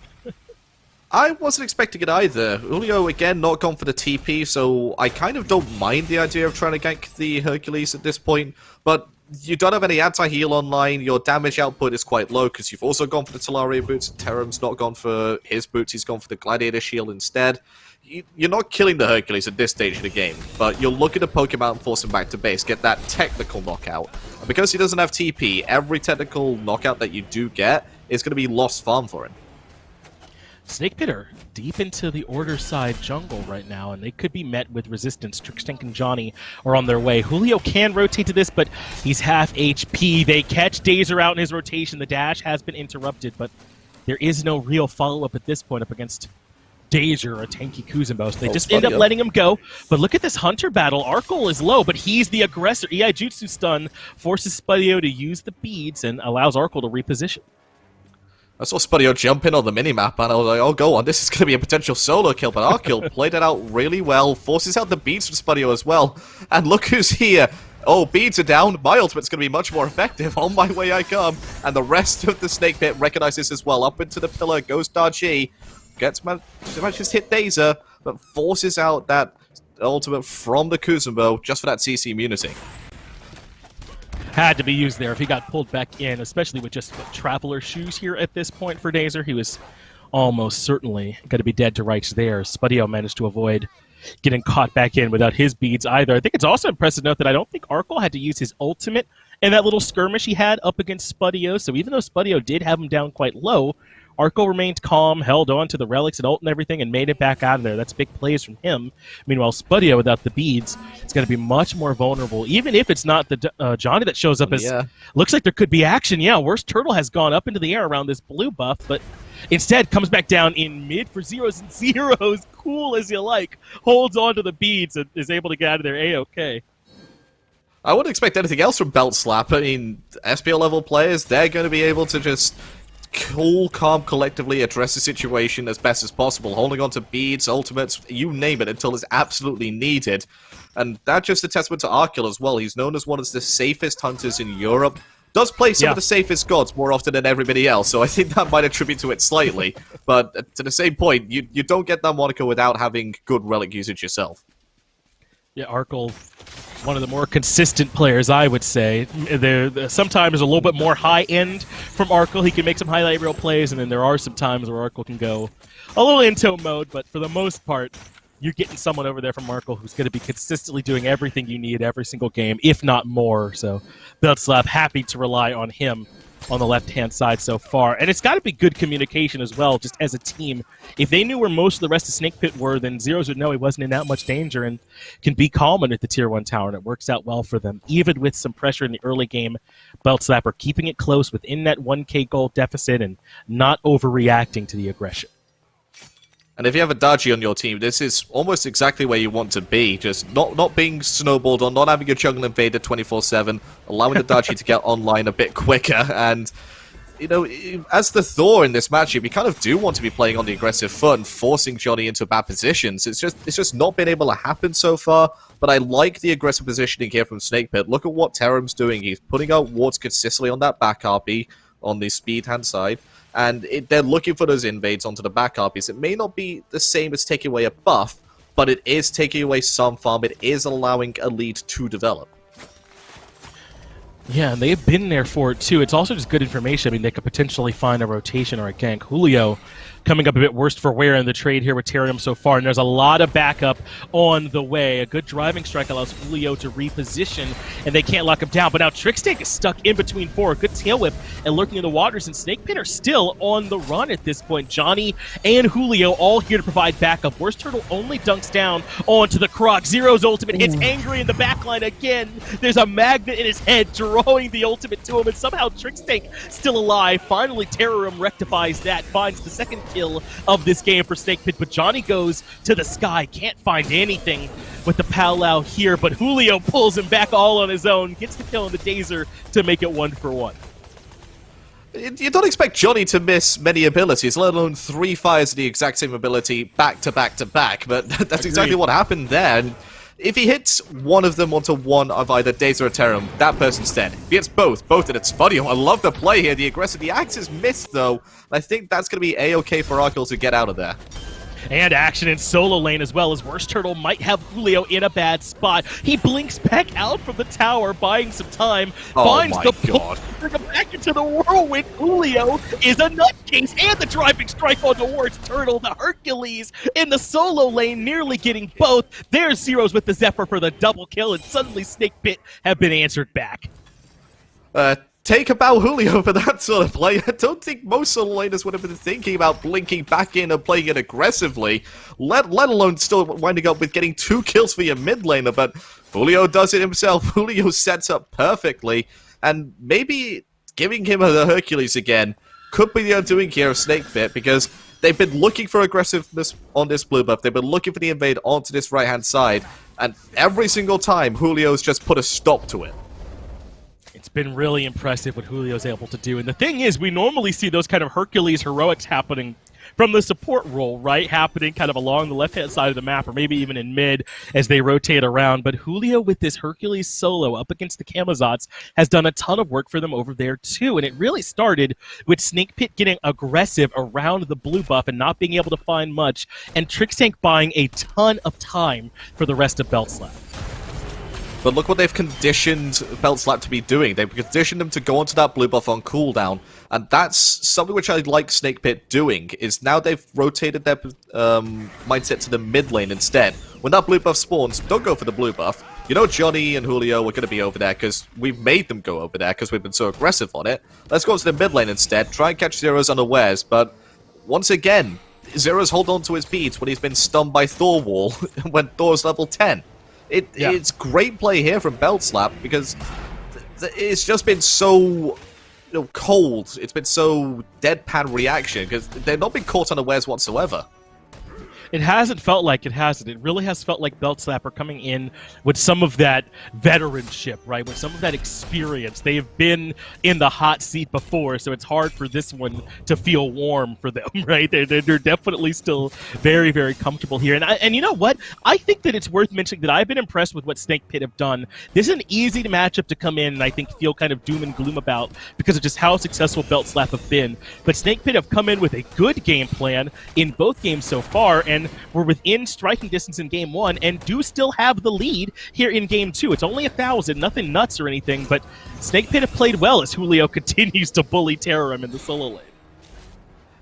I wasn't expecting it either. Julio, again, not gone for the TP, so I kind of don't mind the idea of trying to gank the Hercules at this point, but you don't have any anti-heal online, your damage output is quite low because you've also gone for the Talaria boots, Terrorem's not gone for his boots, he's gone for the Gladiator shield instead. You're not killing the Hercules at this stage of the game, but you're looking to poke him out and force him back to base, get that technical knockout. And because he doesn't have TP, every technical knockout that you do get is going to be lost farm for him. Snake Pit are deep into the Order side jungle right now, and they could be met with resistance. Trixtank and Dzoni are on their way. Julio can rotate to this, but he's half HP. They catch Dazer out in his rotation. The dash has been interrupted, but there is no real follow-up at this point up against Dazer or a tanky Kuzenbo. So they just end up letting him go. But look at this Hunter battle. Arkkyl is low, but he's the aggressor. EI Jutsu stun forces Spudio to use the beads and allows Arkkyl to reposition. I saw Spudio jump in on the minimap, and I was like, oh, go on, this is going to be a potential solo kill, but Arkkyl played it out really well, forces out the beads from Spudio as well, and look who's here. Oh, beads are down, my ultimate's going to be much more effective, on my way I come, and the rest of the Snake Pit recognizes as well, up into the pillar, goes Darji, manages to hit Dazer, but forces out that ultimate from the Kuzenbo just for that CC immunity. Had to be used there if he got pulled back in, especially with just Traveler shoes here at this point for Dazer. He was almost certainly going to be dead to rights there. Spudio managed to avoid getting caught back in without his beads either. I think it's also impressive to note that I don't think Arkkyl had to use his ultimate in that little skirmish he had up against Spudio. So even though Spudio did have him down quite low, Arkkyl remained calm, held on to the relics and ult and everything, and made it back out of there. That's big plays from him. Meanwhile, Spudio, without the beads, is going to be much more vulnerable, even if it's not the Dzoni that shows up as... Looks like there could be action. Yeah, WorstTurttle has gone up into the air around this blue buff, but instead comes back down in mid for Zyrhoes, and Zyrhoes, cool as you like, holds on to the beads and is able to get out of there A-okay. I wouldn't expect anything else from Belt Slap. I mean, SPL level players, they're going to be able to just... cool, calm, collectively address the situation as best as possible, holding on to beads, ultimates, you name it, until it's absolutely needed. And that's just a testament to Arkkyl as well. He's known as one of the safest hunters in Europe. Does play some of the safest gods more often than everybody else, so I think that might attribute to it slightly. But to the same point, you don't get that moniker without having good relic usage yourself. Yeah, Arkkyl, one of the more consistent players, I would say. Sometimes a little bit more high-end from Arkkyl. He can make some highlight reel plays, and then there are some times where Arkkyl can go a little into mode, but for the most part, you're getting someone over there from Arkkyl who's going to be consistently doing everything you need every single game, if not more. So Beltslap happy to rely on him on the left-hand side so far. And it's got to be good communication as well, just as a team. If they knew where most of the rest of Snake Pit were, then Zyrhoes would know he wasn't in that much danger and can be calm at the Tier 1 tower, and it works out well for them. Even with some pressure in the early game, Beltslap are keeping it close within that 1k gold deficit and not overreacting to the aggression. And if you have a Daji on your team, this is almost exactly where you want to be. Just not being snowballed on, not having a jungle invader 24/7, allowing the Daji to get online a bit quicker. And, you know, as the Thor in this matchup, you kind of do want to be playing on the aggressive foot and forcing Dzoni into bad positions. It's just not been able to happen so far. But I like the aggressive positioning here from Snakepit. Look at what Terrorem's doing. He's putting out wards consistently on that back RP on the speed hand side. And they're looking for those invades onto the back RPs. It may not be the same as taking away a buff, but it is taking away some farm. It is allowing a lead to develop. Yeah, and they've been there for it, too. It's also just good information. I mean, they could potentially find a rotation or a gank. Julio coming up a bit worse for wear in the trade here with Terrorem so far, and there's a lot of backup on the way. A good driving strike allows Julio to reposition, and they can't lock him down. But now Trixtank is stuck in between four. A good tail whip and lurking in the waters, and Snakepit are still on the run at this point. Dzoni and Julio all here to provide backup. WorstTurttle only dunks down onto the Croc. Zero's ultimate hits Angry in the backline again. There's a magnet in his head drawing the ultimate to him, and somehow Trixtank still alive. Finally, Terrorem rectifies that, finds the second kill of this game for Snakepit, but Dzoni goes to the sky, can't find anything with the powwow here, but Julio pulls him back all on his own, gets the kill on the Dazer to make it 1-for-1. You don't expect Dzoni to miss many abilities, let alone 3 fires of the exact same ability back to back to back, but that's exactly what happened there. And if he hits one of them onto one of either Dazer or Terrorem, that person's dead. If he hits both in its Spudio. I love the play here, the aggressive. The axe is missed, though. I think that's going to be A-okay for Arkkyl to get out of there. And action in solo lane as well, as WorstTurttle might have Julio in a bad spot. He blinks back out from the tower, buying some time, finds the God. Bring him back into the whirlwind. Julio is a nutcase, and the driving strike on the WorstTurttle, the Hercules in the solo lane, nearly getting both. There's Zyrhoes with the Zephyr for the double kill, and suddenly Snakepit have been answered back. Take a bow Julio for that sort of play. I don't think most solo laners would have been thinking about blinking back in and playing it aggressively, let alone still winding up with getting 2 kills for your mid laner, but Julio does it himself. Julio sets up perfectly, and maybe giving him the Hercules again could be the undoing here of Snakepit, because they've been looking for aggressiveness on this blue buff, they've been looking for the invade onto this right-hand side, and every single time Julio's just put a stop to it. It's been really impressive what Julio's able to do. And the thing is, we normally see those kind of Hercules heroics happening from the support role, right? Happening kind of along the left-hand side of the map, or maybe even in mid as they rotate around. But Julio, with this Hercules solo up against the Camazotz, has done a ton of work for them over there, too. And it really started with Snakepit getting aggressive around the blue buff and not being able to find much, and Trixtank buying a ton of time for the rest of Beltslap. But look what they've conditioned Beltslap to be doing. They've conditioned them to go onto that blue buff on cooldown. And that's something which I like Snakepit doing, is now they've rotated their mindset to the mid lane instead. When that blue buff spawns, don't go for the blue buff. You know Dzoni and Julio are going to be over there because we've made them go over there because we've been so aggressive on it. Let's go to the mid lane instead, try and catch Zyrhoes unawares, but once again, Zyrhoes hold on to his beats when he's been stunned by Thor wall when Thor's level 10. It's great play here from Beltslap because it's just been so cold. It's been so deadpan reaction because they've not been caught unawares whatsoever. It hasn't felt like it, hasn't. It really has felt like Beltslap are coming in with some of that veteranship, right? With some of that experience. They have been in the hot seat before, so it's hard for this one to feel warm for them, right? They're definitely still very, very comfortable here. And you know what? I think that it's worth mentioning that I've been impressed with what Snakepit have done. This is an easy matchup to come in and I think feel kind of doom and gloom about because of just how successful Beltslap have been. But Snakepit have come in with a good game plan in both games so far, and we're within striking distance in Game 1 and do still have the lead here in Game 2. It's only 1,000, nothing nuts or anything, but Snakepit have played well as Julio continues to bully Terrorem in the solo lane.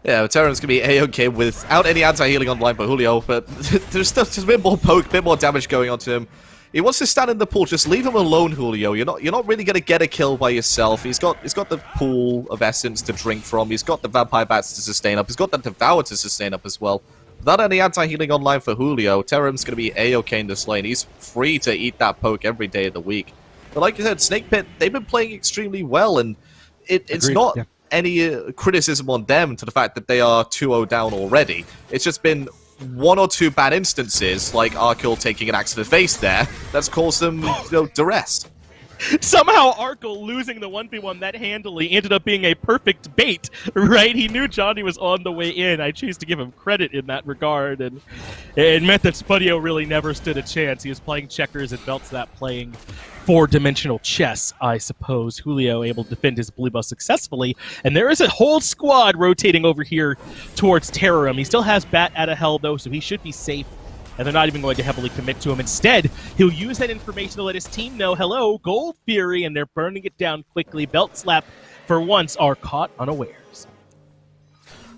Yeah, Terrorem's going to be A-okay without any anti-healing online by Julio, but there's just a bit more poke, a bit more damage going on to him. He wants to stand in the pool. Just leave him alone, Julio. You're not really going to get a kill by yourself. He's got the pool of essence to drink from. He's got the vampire bats to sustain up. He's got that devour to sustain up as well. Without any anti-healing online for Julio, Terrorem's going to be A-okay in this lane. He's free to eat that poke every day of the week. But like you said, Snakepit, they've been playing extremely well, and it's Agreed. not... Yeah. any criticism on them to the fact that they are 2-0 down already. It's just been one or two bad instances, like Arkkyl taking an axe to the face there, that's caused them, duress. Somehow Arkkyl losing the 1v1 that handily ended up being a perfect bait, right? He knew Dzoni was on the way in. I choose to give him credit in that regard, and it meant that Spudio really never stood a chance. He was playing checkers and Beltzlap playing four-dimensional chess, I suppose. Julio able to defend his blue buff successfully, and there is a whole squad rotating over here towards Terrorem. He still has Bat out of hell, though, so he should be safe. And they're not even going to heavily commit to him. Instead, he'll use that information to let his team know, hello, Gold Fury, and they're burning it down quickly. Beltzlap, for once, are caught unawares.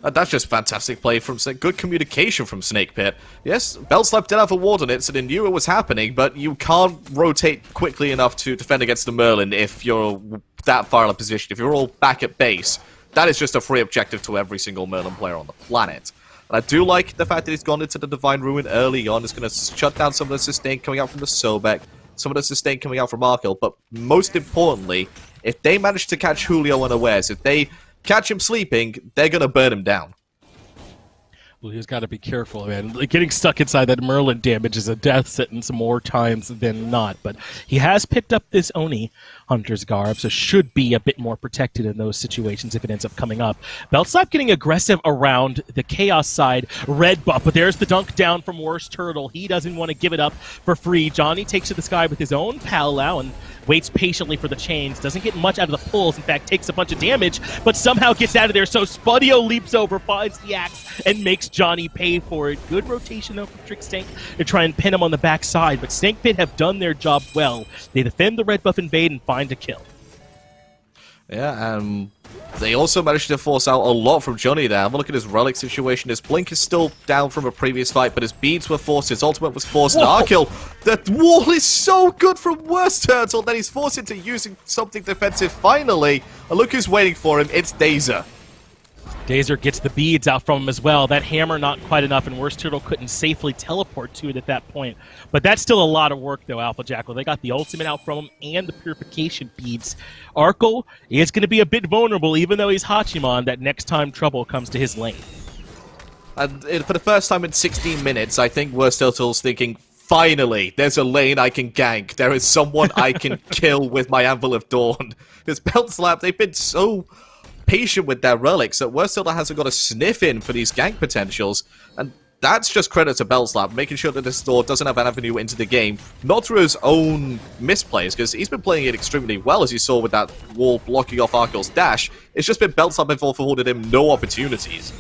That's just fantastic play from Snake. Good communication from Snake Pit. Yes, Beltzlap did have a ward on it, so they knew it was happening, but you can't rotate quickly enough to defend against the Merlin if you're that far in a position. If you're all back at base, that is just a free objective to every single Merlin player on the planet. I do like the fact that he's gone into the Divine Ruin early on. It's going to shut down some of the sustain coming out from the Sobek, some of the sustain coming out from Arkkyl, but most importantly, if they manage to catch Julio unawares, if they catch him sleeping, they're going to burn him down. Well, he's got to be careful, man. Getting stuck inside that Merlin damage is a death sentence more times than not, but he has picked up this Oni Hunter's Garb, so should be a bit more protected in those situations if it ends up coming up. Beltzlap getting aggressive around the Chaos side, red buff, but there's the dunk down from WorstTurttle. He doesn't want to give it up for free. Dzoni takes to the sky with his own powwow and waits patiently for the chains. Doesn't get much out of the pulls, in fact takes a bunch of damage, but somehow gets out of there, so Spudio leaps over, finds the axe, and makes Dzoni pay for it. Good rotation though from Trixtank to try and pin him on the backside, but Snake Pit have done their job well. They defend the red buff invade and find a kill. Yeah, they also managed to force out a lot from Dzoni there. Have a look at his relic situation. His blink is still down from a previous fight, but his beads were forced, his ultimate was forced, and Arkkyl, the wall is so good from WorstTurttle that he's forced into using something defensive finally. And look who's waiting for him, it's Dazer. Dazer gets the beads out from him as well. That hammer not quite enough, and WorstTurttle couldn't safely teleport to it at that point. But that's still a lot of work, though, Alpha Jackal. They got the ultimate out from him and the purification beads. Arkkyl is going to be a bit vulnerable, even though he's Hachiman, that next time trouble comes to his lane. And for the first time in 16 minutes, I think WorstTurtle's thinking, finally, there's a lane I can gank. There is someone I can kill with my Anvil of Dawn. Because Beltzlap, they've been so patient with their relics that WorstTurttle hasn't got a sniff in for these gank potentials, and that's just credit to Beltzlap, making sure that this Thor doesn't have an avenue into the game, not through his own misplays, because he's been playing it extremely well, as you saw with that wall blocking off Arkyl's dash. It's just been Beltzlap involved for holding him no opportunities.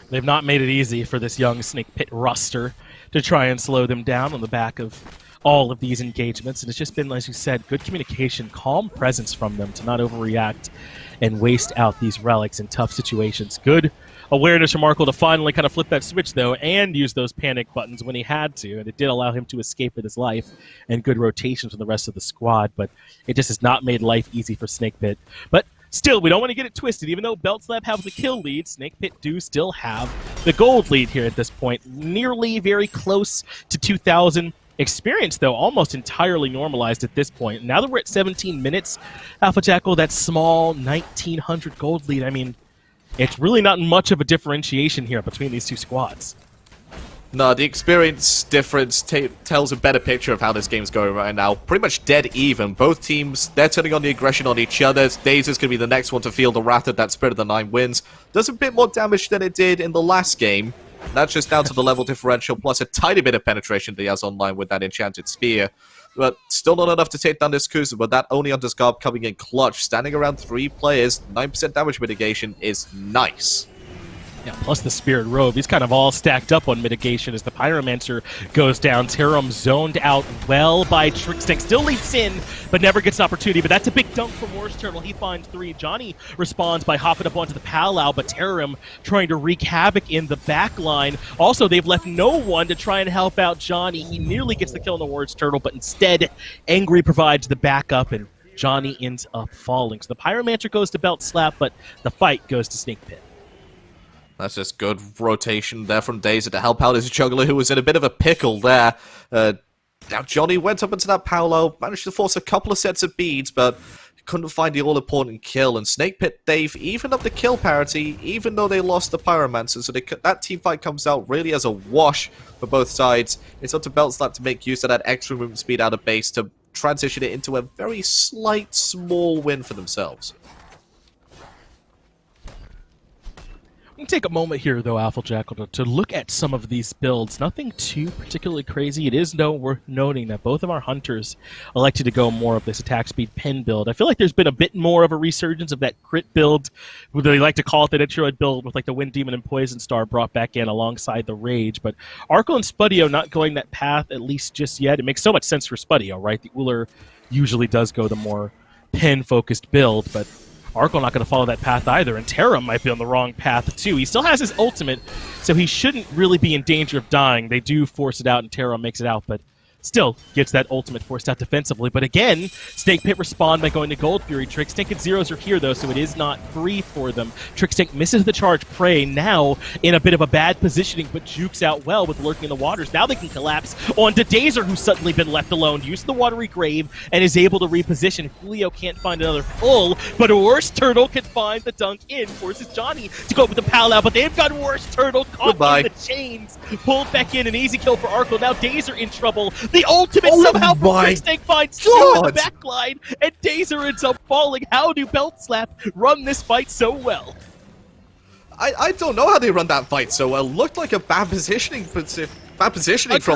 They've not made it easy for this young Snake Pit roster to try and slow them down on the back of all of these engagements, and it's just been, as you said, good communication, calm presence from them to not overreact and waste out these relics in tough situations. Good awareness from Arkkyl to finally kind of flip that switch, though, and use those panic buttons when he had to, and it did allow him to escape with his life, and good rotations from the rest of the squad, but it just has not made life easy for Snake Pit. But still, we don't want to get it twisted. Even though Beltzlap have the kill lead, Snake Pit do still have the gold lead here at this point, nearly very close to 2,000. Experience, though, almost entirely normalized at this point. Now that we're at 17 minutes, Alpha Jackal, that small 1,900 gold lead, I mean, it's really not much of a differentiation here between these two squads. No, the experience difference tells a better picture of how this game's going right now. Pretty much dead even. Both teams, they're turning on the aggression on each other. Dazer's going to be the next one to feel the wrath of that Spirit of the Nine Winds. Does a bit more damage than it did in the last game. That's just down to the level differential, plus a tiny bit of penetration that he has online with that enchanted spear. But still not enough to take down this Kuzenbo, but that only Hunter's Garb coming in clutch. Standing around 3 players, 9% damage mitigation is nice. Yeah, plus the Spirit Robe. He's kind of all stacked up on mitigation as the Pyromancer goes down. Terrorem zoned out well by Trixtank. Still leaps in, but never gets an opportunity. But that's a big dunk from WorstTurttle. He finds 3. Dzoni responds by hopping up onto the powwow, but Terrorem trying to wreak havoc in the back line. Also, they've left no one to try and help out Dzoni. He nearly gets the kill on the WorstTurtle, but instead, Angry provides the backup, and Dzoni ends up falling. So the Pyromancer goes to Beltzlap, but the fight goes to Snake Pit. That's just good rotation there from Dazer to help out his juggler, who was in a bit of a pickle there. Now Dzoni went up into that powwow, managed to force a couple of sets of beads, but couldn't find the all-important kill, and Snake Pit, they've evened up the kill parity, even though they lost the Pyromancer, so that teamfight comes out really as a wash for both sides. It's up to Beltslap to make use of that extra movement speed out of base to transition it into a very slight, small win for themselves. We can take a moment here, though, Jackal, to look at some of these builds. Nothing too particularly crazy. It is worth noting that both of our hunters elected to go more of this attack speed pen build. I feel like there's been a bit more of a resurgence of that crit build, whether they like to call it the Nitroid build, with like the Wind Demon and Poison Star brought back in alongside the Rage. But Arkkyl and Spudio not going that path, at least just yet. It makes so much sense for Spudio, right? The Ullr usually does go the more pen-focused build, but Arkkyl not going to follow that path either, and Terrorem might be on the wrong path too. He still has his ultimate, so he shouldn't really be in danger of dying. They do force it out, and Terrorem makes it out, but still gets that ultimate forced out defensively. But again, Snake Pit respond by going to Gold Fury. Trixtank and Zyrhoes are here, though, so it is not free for them. Trixtank misses the charge prey, now in a bit of a bad positioning, but jukes out well with Lurking in the Waters. Now they can collapse onto Dazer, who's suddenly been left alone. Use the Watery Grave and is able to reposition. Julio can't find another pull, but WorstTurttle can find the dunk in, forces Dzoni to go with the pal out, but they've got WorstTurtle caught in the chains. Pulled back in, an easy kill for Arkkyl. Now Dazer in trouble. The ultimate somehow from Trixtank finds two in the backline, and Dazer ends up falling. How do Beltslap run this fight so well? I don't know how they run that fight so well. Looked like a bad positioning from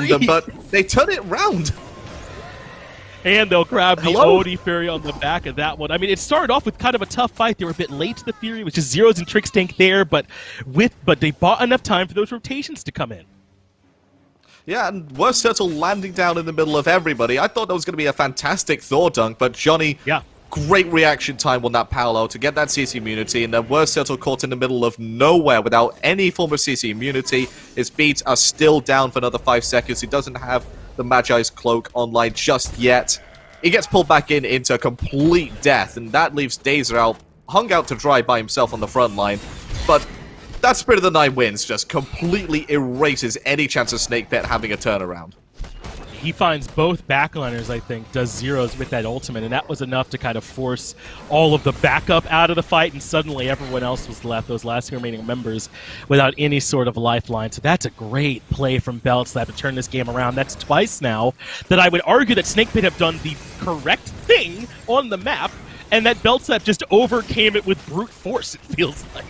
them, but they turn it round. And they'll grab the Odie Fury on the back of that one. I mean, it started off with kind of a tough fight. They were a bit late to the Fury, which is Zyrhoes and Trixtank there, but they bought enough time for those rotations to come in. Yeah, and WorstTurttle landing down in the middle of everybody. I thought that was going to be a fantastic Thor dunk, but Dzoni, great reaction time on that parallel to get that CC immunity, and then WorstTurttle caught in the middle of nowhere without any form of CC immunity. His beats are still down for another 5 seconds. He doesn't have the Magi's Cloak online just yet. He gets pulled back into complete death, and that leaves Dazer hung out to dry by himself on the front line. But that Spirit of the Nine Winds just completely erases any chance of Snake Pit having a turnaround. He finds both backliners, I think, does Zyrhoes with that ultimate, and that was enough to kind of force all of the backup out of the fight, and suddenly everyone else was left, those last two remaining members, without any sort of lifeline. So that's a great play from Beltslap to turn this game around. That's twice now that I would argue that Snake Pit have done the correct thing on the map, and that Beltslap just overcame it with brute force, it feels like.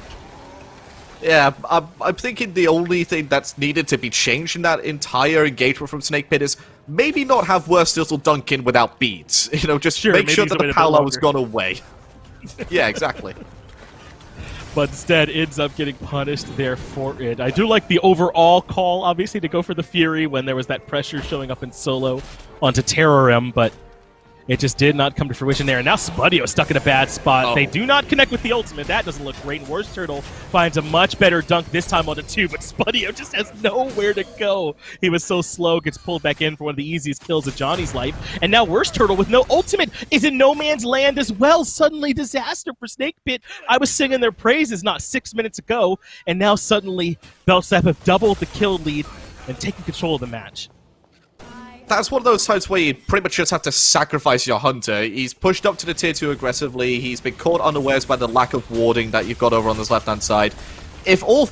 Yeah, I'm thinking the only thing that's needed to be changed in that entire engagement from Snake Pit is maybe not have WorstTurttle dunk in without beads. You know, just make sure that the Palo has gone away. Yeah, exactly. But instead ends up getting punished there for it. I do like the overall call, obviously, to go for the Fury when there was that pressure showing up in solo onto Terrorem, but it just did not come to fruition there. And now Spudio stuck in a bad spot. They do not connect with the ultimate. That doesn't look great. And WorstTurtle finds a much better dunk this time onto 2, but Spudio just has nowhere to go. He was so slow, gets pulled back in for one of the easiest kills of Dzoni's life. And now WorstTurtle with no ultimate is in no man's land as well. Suddenly disaster for Snake Pit. I was singing their praises not 6 minutes ago, and now suddenly Beltslap have doubled the kill lead and taken control of the match. That's one of those times where you pretty much just have to sacrifice your hunter. He's pushed up to the tier 2 aggressively. He's been caught unawares by the lack of warding that you've got over on this left-hand side. If all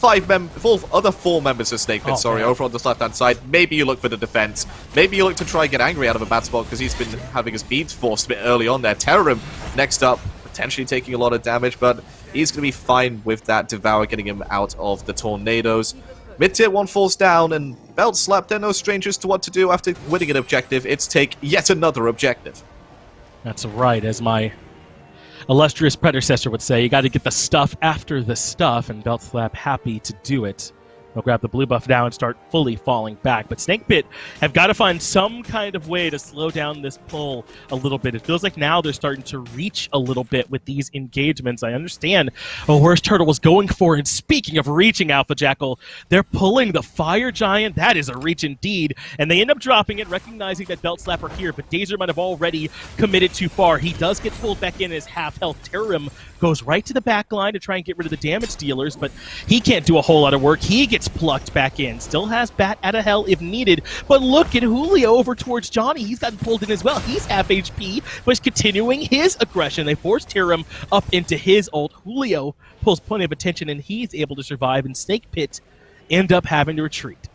other 4 members of Snake Pit, over on this left-hand side, maybe you look for the defense. Maybe you look to try and get Angry out of a bad spot because he's been having his beads forced a bit early on there. Terrorem, next up, potentially taking a lot of damage, but he's going to be fine with that Devour getting him out of the tornadoes. Mid-tier 1 falls down, and Beltslap, they're no strangers to what to do after winning an objective. It's take yet another objective. That's right, as my illustrious predecessor would say, you got to get the stuff after the stuff, and Beltslap happy to do it. They'll grab the blue buff down and start fully falling back. But Snake Pit have got to find some kind of way to slow down this pull a little bit. It feels like now they're starting to reach a little bit with these engagements. I understand what WorstTurtle was going for. And speaking of reaching, Jackal, they're pulling the Fire Giant. That is a reach indeed. And they end up dropping it, recognizing that Beltslap are here. But Dazer might have already committed too far. He does get pulled back in as half-health. Terrorem goes right to the back line to try and get rid of the damage dealers, but he can't do a whole lot of work. He gets gets plucked back in. Still has Bat out of hell if needed. But look at Julio over towards Dzoni. He's gotten pulled in as well. He's half HP, but he's continuing his aggression. They force Terrorem up into his ult. Julio pulls plenty of attention, and he's able to survive. And Snake Pit end up having to retreat.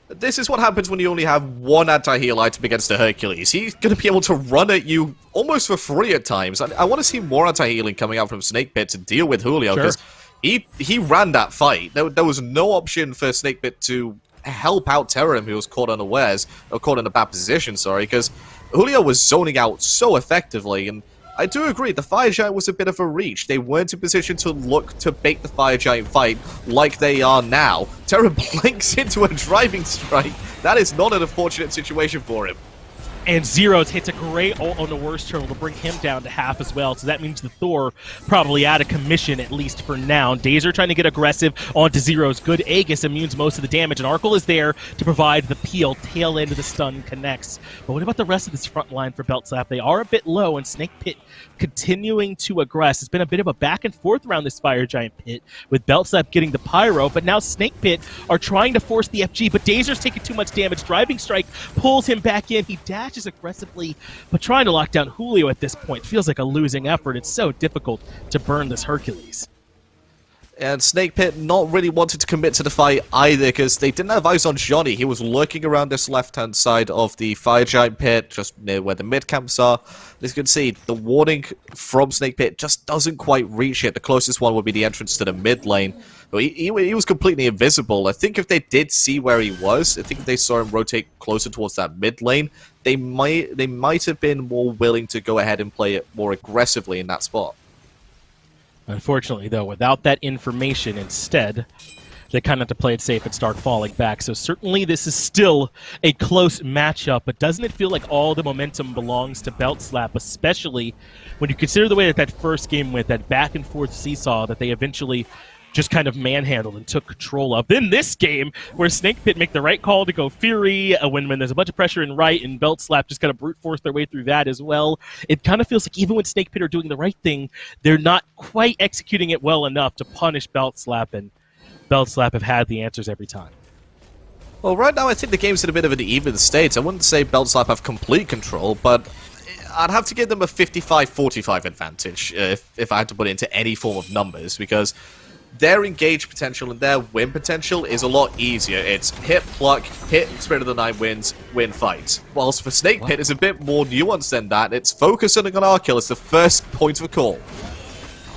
This is what happens when you only have one anti-heal item against the Hercules. He's going to be able to run at you almost for free at times. I want to see more anti-healing coming out from Snake Pit to deal with Julio, because he ran that fight. There was no option for Snake Pit to help out Terrorem, who was caught unawares, or caught in a bad position, sorry, because Julio was zoning out so effectively, and I do agree, the Fire Giant was a bit of a reach. They weren't in position to look to bait the Fire Giant fight like they are now. Terrorem blinks into a driving strike. That is not an unfortunate situation for him. And Zyrhoes hits a great ult on the WorstTurttle to bring him down to half as well. So that means the Thor probably out of commission, at least for now. Dazer trying to get aggressive onto Zyrhoes. Good Aegis immunes most of the damage, and Arkkyl is there to provide the peel. Tail end of the stun connects. But what about the rest of this front line for Beltslap? They are a bit low, and Snake Pit continuing to aggress. It's been a bit of a back and forth around this Fire Giant pit, with Beltslap getting the Pyro, but now Snake Pit are trying to force the FG, but Dazer's taking too much damage. Driving Strike pulls him back in. He dashes aggressively, but trying to lock down Julio at this point feels like a losing effort. It's so difficult to burn this Hercules. And Snake Pit not really wanting to commit to the fight either, because they didn't have eyes on Dzoni. He was lurking around this left-hand side of the Fire Giant pit, just near where the mid-camps are. As you can see, the warning from Snake Pit just doesn't quite reach it. The closest one would be the entrance to the mid lane. But he was completely invisible. I think if they did see where he was, I think if they saw him rotate closer towards that mid lane, they might have been more willing to go ahead and play it more aggressively in that spot. Unfortunately, though, without that information, instead, they kind of have to play it safe and start falling back. So certainly this is still a close matchup, but doesn't it feel like all the momentum belongs to Beltslap, especially when you consider the way that that first game went, that back-and-forth seesaw that they eventually just kind of manhandled and took control of. Then this game, where Snake Pit make the right call to go Fury, when there's a bunch of pressure in right, and Beltslap just kind of brute force their way through that as well. It kind of feels like even when Snake Pit are doing the right thing, they're not quite executing it well enough to punish Beltslap, and Beltslap have had the answers every time. Well, right now I think the game's in a bit of an even state. I wouldn't say Beltslap have complete control, but I'd have to give them a 55-45 advantage if I had to put it into any form of numbers, because their engage potential and their win potential is a lot easier. It's hit, pluck, hit, Spirit of the Nine wins, win fights. Whilst for Snake Pit, it's a bit more nuanced than that. It's focusing on Arkkyl as the first point of call.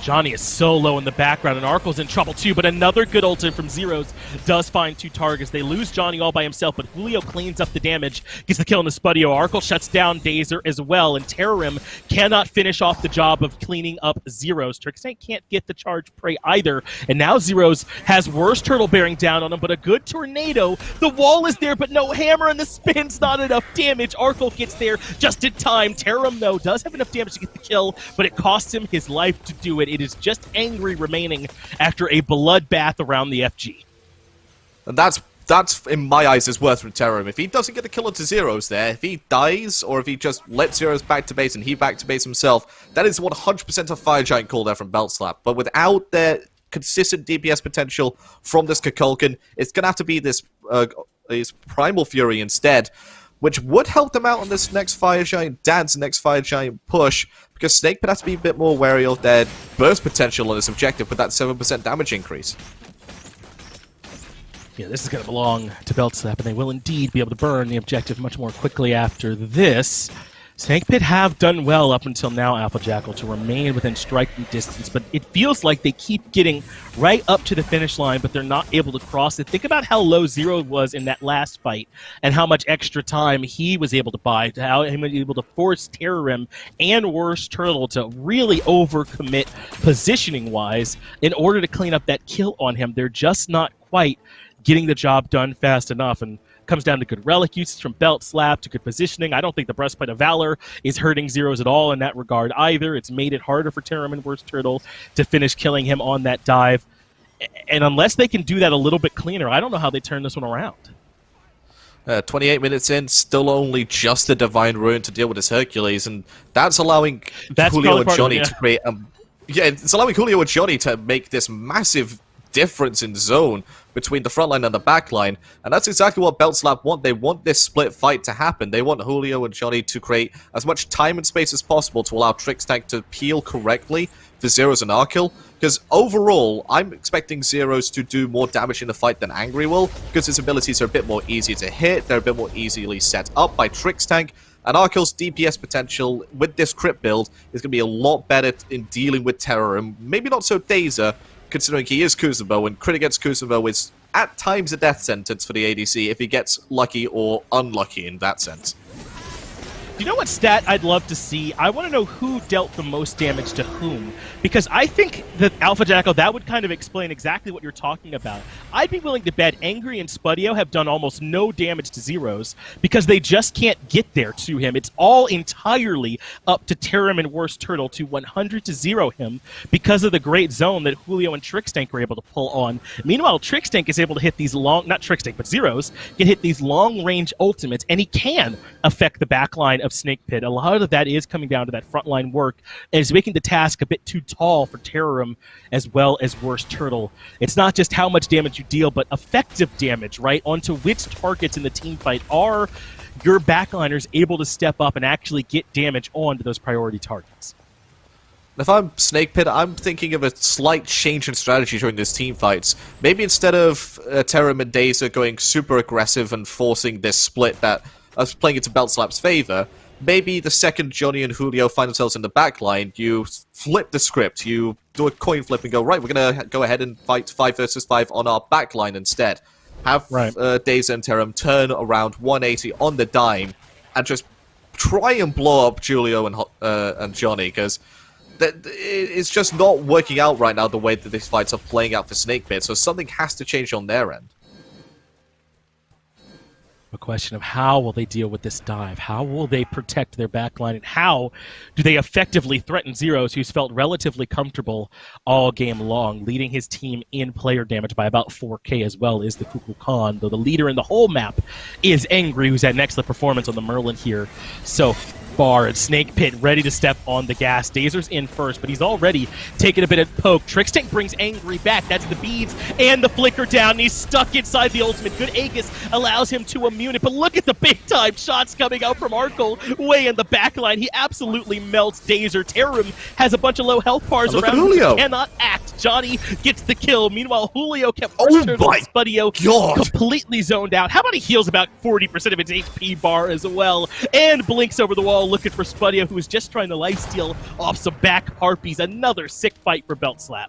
Dzoni is so low in the background, and Arkyl's in trouble too, but another good ultimate from Zyrhoes does find two targets. They lose Dzoni all by himself, but Julio cleans up the damage, gets the kill in the Spudio. Arkkyl shuts down Dazer as well, and Terrorem cannot finish off the job of cleaning up Zyrhoes. Trixtank can't get the charge prey either, and now Zyrhoes has WorstTurttle bearing down on him, but a good tornado. The wall is there, but no hammer, and the spin's not enough damage. Arkkyl gets there just in time. Terrorem, though, does have enough damage to get the kill, but it costs him his life to do it. It is just angry remaining after a bloodbath around the FG. And that's in my eyes is worth from Terrorem. If he doesn't get the kill onto Zyrhoes there, if he dies, or if he just lets Zyrhoes back to base and he back to base himself, that is 100% a Fire Giant call there from Beltslap. But without their consistent DPS potential from this Kukulkan, it's going to have to be this Primal Fury instead, which would help them out on this next Fire Giant, Dad's next Fire Giant push, because Snake Pit has to be a bit more wary of their burst potential on this objective with that 7% damage increase. Yeah, this is going to belong to Beltslap, and they will indeed be able to burn the objective much more quickly after this. Snake Pit have done well up until now, Applejackal, to remain within striking distance, but it feels like they keep getting right up to the finish line, but they're not able to cross it. Think about how low Zero was in that last fight, and how much extra time he was able to buy, how he was able to force Terrorem and WorstTurttle to really overcommit positioning-wise in order to clean up that kill on him. They're just not quite getting the job done fast enough, and comes down to good relic usage from Beltslap to good positioning. I don't think the Breastplate of Valor is hurting Zyrhoes at all in that regard either. It's made it harder for Terrorem and WorstTurttle to finish killing him on that dive. And unless they can do that a little bit cleaner, I don't know how they turn this one around. 28 minutes in, still only just the Divine Ruin to deal with his Hercules, and that's allowing Julio and Dzoni to create... it's allowing Julio and Dzoni to make this massive difference in zone between the front line and the back line, and that's exactly what BeltSlap want. They want this split fight to happen. They want Julio and Dzoni to create as much time and space as possible to allow Trixtank to peel correctly for Zyrhoes and Arkkyl, because overall, I'm expecting Zyrhoes to do more damage in the fight than Angry will, because his abilities are a bit more easy to hit, they're a bit more easily set up by Trixtank, and Arkyl's DPS potential with this crit build is going to be a lot better in dealing with Terrorem. Maybe not so Dazer, considering he is Kuzenbo, and crit against Kuzenbo is at times a death sentence for the ADC if he gets lucky or unlucky in that sense. You know what stat I'd love to see? I want to know who dealt the most damage to whom. Because I think that Alpha Jackal, that would kind of explain exactly what you're talking about. I'd be willing to bet Angry and Spudio have done almost no damage to Zyrhoes because they just can't get there to him. It's all entirely up to Terrorem and WorstTurttle to 100 to 0 him because of the great zone that Julio and Trixtank were able to pull on. Meanwhile, Trixtank is able to hit these long, not Trixtank, but Zyrhoes, can hit these long-range ultimates, and he can affect the backline of Snake Pit. A lot of that is coming down to that frontline work, and it's making the task a bit too tall for Terrorem as well as WorstTurttle. It's not just how much damage you deal, but effective damage, right? Onto which targets in the team fight are your backliners able to step up and actually get damage onto those priority targets. If I'm Snake Pit, I'm thinking of a slight change in strategy during these team fights. Maybe instead of Terrorem and Dazer going super aggressive and forcing this split that was playing into BeltSlap's favor, maybe the second Dzoni and Julio find themselves in the backline, you flip the script, you do a coin flip and go, right, we're going to go ahead and fight 5 versus 5 on our backline instead. Have Dazer and Terrorem turn around 180 on the dime and just try and blow up Julio and Dzoni, because it's just not working out right now the way that these fights are playing out for Snake Pit, so something has to change on their end. A question of how will they deal with this dive? How will they protect their backline? And how do they effectively threaten Zyrhoes, who's felt relatively comfortable all game long, leading his team in player damage by about 4k as well is the Kukulkan, though the leader in the whole map is Angry, who's had an excellent performance on the Merlin here so far. And Snake Pit ready to step on the gas. Dazer's in first, but he's already taken a bit of poke. Trixtank brings Angry back. That's the beads and the flicker down. And he's stuck inside the ultimate. Good Aegis allows him to immune it, but look at the big-time shots coming out from Arkkyl way in the backline. He absolutely melts Dazer. Terrorem has a bunch of low health bars around him, so cannot act. Dzoni gets the kill. Meanwhile, Julio kept Spudio completely zoned out. How about he heals about 40% of its HP bar as well, and blinks over the wall looking for Spudio, who is just trying to lifesteal off some back harpies. Another sick fight for BeltSlap.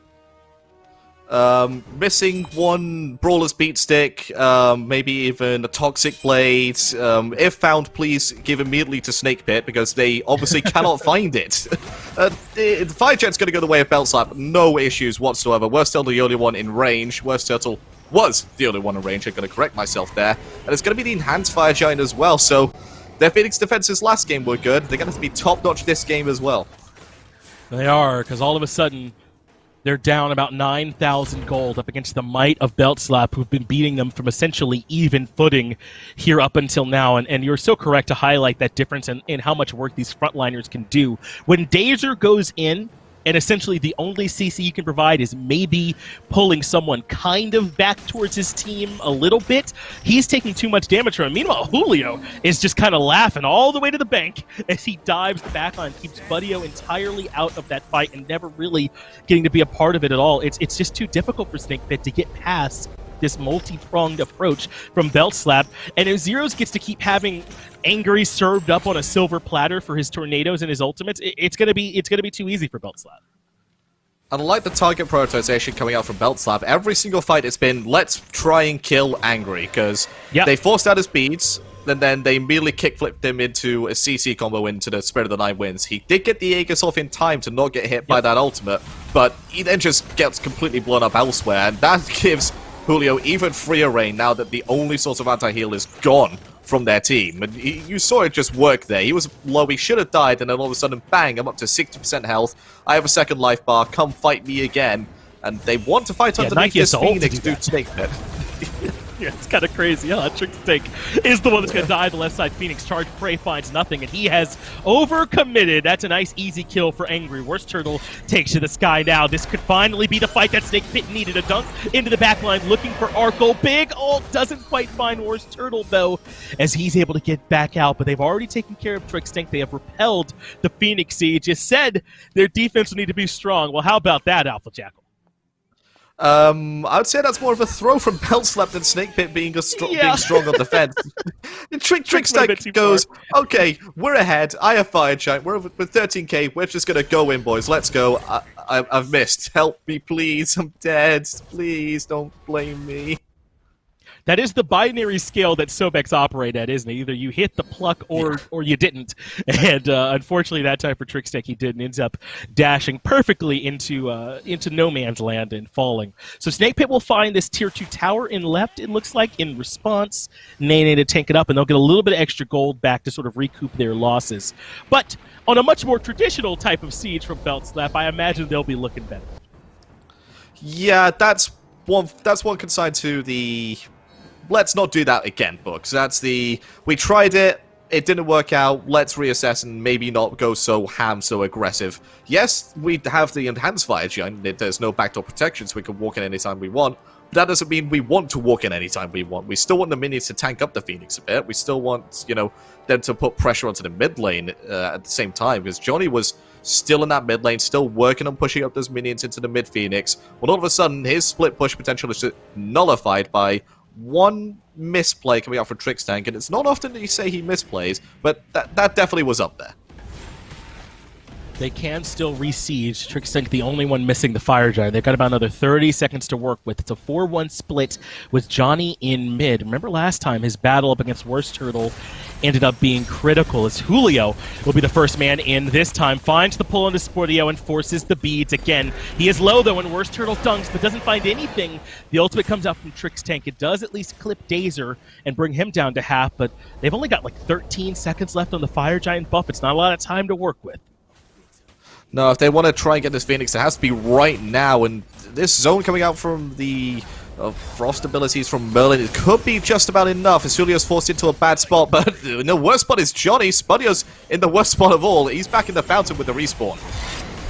Missing one Brawler's Beat Stick, maybe even a Toxic Blade. If found, please give immediately to Snake Pit, because they obviously cannot find it. The Fire Jet's going to go the way of BeltSlap, no issues whatsoever. WorstTurttle the only one in range. WorstTurttle was the only one in range, I'm going to correct myself there. And it's going to be the Enhanced Fire Giant as well, so their Phoenix defenses last game were good. They're going to have to be top-notch this game as well. They are, because all of a sudden, they're down about 9,000 gold up against the might of BeltSlap, who've been beating them from essentially even footing here up until now. And you're so correct to highlight that difference in how much work these frontliners can do. When Dazer goes in, and essentially the only CC you can provide is maybe pulling someone kind of back towards his team a little bit, he's taking too much damage from him. Meanwhile, Julio is just kind of laughing all the way to the bank as he dives the backline, keeps Spudio entirely out of that fight and never really getting to be a part of it at all. It's just too difficult for Snake Pit to get past this multi-pronged approach from BeltSlap, and if Zyrhoes gets to keep having Angry served up on a silver platter for his tornadoes and his ultimates, it's gonna be too easy for BeltSlap. Unlike the target prioritization coming out from BeltSlap, every single fight it's been, let's try and kill Angry, because they forced out his beads, and then they immediately kickflipped him into a CC combo into the Spirit of the Nine Winds. He did get the Aegis off in time to not get hit by that ultimate, but he then just gets completely blown up elsewhere, and that gives Julio even freer reign now that the only source of anti-heal is gone from their team. And you saw it just work there. He was low, he should have died, and then all of a sudden, bang, I'm up to 60% health. I have a second life bar, come fight me again. And they want to fight underneath this Phoenix to Snake Pit. Yeah, it's kind of crazy, huh? Trixtank is the one that's going to die. The left side Phoenix charge prey finds nothing, and he has overcommitted. That's a nice, easy kill for Angry. WorstTurttle takes to the sky now. This could finally be the fight that Snake Pit needed. A dunk into the backline, looking for Arkkyl. Big ult doesn't quite find WorstTurttle, though, as he's able to get back out. But they've already taken care of Trixtank. They have repelled the Phoenix Siege. Just said their defense will need to be strong. Well, how about that, Alpha Jackal? I would say that's more of a throw from Beltslap than Snake Pit being being strong on defense. Trixtank goes, okay, we're ahead. I have Fire Giant. We're with 13k. We're just gonna go in, boys. Let's go. I've missed. Help me, please. I'm dead. Please don't blame me. That is the binary scale that Sobek's operate at, isn't it? Either you hit the pluck or you didn't. And unfortunately, that time for Trixtank, he did and ends up dashing perfectly into no man's land and falling. So Snake Pit will find this tier 2 tower in left, it looks like, in response. Nene to tank it up, and they'll get a little bit of extra gold back to sort of recoup their losses. But on a much more traditional type of siege from Beltslap, I imagine they'll be looking better. Yeah, that's one consigned to the... Let's not do that again, books. That's the... We tried it, it didn't work out, let's reassess and maybe not go so so aggressive. Yes, we have the enhanced fire giant, there's no backdoor protection, so we can walk in anytime we want. But that doesn't mean we want to walk in anytime we want. We still want the minions to tank up the Phoenix a bit. We still want, you know, them to put pressure onto the mid lane at the same time, because Dzoni was still in that mid lane, still working on pushing up those minions into the mid Phoenix, when all of a sudden his split push potential is nullified by one misplay coming out from Trixtank, and it's not often that you say he misplays, but that definitely was up there. They can still re-siege. Trixtank the only one missing the Fire Giant. They've got about another 30 seconds to work with. It's a 4-1 split with Dzoni in mid. Remember last time his battle up against WorstTurttle ended up being critical, as Julio will be the first man in this time. Finds the pull into Spudio and forces the beads again. He is low though when WorstTurttle dunks, but doesn't find anything. The ultimate comes out from Trixtank. It does at least clip Dazer and bring him down to half, but they've only got like 13 seconds left on the Fire Giant buff. It's not a lot of time to work with. No, if they want to try and get this Phoenix, it has to be right now, and this zone coming out from the Frost abilities from Merlin, it could be just about enough, as Julio's forced into a bad spot, but the worst spot is Dzoni. Spudio's in the worst spot of all. He's back in the fountain with the respawn.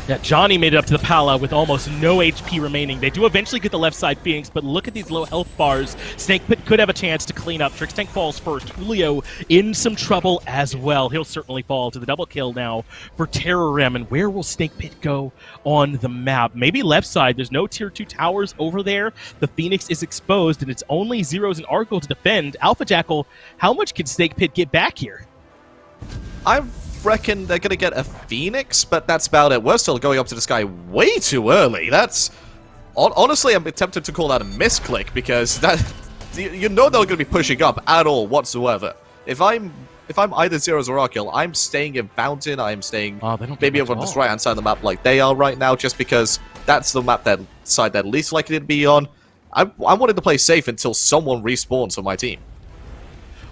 Yeah, Dzoni made it up to the Pala with almost no HP remaining. They do eventually get the left side Phoenix, but look at these low health bars. Snake Pit could have a chance to clean up. Trixtank falls first. Julio in some trouble as well. He'll certainly fall to the double kill now for Terrorem. And where will Snake Pit go on the map? Maybe left side. There's no tier 2 towers over there. The Phoenix is exposed, and it's only Zyrhoes and Arkkyl to defend. Alpha Jackal, how much can Snake Pit get back here? I reckon they're going to get a Phoenix, but that's about it. We're still going up to the sky way too early. That's... Honestly, I'm tempted to call that a misclick, because that... You know they're going to be pushing up at all whatsoever. If I'm either Zyrhoes or Arkkyl, I'm staying in Fountain, I'm staying maybe over on this right-hand side of the map like they are right now, just because that's the map side they're least likely to be on. I wanted to play safe until someone respawns on my team.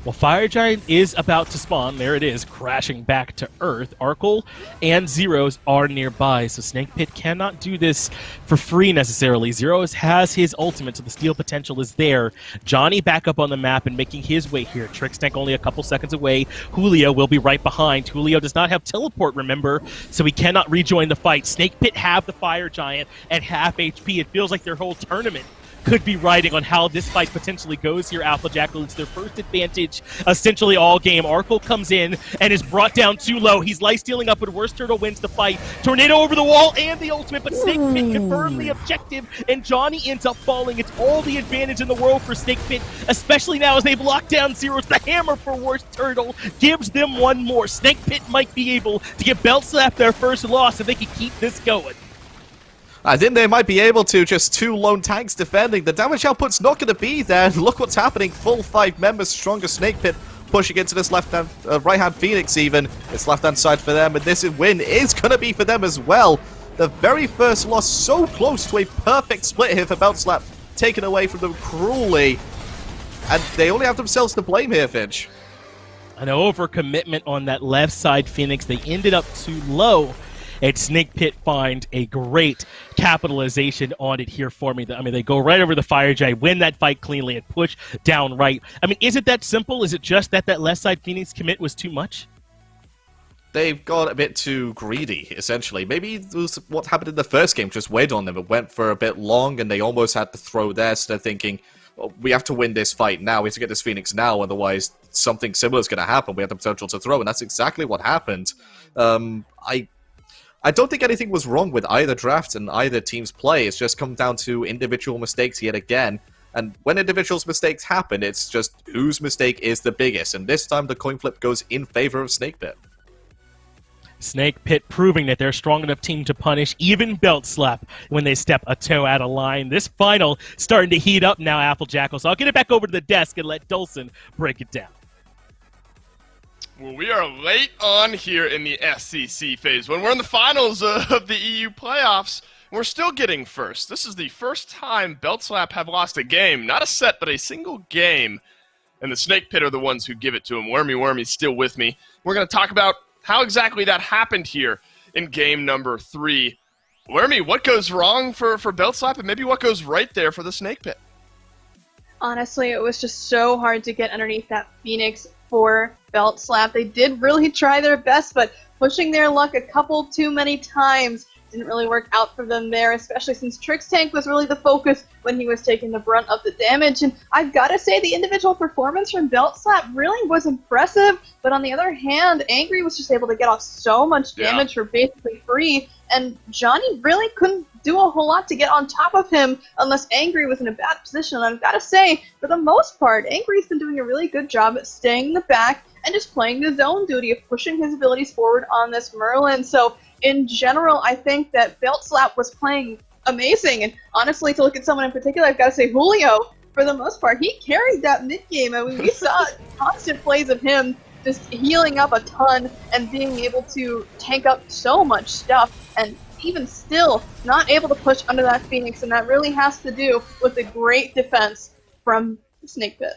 Well, Fire Giant is about to spawn. There it is, crashing back to Earth. Arkkyl and Zyrhoes are nearby, so Snake Pit cannot do this for free necessarily. Zyrhoes has his ultimate, so the steal potential is there. Dzoni back up on the map and making his way here. Trixtank only a couple seconds away. Julio will be right behind. Julio does not have teleport, remember, so he cannot rejoin the fight. Snake Pit have the Fire Giant at half HP. It feels like their whole tournament could be riding on how this fight potentially goes here. Alpha Jackal, it's their first advantage essentially all game. Arkkyl comes in and is brought down too low. He's life-stealing up, but WorstTurttle wins the fight. Tornado over the wall and the ultimate, but Snake Pit confirmed the objective, and Dzoni ends up falling. It's all the advantage in the world for Snake Pit, especially now as they've locked down Zyrhoes. The hammer for WorstTurttle gives them one more. Snake Pit might be able to give Beltslap their first loss if they can keep this going. I think they might be able to, just 2 lone tanks defending. The damage output's not going to be there. Look what's happening. Full 5 members, stronger Snake Pit pushing into this left-hand, right-hand Phoenix even. It's left-hand side for them, and this win is going to be for them as well. The very first loss, so close to a perfect split here for Beltslap, taken away from them cruelly. And they only have themselves to blame here, Finch. An overcommitment on that left side Phoenix. They ended up too low. and Snake Pit find a great capitalization on it here for me. I mean, they go right over the Fire Giant, win that fight cleanly, and push down right. I mean, is it that simple? Is it just that left side Phoenix commit was too much? They've got a bit too greedy, essentially. Maybe it was what happened in the first game, just weighed on them. It went for a bit long, and they almost had to throw there, so they're thinking, well, we have to win this fight now, we have to get this Phoenix now, otherwise something similar is going to happen. We have the potential to throw, and that's exactly what happened. I don't think anything was wrong with either draft and either team's play. It's just come down to individual mistakes yet again. And when individuals' mistakes happen, it's just whose mistake is the biggest. And this time the coin flip goes in favor of Snake Pit. Snake Pit proving that they're a strong enough team to punish even Belt Slap when they step a toe out of line. This final starting to heat up now, Applejackal. So I'll get it back over to the desk and let Dulcin break it down. Well, we are late on here in the SCC phase. When we're in the finals of the EU playoffs, we're still getting first. This is the first time Belt Slap have lost a game. Not a set, but a single game. And the Snake Pit are the ones who give it to him. Wormy's still with me. We're going to talk about how exactly that happened here in game number 3. Wormy, what goes wrong for Belt Slap, and maybe what goes right there for the Snake Pit? Honestly, it was just so hard to get underneath that Phoenix for Belt Slap. They did really try their best, but pushing their luck a couple too many times didn't really work out for them there, especially since Trixtank was really the focus when he was taking the brunt of the damage. And I've got to say, the individual performance from Belt Slap really was impressive, but on the other hand, Angry was just able to get off so much damage for basically free, and Dzoni really couldn't do a whole lot to get on top of him unless Angry was in a bad position. And I've got to say, for the most part, Angry's been doing a really good job at staying in the back and just playing the zone duty of pushing his abilities forward on this Merlin. So in general, I think that Belt Slap was playing amazing, and honestly, to look at someone in particular, I've got to say Julio, for the most part, he carried that mid-game. I mean, we saw constant plays of him just healing up a ton and being able to tank up so much stuff, and even still not able to push under that Phoenix, and that really has to do with the great defense from Snake Pit.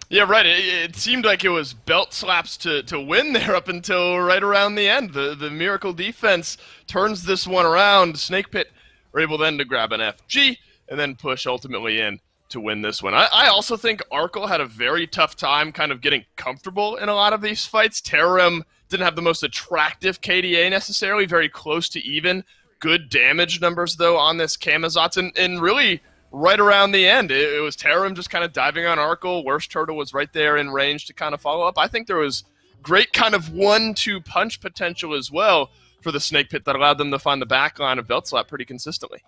Yeah, right. It seemed like it was Belt Slaps to win there up until right around the end. The miracle defense turns this one around. Snake Pit were able then to grab an FG and then push ultimately in to win this one. I also think Arkkyl had a very tough time kind of getting comfortable in a lot of these fights. Terrorem didn't have the most attractive KDA necessarily, very close to even. Good damage numbers, though, on this Camazotz, and really right around the end, it was Terrorem just kind of diving on Arkkyl. WorstTurttle was right there in range to kind of follow up. I think there was great kind of 1-2 punch potential as well for the Snake Pit that allowed them to find the back line of Belt Slap pretty consistently.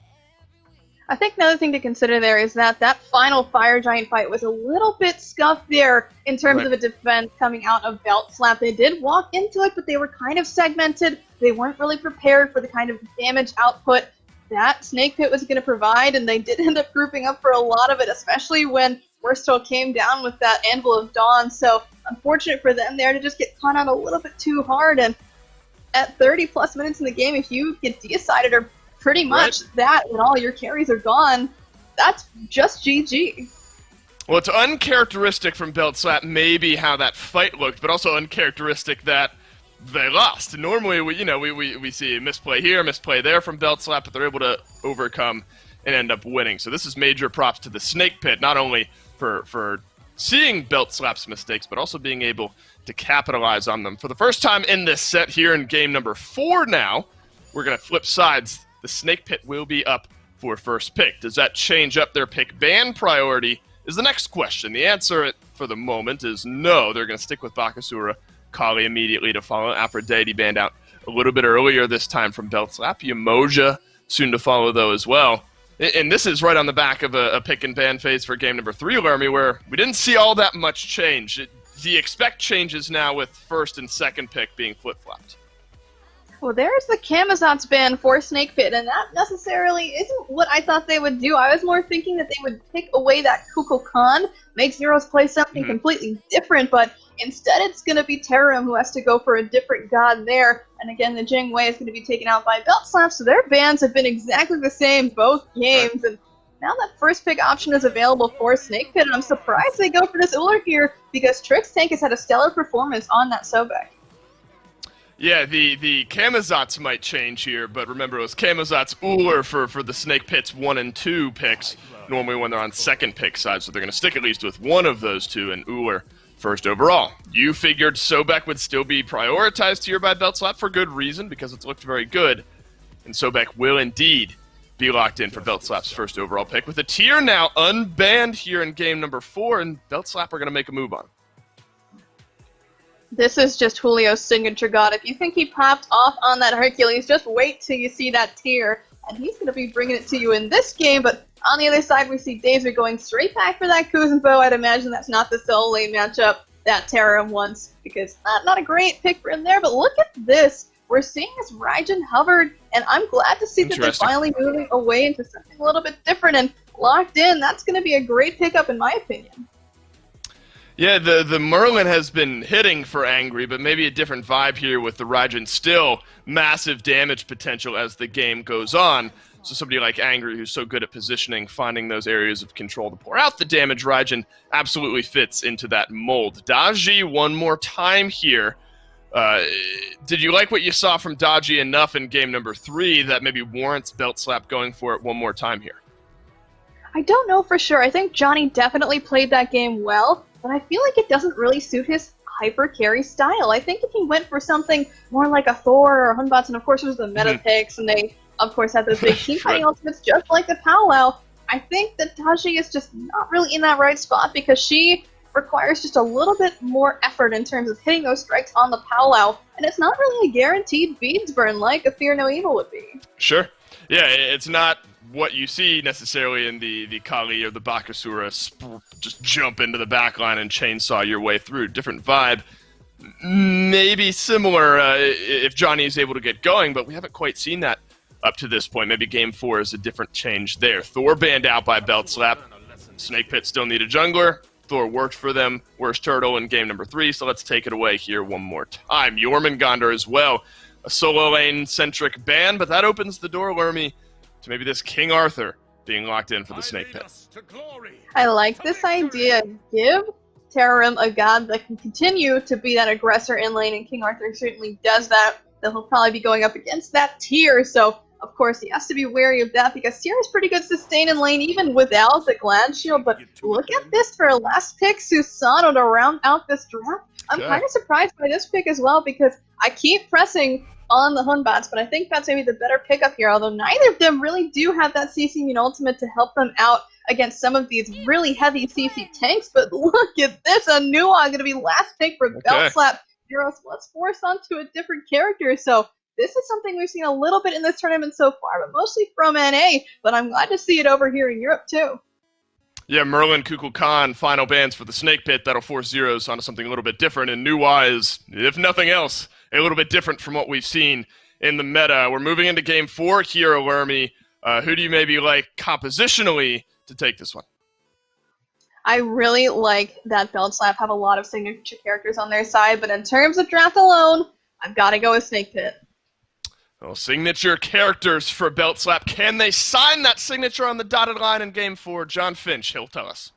I think another thing to consider there is that final Fire Giant fight was a little bit scuffed there in terms of a defense coming out of Belt Slap. They did walk into it, but they were kind of segmented. They weren't really prepared for the kind of damage output that Snake Pit was going to provide, and they did end up grouping up for a lot of it, especially when WorstTurttle came down with that Anvil of Dawn. So unfortunate for them there to just get caught out a little bit too hard, and at 30 plus minutes in the game, if you get decided or pretty much that and all your carries are gone, that's just GG. Well, it's uncharacteristic from Belt Slap maybe how that fight looked, but also uncharacteristic that they lost. Normally, we see a misplay here, misplay there from Belt Slap, but they're able to overcome and end up winning. So this is major props to the Snake Pit, not only for seeing Belt Slap's mistakes, but also being able to capitalize on them. For the first time in this set here in game number 4 now, we're going to flip sides. The Snake Pit will be up for first pick. Does that change up their pick ban priority is the next question. The answer for the moment is no. They're going to stick with Bakasura Kali immediately to follow. Aphrodite banned out a little bit earlier this time from Belt Slap. Yamoja soon to follow, though, as well. And this is right on the back of a pick and ban phase for game number 3, Lermy, where we didn't see all that much change. Do you expect changes now with first and second pick being flip-flopped? Well, there's the Camazotz ban for Snake Pit, and that necessarily isn't what I thought they would do. I was more thinking that they would pick away that Kukulkan, make Zyrhoes play something completely different, but instead it's going to be Terrorem who has to go for a different god there. And again, the Jing Wei is going to be taken out by Belt Slap, so their bans have been exactly the same both games. And now that first pick option is available for Snake Pit, and I'm surprised they go for this Ullr here because Trixtank has had a stellar performance on that Sobek. Yeah, the Camazotz might change here, but remember it was Camazotz Ullr for the Snake Pit's 1 and 2 picks, normally when they're on second pick side, so they're going to stick at least with one of those two, and Ullr first overall. You figured Sobek would still be prioritized here by Beltslap for good reason, because it's looked very good, and Sobek will indeed be locked in for Beltslap's first overall pick, with a tier now unbanned here in game number 4, and Beltslap are going to make a move on. This is just Julio's signature god. If you think he popped off on that Hercules, just wait till you see that tier, and he's going to be bringing it to you in this game. But on the other side, we see Dazer going straight back for that Kuzenbo. I'd imagine that's not the solo lane matchup that Terrorem wants, because not a great pick for him there. But look at this. We're seeing this Raijin hovered, and I'm glad to see that they're finally moving away into something a little bit different and locked in. That's going to be a great pickup, in my opinion. Yeah, the Merlin has been hitting for Angry, but maybe a different vibe here with the Raijin still massive damage potential as the game goes on. So somebody like Angry, who's so good at positioning, finding those areas of control to pour out the damage, Raijin absolutely fits into that mold. Daji one more time here. Did you like what you saw from Daji enough in game number 3 that maybe warrants Beltslap going for it one more time here? I don't know for sure. I think Dzoni definitely played that game well, but I feel like it doesn't really suit his hyper carry style. I think if he went for something more like a Thor or Hunbots, and of course there's the meta picks, and they of course have those big team fighting ultimates just like the powwow, I think that Daji is just not really in that right spot, because she requires just a little bit more effort in terms of hitting those strikes on the powwow, and it's not really a guaranteed beads burn like a Fear No Evil would be. Sure. Yeah, it's not what you see necessarily in the Kali or the Bakasura, just jump into the backline and chainsaw your way through. Different vibe. Maybe similar if Dzoni is able to get going, but we haven't quite seen that up to this point. Maybe game 4 is a different change there. Thor banned out by Beltslap. Snake Pit still need a jungler. Thor worked for them. WorstTurttle in game number 3, so let's take it away here one more time. Jormungandr as well. A solo lane-centric ban, but that opens the door, Lermy, to maybe this King Arthur being locked in for the Snake Pit. I like this idea. Give Terrorem a god that can continue to be that aggressor in lane, and King Arthur certainly does that. Then he'll probably be going up against that tier, so of course he has to be wary of that, because tier is pretty good sustain in lane even without the Glad Shield. But look at this for a last pick, Susano, to round out this draft. I'm kind of surprised by this pick as well, because I keep pressing on the Hunbots, but I think that's maybe the better pickup here, although neither of them really do have that CC Immune ultimate to help them out against some of these really heavy CC tanks. But look at this, a new one going to be last pick for Beltslap. Heroes, let's force onto a different character. So this is something we've seen a little bit in this tournament so far, but mostly from NA, but I'm glad to see it over here in Europe too. Yeah, Merlin, Kukulkan, final bans for the Snake Pit. That'll force Zyrhoes onto something a little bit different, and new wise, if nothing else, a little bit different from what we've seen in the meta. We're moving into game 4 here, Lermy. Who do you maybe like compositionally to take this one? I really like that Beltslap have a lot of signature characters on their side, but in terms of draft alone, I've got to go with Snake Pit. Well, signature characters for Beltslap. Can they sign that signature on the dotted line in game 4? John Finch, he'll tell us.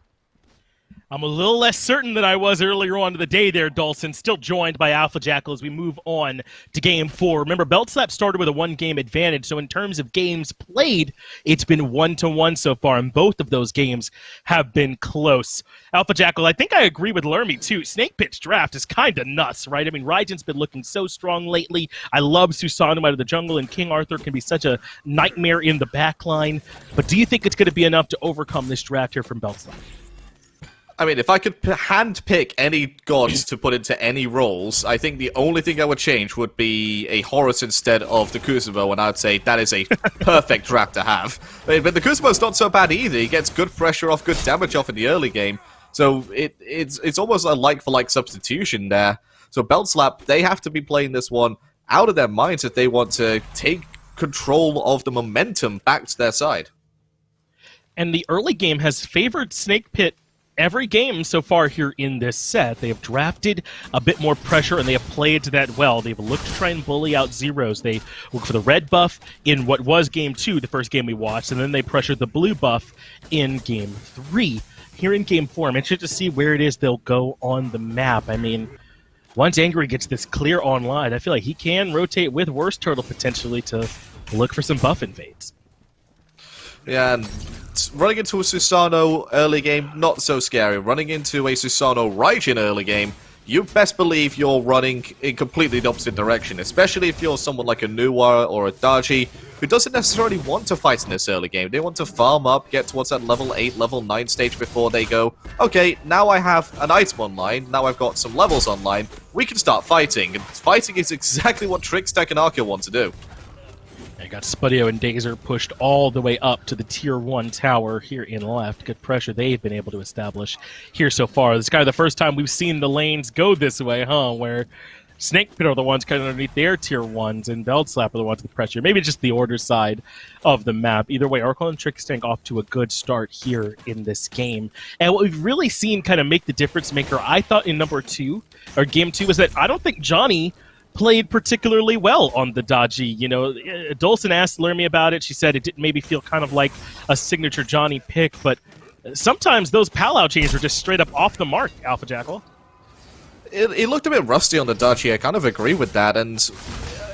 I'm a little less certain than I was earlier on in the day there, Dawson, still joined by Alpha Jackal as we move on to Game 4. Remember, Beltslap started with a 1-game advantage, so in terms of games played, it's been 1-1 so far, and both of those games have been close. Alpha Jackal, I think I agree with Lermy, too. Snake Pit's draft is kind of nuts, right? I mean, Raijin's been looking so strong lately. I love Susano out of the jungle, and King Arthur can be such a nightmare in the backline. But do you think it's going to be enough to overcome this draft here from Beltslap? I mean, if I could hand-pick any gods to put into any roles, I think the only thing I would change would be a Horus instead of the Kuzenbo, and I'd say that is a perfect draft to have. I mean, but the Kuzenbo's not so bad either. He gets good pressure off, good damage off in the early game, so it's almost a like-for-like substitution there. So Beltslap, they have to be playing this one out of their minds if they want to take control of the momentum back to their side. And the early game has favored Snake Pit every game so far here in this set. They have drafted a bit more pressure, and they have played to that well. They've looked to try and bully out Zyrhoes. They worked for the red buff in what was Game 2, the first game we watched, and then they pressured the blue buff in Game 3. Here in Game 4, I'm interested to see where it is they'll go on the map. I mean, once Angry gets this clear online, I feel like he can rotate with WorstTurttle potentially to look for some buff invades. Yeah, and running into a Susano early game, not so scary. Running into a Susano Raijin early game, you best believe you're running in completely the opposite direction, especially if you're someone like a Nuwa or a Daji who doesn't necessarily want to fight in this early game. They want to farm up, get towards that level 8, level 9 stage before they go, okay, now I have an item online, now I've got some levels online, we can start fighting. And fighting is exactly what Trixtank and Arkkyl want to do. I got Spudio and Dazer pushed all the way up to the tier 1 tower here in left. Good pressure they've been able to establish here so far. This is kind of the first time we've seen the lanes go this way, where Snake Pit are the ones kind of underneath their tier 1s, and Belt Slap are the ones with pressure. Maybe just the order side of the map. Either way, Arkkyl and Trixtank off to a good start here in this game. And what we've really seen kind of make the difference maker, I thought in game 2, is that I don't think Dzoni played particularly well on the Daji. You know, Dolson asked Lermy about it. She said it didn't maybe feel kind of like a signature Dzoni pick, but sometimes those Palau chains are just straight up off the mark, Alpha Jackal. It looked a bit rusty on the Daji, I kind of agree with that, and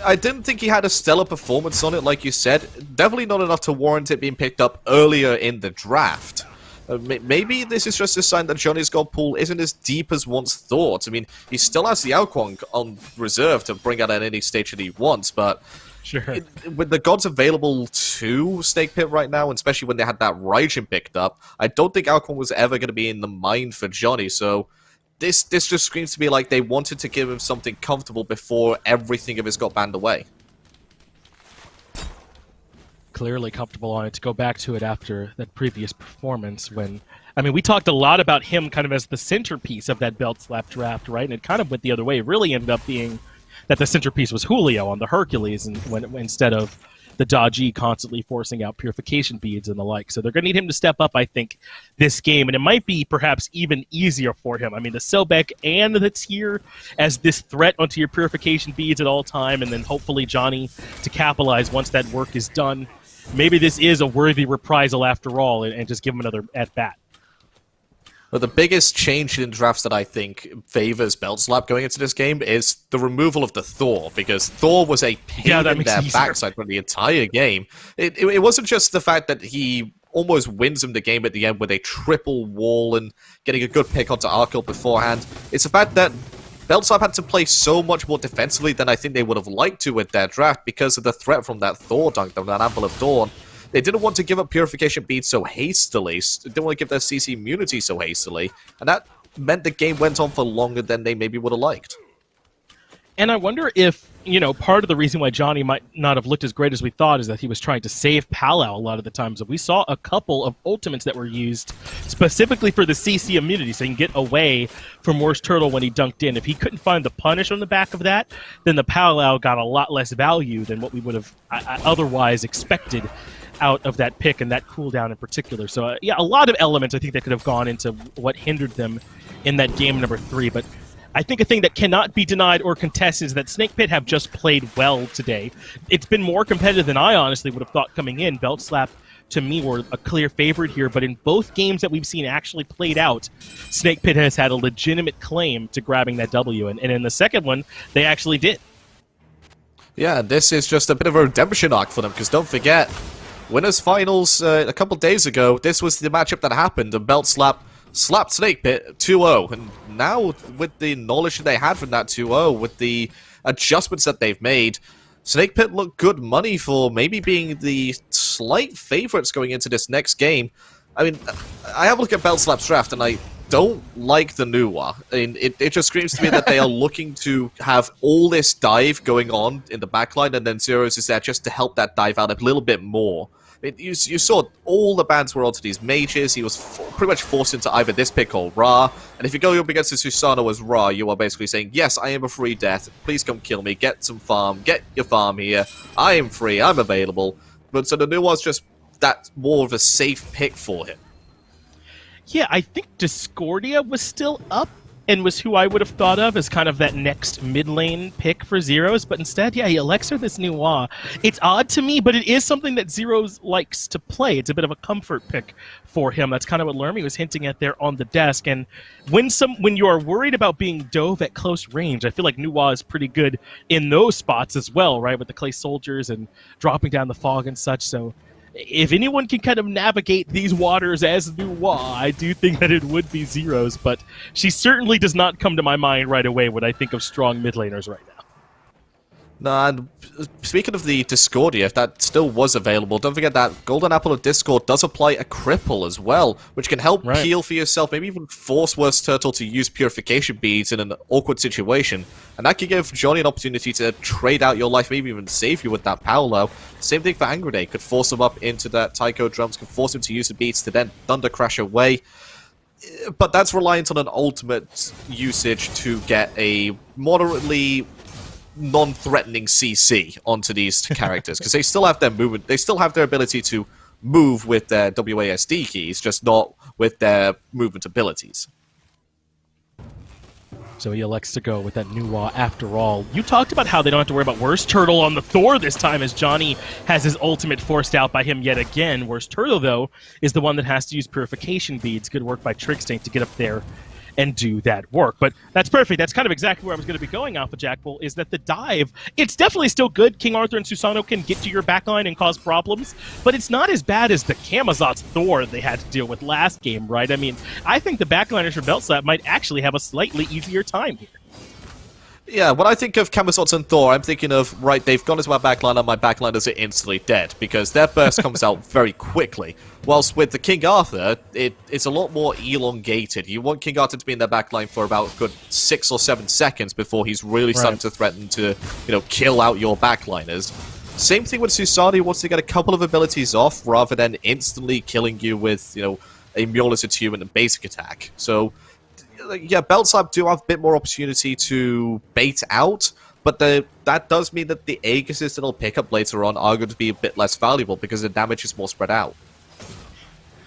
I didn't think he had a stellar performance on it, like you said. Definitely not enough to warrant it being picked up earlier in the draft. Maybe this is just a sign that Dzoni's gold pool isn't as deep as once thought. I mean, he still has the Alquang on reserve to bring out at any stage that he wants, but sure, with the gods available to Snake Pit right now, and especially when they had that Raijin picked up, I don't think Alquang was ever going to be in the mind for Dzoni, so this just screams to me like they wanted to give him something comfortable before everything of his got banned away. Clearly comfortable on it. To go back to it after that previous performance when, I mean, we talked a lot about him kind of as the centerpiece of that Belt Slap draft, right? And it kind of went the other way. It really ended up being that the centerpiece was Julio on the Hercules, and instead of the Daji constantly forcing out purification beads and the like. So they're going to need him to step up, I think, this game. And it might be perhaps even easier for him. I mean, the Sobek and the tier as this threat onto your purification beads at all time, and then hopefully Dzoni to capitalize once that work is done. Maybe this is a worthy reprisal after all, and just give him another at-bat. But the biggest change in drafts that I think favors Belt Slap going into this game is the removal of the Thor, because Thor was a pain in their backside for the entire game. It wasn't just the fact that he almost wins him the game at the end with a triple wall and getting a good pick onto Arkkyl beforehand. It's the fact that Belt Slap had to play so much more defensively than I think they would have liked to with their draft because of the threat from that Thor dunk, that Ample of Dawn. They didn't want to give up Purification Beads so hastily, they didn't want to give their CC immunity so hastily, and that meant the game went on for longer than they maybe would have liked. And I wonder if, you know, part of the reason why Dzoni might not have looked as great as we thought is that he was trying to save Palau a lot of the times. So we saw a couple of ultimates that were used specifically for the CC immunity, so he can get away from WorstTurttle when he dunked in. If he couldn't find the punish on the back of that, then the Palau got a lot less value than what we would have otherwise expected out of that pick and that cooldown in particular. So, yeah, a lot of elements I think that could have gone into what hindered them in that game number 3, but I think a thing that cannot be denied or contested is that Snake Pit have just played well today. It's been more competitive than I honestly would have thought coming in. Belt Slap, to me, were a clear favorite here, but in both games that we've seen actually played out, Snake Pit has had a legitimate claim to grabbing that W, and in the second one, they actually did. Yeah, this is just a bit of a redemption arc for them, because don't forget, Winners Finals a couple days ago, this was the matchup that happened, and Belt Slap slapped Snake Pit 2-0, and now with the knowledge that they had from that 2-0, with the adjustments that they've made, Snake Pit look good money for maybe being the slight favorites going into this next game. I mean, I have a look at Belt Slap's draft, and I don't like the Nuwa. I mean, it just screams to me that they are looking to have all this dive going on in the backline, and then Zyrhoes is there just to help that dive out a little bit more. You saw all the bans were onto these mages. He was pretty much forced into either this pick or Ra. And if you go up against the Susano as Ra, you are basically saying, yes, I am a free death. Please come kill me. Get some farm. Get your farm here. I am free. I'm available. But so the new one's just that more of a safe pick for him. Yeah, I think Discordia was still up and was who I would have thought of as kind of that next mid lane pick for Zyrhoes, but instead, yeah, he elects her this new Wah. It's odd to me, but it is something that Zyrhoes likes to play. It's a bit of a comfort pick for him. That's kind of what Lermy was hinting at there on the desk. And when you are worried about being dove at close range, I feel like new Wah is pretty good in those spots as well, right? With the clay soldiers and dropping down the fog and such. So if anyone can kind of navigate these waters as new Wah, I do think that it would be Zyrhoes, but she certainly does not come to my mind right away when I think of strong mid laners right now. No, and speaking of the Discordia, if that still was available, don't forget that Golden Apple of Discord does apply a cripple as well, which can help heal for yourself, maybe even force WorstTurttle to use purification beads in an awkward situation. And that could give Dzoni an opportunity to trade out your life, maybe even save you with that Paolo. Same thing for Angrenade, could force him up into that Taiko drums, could force him to use the beats to then Thunder Crash away. But that's reliant on an ultimate usage to get a moderately non-threatening CC onto these characters, because they still have their movement, they still have their ability to move with their WASD keys, just not with their movement abilities. So he elects to go with that new Wah after all. You talked about how they don't have to worry about WorstTurttle on the Thor this time, as Dzoni has his ultimate forced out by him yet again. WorstTurttle, though, is the one that has to use purification beads. Good work by Trixtank to get up there and do that work. But that's perfect. That's kind of exactly where I was going to be going, Alpha Jackal, is that the dive, it's definitely still good. King Arthur and Susano can get to your backline and cause problems, but it's not as bad as the Camazotz Thor they had to deal with last game, right? I mean, I think the backliners for Beltslap might actually have a slightly easier time here. Yeah, when I think of Camazotz and Thor, I'm thinking of, right, they've gone into my backline and my backliners are instantly dead, because their burst comes out very quickly. Whilst with the King Arthur, it's a lot more elongated. You want King Arthur to be in their backline for about a good 6 or 7 seconds before he's really starting to threaten to, kill out your backliners. Same thing with Susano. He wants to get a couple of abilities off rather than instantly killing you with, a Mjolnir's Attunement and basic attack. So yeah, Beltslap do have a bit more opportunity to bait out, but that does mean that the Aegises that they'll pick up later on are going to be a bit less valuable because the damage is more spread out.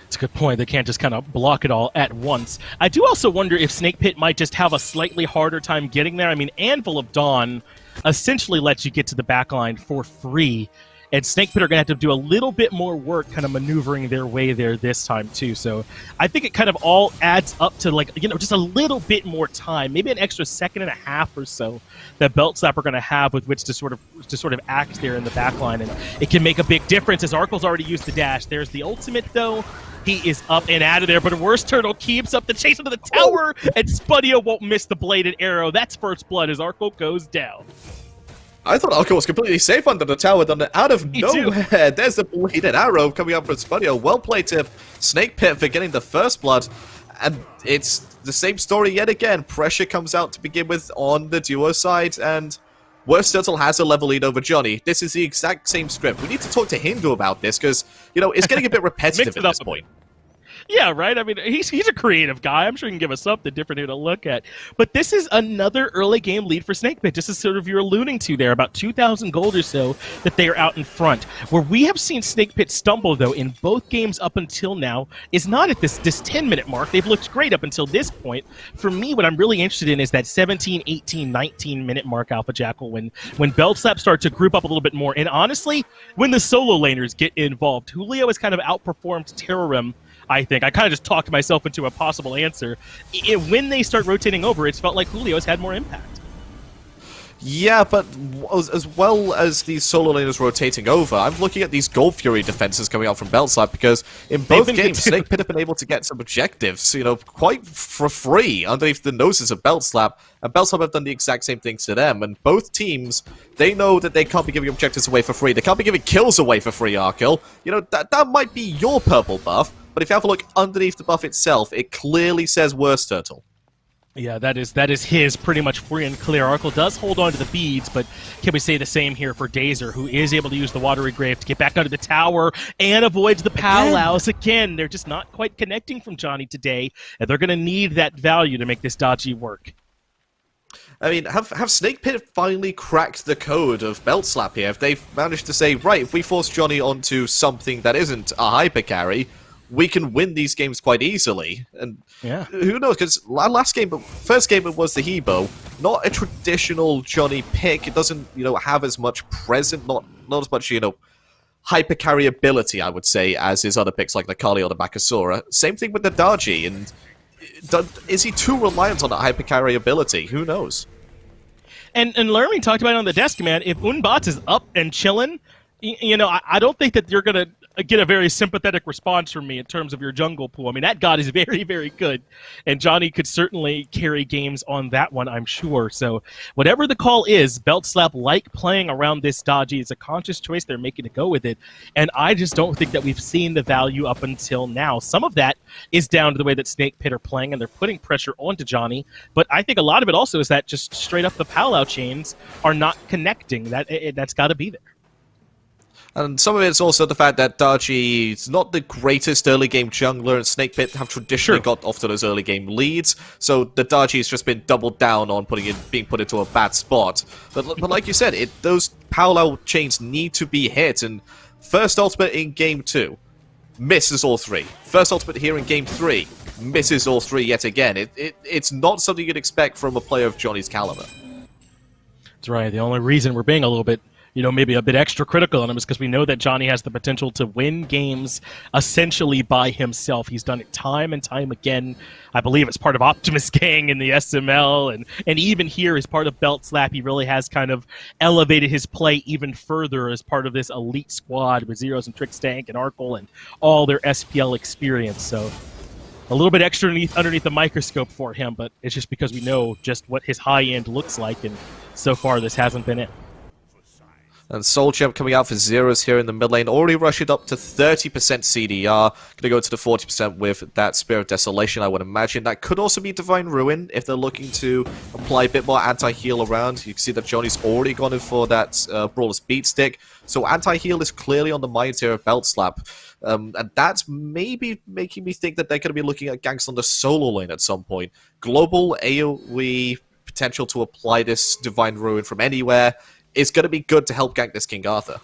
It's a good point. They can't just kind of block it all at once. I do also wonder if Snake Pit might just have a slightly harder time getting there. I mean, Anvil of Dawn essentially lets you get to the backline for free, and Snake Pit are going to have to do a little bit more work kind of maneuvering their way there this time, too. So I think it kind of all adds up to, just a little bit more time, maybe an extra second and a half or so that Beltslap are going to have with which to sort of act there in the backline. And it can make a big difference, as Arkyl's already used the dash. There's the ultimate, though. He is up and out of there, but WorstTurttle keeps up the chase into the tower, and Spudio won't miss the bladed arrow. That's first blood as Arkkyl goes down. I thought Arkkyl was completely safe under the tower, then out of nowhere, there's the bladed arrow coming up from Spudio. Well played to Snake Pit for getting the first blood, and it's the same story yet again. Pressure comes out to begin with on the duo side, and WorstTurttle has a level lead over Dzoni. This is the exact same script. We need to talk to Hindu about this, because, it's getting a bit repetitive at this point. Yeah, right? I mean, he's a creative guy. I'm sure he can give us something different here to look at. But this is another early game lead for Snake Pit, just as sort of you're alluding to there, about 2,000 gold or so that they are out in front. Where we have seen Snake Pit stumble, though, in both games up until now, is not at this 10-minute mark. They've looked great up until this point. For me, what I'm really interested in is that 17, 18, 19-minute mark, Alpha Jackal, when Beltslap start to group up a little bit more. And honestly, when the solo laners get involved, Julio has kind of outperformed Terrorem, I think. I kind of just talked myself into a possible answer. When they start rotating over, it's felt like Julio's had more impact. Yeah, but as well as these solo laners rotating over, I'm looking at these Gold Fury defenses coming out from Beltslap, because in both games, Snake Pit have been able to get some objectives, quite for free underneath the noses of Beltslap, and Beltslap have done the exact same things to them, and both teams, they know that they can't be giving objectives away for free. They can't be giving kills away for free, Arkkyl. That might be your purple buff, but if you have a look underneath the buff itself, it clearly says WorstTurttle. Yeah, that is his pretty much free and clear. Arkkyl does hold on to the beads, but can we say the same here for Dazer, who is able to use the Watery Grave to get back under the tower and avoids the Palaus again? They're just not quite connecting from Dzoni today, and they're going to need that value to make this dodgy work. I mean, have Snake Pit finally cracked the code of Beltslap here? If they've managed to say, right, if we force Dzoni onto something that isn't a hyper carry, we can win these games quite easily. And Yeah. who knows, because first game it was the Hebo, not a traditional Johnny pick. It doesn't, have as much present, not as much, hyper carry ability, I would say, as his other picks like the Kali or the Bakasura. Same thing with the Daji, and is he too reliant on that hyper carry ability? Who knows? And Lermy talked about it on the desk, man. If Unbots is up and chilling, I don't think that you're going to get a very sympathetic response from me in terms of your jungle pool. I mean, that god is very, very good. And Johnny could certainly carry games on that one, I'm sure. So whatever the call is, Belt Slap like playing around this Daji. It's a conscious choice they're making to go with it. And I just don't think that we've seen the value up until now. Some of that is down to the way that Snake Pit are playing, and they're putting pressure onto Johnny. But I think a lot of it also is that just straight up the Palau chains are not connecting. That's got to be there. And some of it's also the fact that Daji is not the greatest early game jungler, and Snake Pit have traditionally got off to those early game leads. So the Daji has just been doubled down on being put into a bad spot. But like you said, those parallel chains need to be hit. And first ultimate in game 2 misses all 3. First ultimate here in game 3 misses all 3 yet again. It's not something you'd expect from a player of Johnny's caliber. That's right. The only reason we're being a little bit, maybe a bit extra critical on him is because we know that Johnny has the potential to win games essentially by himself. He's done it time and time again. I believe it's part of Optimus Gang in the SML, and even here as part of Belt Slap, he really has kind of elevated his play even further as part of this elite squad with Zyrhoes and Trixtank and Arkkyl and all their SPL experience. So a little bit extra underneath the microscope for him, but it's just because we know just what his high end looks like, and so far this hasn't been it. And Soul Gem coming out for Zyrhoes here in the mid lane. Already rushed it up to 30% CDR. Going to go to the 40% with that Spirit of Desolation, I would imagine. That could also be Divine Ruin if they're looking to apply a bit more anti-heal around. You can see that Johnny's already gone in for that Brawler's Beat Stick. So anti-heal is clearly on the minds here of Belt Slap. And that's maybe making me think that they're going to be looking at ganks on the solo lane at some point. Global AoE potential to apply this Divine Ruin from anywhere is going to be good to help gank this King Arthur.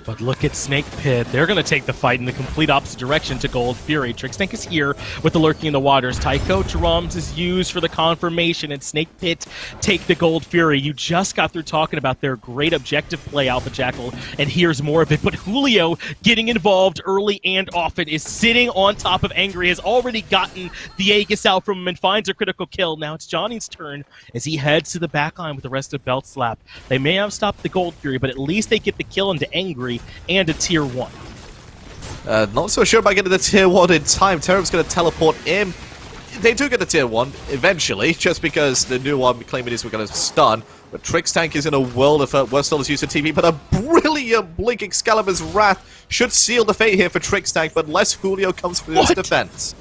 But look at Snake Pit. They're going to take the fight in the complete opposite direction to Gold Fury. Trixtank is here with the Lurking in the Waters. Tycho Jerome's is used for the confirmation, and Snake Pit take the Gold Fury. You just got through talking about their great objective play, Alpha Jackal, and here's more of it. But Julio getting involved early and often is sitting on top of Angry, has already gotten the Aegis out from him and finds a critical kill. Now it's Johnny's turn as he heads to the backline with the rest of Belt Slap. They may have stopped the Gold Fury, but at least they get the kill into Angry and a tier 1. Not so sure about getting the tier 1 in time. Terrorem's going to teleport in. They do get the tier 1 eventually, just because the new one claiming is we're going to stun. But Trixtank is in a world of hurt. WorstTurtle's used to TV, but a brilliant Blink Excalibur's Wrath should seal the fate here for Trixtank, but unless Julio comes for his defense.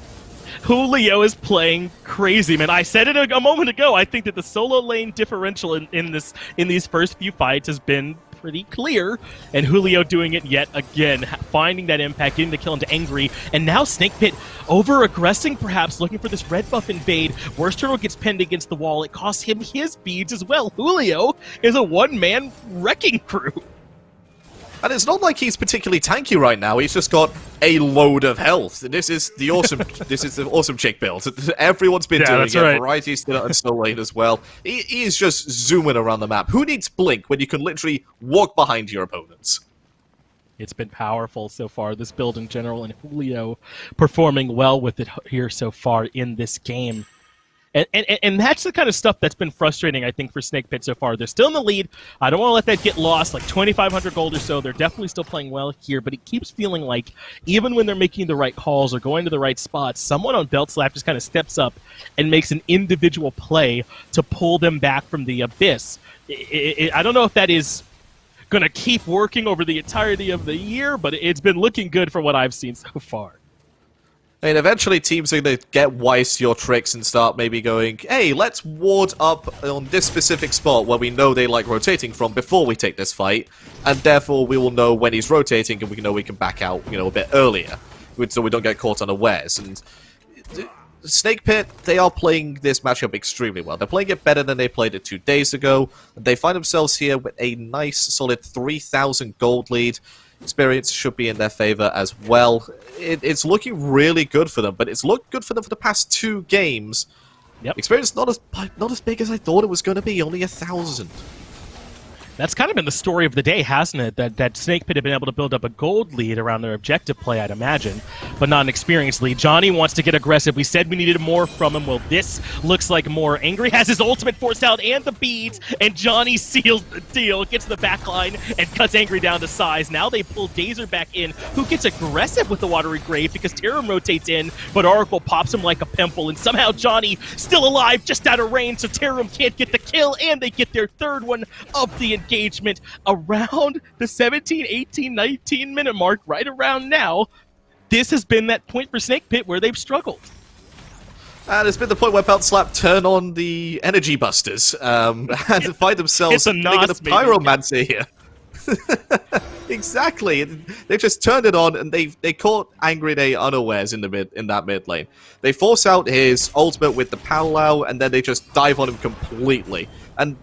Julio is playing crazy, man. I said it a moment ago. I think that the solo lane differential in these first few fights has been pretty clear, and Julio doing it yet again, finding that impact, getting the kill into Angry, and now Snake Pit over-aggressing, perhaps, looking for this red buff invade. WorstTurttle gets pinned against the wall. It costs him his beads as well. Julio is a one-man wrecking crew. And it's not like he's particularly tanky right now. He's just got a load of health. This is the awesome chick build. Everyone's been doing it. Right. Variety's still on Soul Lane as well. He is just zooming around the map. Who needs Blink when you can literally walk behind your opponents? It's been powerful so far, this build in general, and Julio performing well with it here so far in this game. And that's the kind of stuff that's been frustrating, I think, for Snake Pit so far. They're still in the lead. I don't want to let that get lost, like 2,500 gold or so. They're definitely still playing well here, but it keeps feeling like even when they're making the right calls or going to the right spots, someone on Belt Slap just kind of steps up and makes an individual play to pull them back from the abyss. I don't know if that is going to keep working over the entirety of the year, but it's been looking good from what I've seen so far. I mean, eventually teams are going to get wise to your tricks and start maybe going, hey, let's ward up on this specific spot where we know they like rotating from before we take this fight, and therefore we will know when he's rotating and we know we can back out, a bit earlier, so we don't get caught unawares. And Snake Pit, they are playing this matchup extremely well. They're playing it better than they played it 2 days ago. They find themselves here with a nice, solid 3,000 gold lead. experience should be in their favor as well. It's looking really good for them, but it's looked good for them for the past 2 games. Yep. Experience not as big as I thought it was going to be, only 1,000. That's kind of been the story of the day, hasn't it? That Snake Pit had been able to build up a gold lead around their objective play, I'd imagine, but not an experience lead. Dzoni wants to get aggressive. We said we needed more from him. Well, this looks like more. Angry has his ultimate forced out and the beads, and Dzoni seals the deal, gets the back line, and cuts Angry down to size. Now they pull Dazer back in, who gets aggressive with the Watery Grave because Terrorem rotates in, but Arkkyl pops him like a pimple, and somehow Dzoni still alive, just out of range, so Terrorem can't get the kill, and they get their 3rd one of the engagement around the 17, 18, 19 minute mark, right around now. This has been that point for Snake Pit where they've struggled. And it's been the point where Belt Slap turn on the energy busters and find themselves getting a pyromancer here. Exactly. They just turned it on and they caught Angry Day unawares in that mid lane. They force out his ultimate with the powwow and then they just dive on him completely. And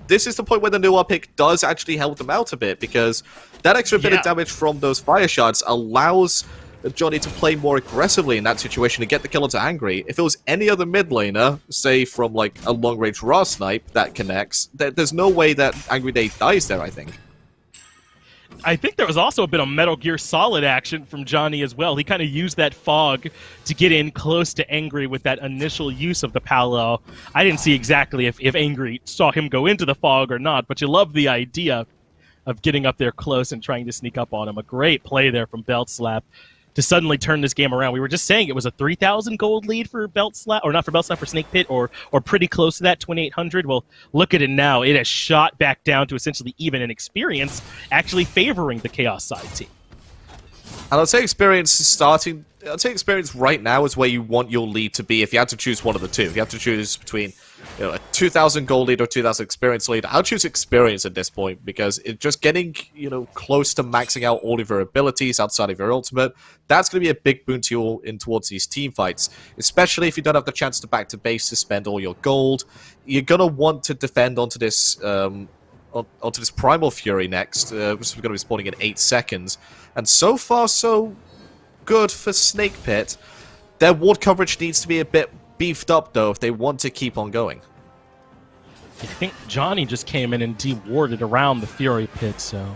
this is the point where the Noir pick does actually help them out a bit, because that extra bit of damage from those fire shards allows Dzoni to play more aggressively in that situation and get the kill onto Angry. If it was any other mid laner, say from like a long-range raw snipe that connects, there's no way that Angry Day dies there, I think. I think there was also a bit of Metal Gear Solid action from Dzoni as well. He kind of used that fog to get in close to Angry with that initial use of the powwow. I didn't see exactly if Angry saw him go into the fog or not, but you love the idea of getting up there close and trying to sneak up on him. A great play there from Belt Slap to suddenly turn this game around. We were just saying it was a 3,000 gold lead for Belt Slap, or not for Belt Slap, for Snake Pit, or pretty close to that, 2,800. Well, look at it now. It has shot back down to essentially even in experience, actually favoring the Chaos side team. And I'd say experience is starting. I'd say experience right now is where you want your lead to be if you had to choose one of the two. If you have to choose between a 2,000 gold lead or 2,000 experience lead, I'll choose experience at this point, because it's just getting close to maxing out all of your abilities outside of your ultimate. That's going to be a big boon to you in towards these team fights, especially if you don't have the chance to back to base to spend all your gold. You're going to want to defend onto this Primal Fury next, which is going to be spawning in 8 seconds. And so far, so good for Snake Pit. Their ward coverage needs to be a bit beefed up, though, if they want to keep on going. I think Dzoni just came in and de-warded around the Fury Pit, so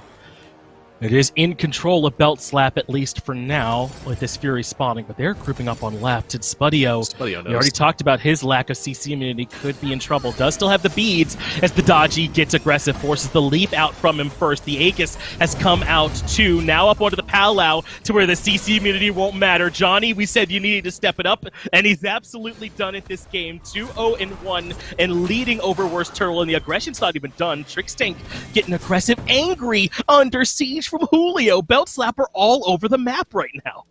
it is in control of Belt Slap, at least for now, with this Fury spawning, but they're grouping up on left. It's Spudio. We already talked about his lack of CC immunity, could be in trouble. Does still have the beads as the Dodgy gets aggressive, forces the leap out from him first. The Aegis has come out too, now up onto the powwow to where the CC immunity won't matter. Dzoni, we said you needed to step it up, and he's absolutely done it this game. 2-0-1 and leading over WorstTurttle, and the aggression's not even done. Trixtank getting aggressive, Angry, under siege from Julio. Belt Slapper all over the map right now.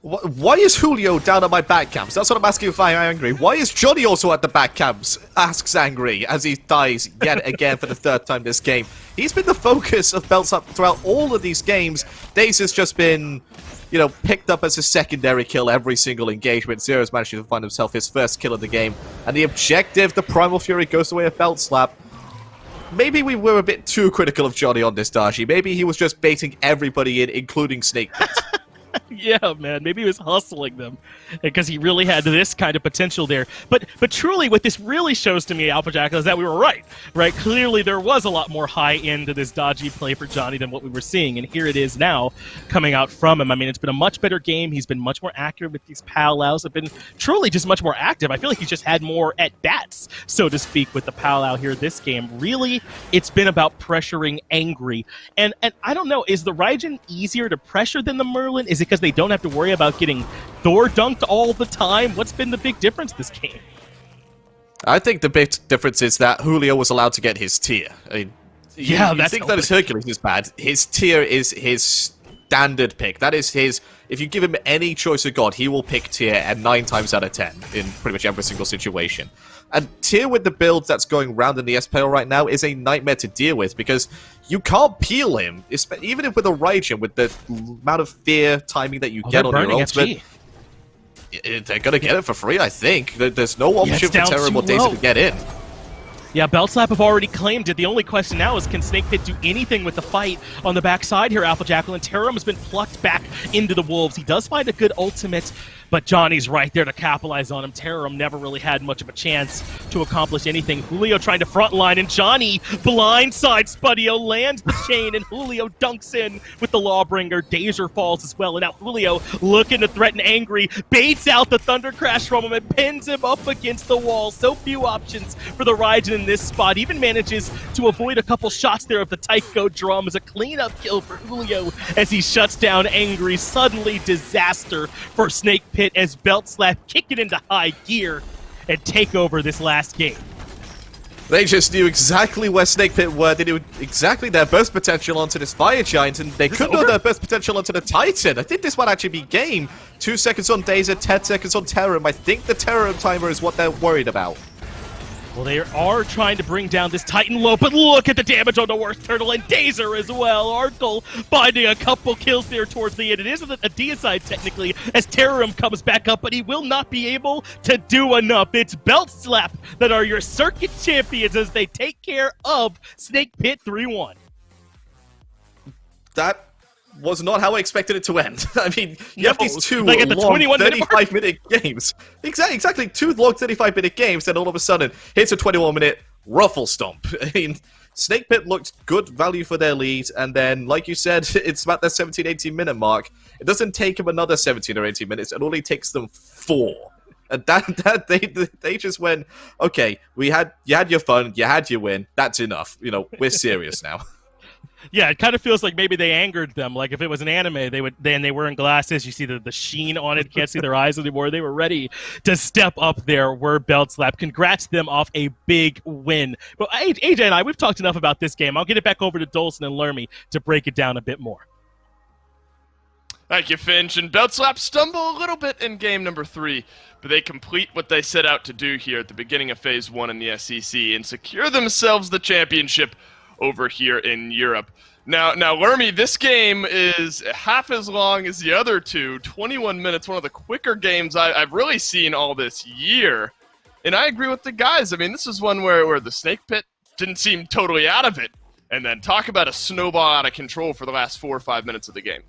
Why is Julio down at my back camps? That's what I'm asking if I'm angry. Why is Dzoni also at the back camps? Asks Angry as he dies yet again for the 3rd time this game. He's been the focus of Belt Slap throughout all of these games. Dazer's just been, picked up as a secondary kill every single engagement. Zyrhoes managed to find himself his first kill of the game. And the objective, the Primal Fury, goes the way of Belt Slap. Maybe we were a bit too critical of Dzoni on this Dashi. Maybe he was just baiting everybody in, including Snake Pit. Yeah, man, maybe he was hustling them because he really had this kind of potential there. But truly, what this really shows to me, Alpha Jackal, is that we were right. Clearly, there was a lot more high end to this dodgy play for Dzoni than what we were seeing, and here it is now coming out from him. I mean, it's been a much better game. He's been much more accurate with these powwows. Have been truly just much more active. I feel like he's just had more at bats, so to speak, with the powwow here this game. Really, it's been about pressuring Angry, and I don't know, is the Raijin easier to pressure than the Merlin? Is it because they don't have to worry about getting Thor dunked all the time? What's been the big difference this game? I think the big difference is that Julio was allowed to get his tier. I mean, you think that his Hercules is bad. His tier is his standard pick. That is his... If you give him any choice of God, he will pick tier and 9 times out of 10 in pretty much every single situation. And tier with the build that's going around in the SPL right now is a nightmare to deal with, because you can't peel him, even if with a Raijin, with the amount of fear timing that you get on your ultimate. They're going to get it for free, I think. There's no option for Terrorem or Dazer to get in. Yeah, Belt Slap have already claimed it. The only question now is, can Snake Pit do anything with the fight on the backside here, Applejackal? And Terrorem has been plucked back into the Wolves. He does find a good ultimate, but Johnny's right there to capitalize on him. Terrorem never really had much of a chance to accomplish anything. Julio trying to frontline, and Johnny blindside Spudio, lands the chain, and Julio dunks in with the Lawbringer. Dazer falls as well, and now Julio, looking to threaten Angry, baits out the Thunder Crash from him and pins him up against the wall. So few options for the Raijin in this spot. Even manages to avoid a couple shots there of the Taiko drum as a cleanup kill for Julio as he shuts down Angry. Suddenly disaster for Snake Pit as Belt Slap kick it into high gear and take over this last game. They just knew exactly where Snake Pit were. They knew exactly their burst potential onto this Fire Giant, and they could know their burst potential onto the Titan. I think this might actually be game. 2 seconds on Dazer, 10 seconds on Terrorem. I think the Terrorem timer is what they're worried about. Well, they are trying to bring down this Titan low, but look at the damage on the WorstTurttle and Dazer as well. Arkkyl finding a couple kills there towards the end. It isn't a deicide technically as Terrorem comes back up, but he will not be able to do enough. It's Belt Slap that are your circuit champions as they take care of Snake Pit 3-1. That was not how I expected it to end. I mean, you have these two like at the long 35-minute games. Exactly, 2 long 35-minute games, then all of a sudden, hits a 21-minute ruffle stomp. I mean, Snake Pit looked good value for their lead, and then, like you said, it's about that 17-18-minute mark. It doesn't take them another 17 or 18 minutes, it only takes them 4. And they just went, okay, you had your fun, you had your win, that's enough. You know, we're serious now. Yeah, it kind of feels like maybe they angered them. Like if it was an anime, they were in glasses. You see the sheen on it. Can't see their eyes anymore. They were ready to step up there. Were Belt Slap. Congrats to them off a big win. But AJ and I, we've talked enough about this game. I'll get it back over to Dolson and Lermy to break it down a bit more. Thank you, Finch. And Belt Slap stumble a little bit in game number 3, but they complete what they set out to do here at the beginning of Phase 1 in the SEC and secure themselves the championship over here in Europe. Now, Lermy, this game is half as long as the other two, 21 minutes, one of the quicker games I've really seen all this year. And I agree with the guys. I mean, this is one where the Snake Pit didn't seem totally out of it. And then talk about a snowball out of control for the last 4 or 5 minutes of the game.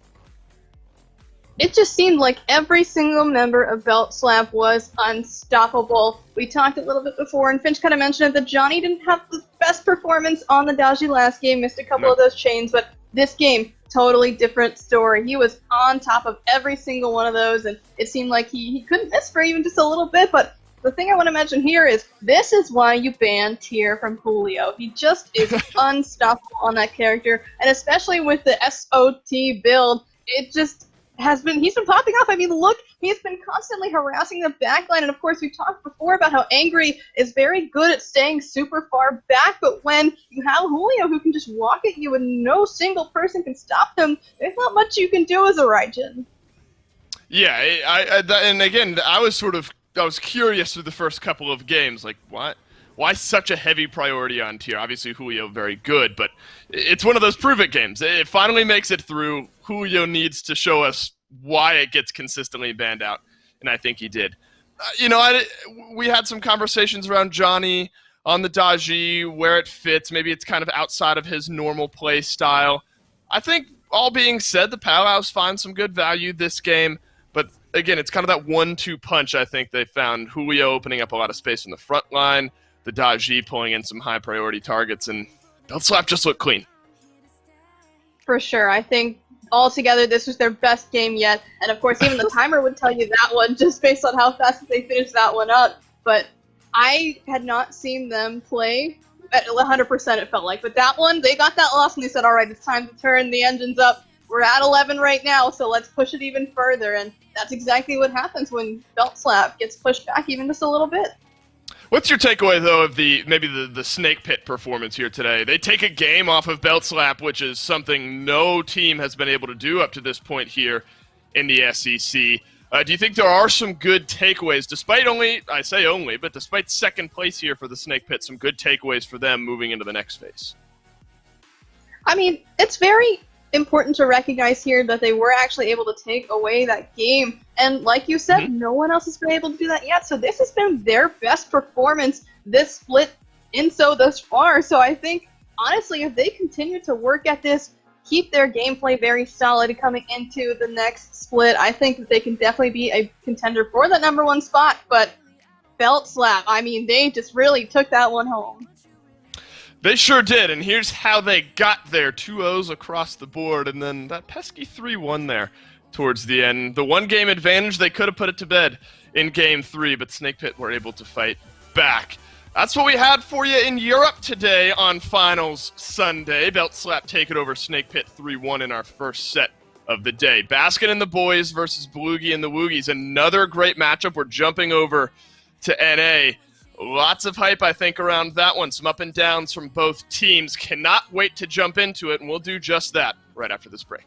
It just seemed like every single member of Belt Slap was unstoppable. We talked a little bit before, and Finch kind of mentioned it, that Johnny didn't have the best performance on the Daji last game, missed a couple of those chains, but this game, totally different story. He was on top of every single one of those, and it seemed like he couldn't miss for even just a little bit, but the thing I want to mention here is, this is why you ban Tier from Julio. He just is unstoppable on that character, and especially with the SOT build, it just he's been popping off. I mean, look, he's been constantly harassing the backline, and of course we talked before about how Angry is very good at staying super far back, but when you have Julio who can just walk at you and no single person can stop him, there's not much you can do as a Raijin. Yeah, and again, I was curious through the first couple of games, like, why such a heavy priority on Tier? Obviously, Julio very good, but it's one of those prove-it games. It finally makes it through. Julio needs to show us why it gets consistently banned out, and I think he did. We had some conversations around Johnny on the Daji, where it fits. Maybe it's kind of outside of his normal play style. I think, all being said, the Powerhouse finds some good value this game, but again, it's kind of that 1-2 punch I think they found. Julio opening up a lot of space in the front line, the Daji pulling in some high-priority targets, and Belt Slap just looked clean. For sure. I think altogether this was their best game yet, and of course even the timer would tell you that one just based on how fast they finished that one up, but I had not seen them play at 100%, it felt like. But that one, they got that loss and they said, alright, it's time to turn the engines up. We're at 11 right now, so let's push it even further, and that's exactly what happens when Belt Slap gets pushed back even just a little bit. What's your takeaway, though, of the Snake Pit performance here today? They take a game off of Belt Slap, which is something no team has been able to do up to this point here in the SEC. Do you think there are some good takeaways, despite but despite second place here for the Snake Pit, some good takeaways for them moving into the next phase? I mean, it's very important to recognize here that they were actually able to take away that game. And like you said, no one else has been able to do that yet. So this has been their best performance this split INSO thus far. So I think, honestly, if they continue to work at this, keep their gameplay very solid coming into the next split, I think that they can definitely be a contender for the #1 spot. But Belt Slap, I mean, they just really took that one home. They sure did, and here's how they got there. 2-0s across the board, and then that pesky 3-1 there towards the end. The one-game advantage, they could have put it to bed in Game 3, but Snake Pit were able to fight back. That's what we had for you in Europe today on Finals Sunday. Belt Slap taking over Snake Pit 3-1 in our first set of the day. Baskin and the boys versus Bloogie and the Woogies. Another great matchup. We're jumping over to NA. Lots of hype, I think, around that one. Some up and downs from both teams. Cannot wait to jump into it, and we'll do just that right after this break.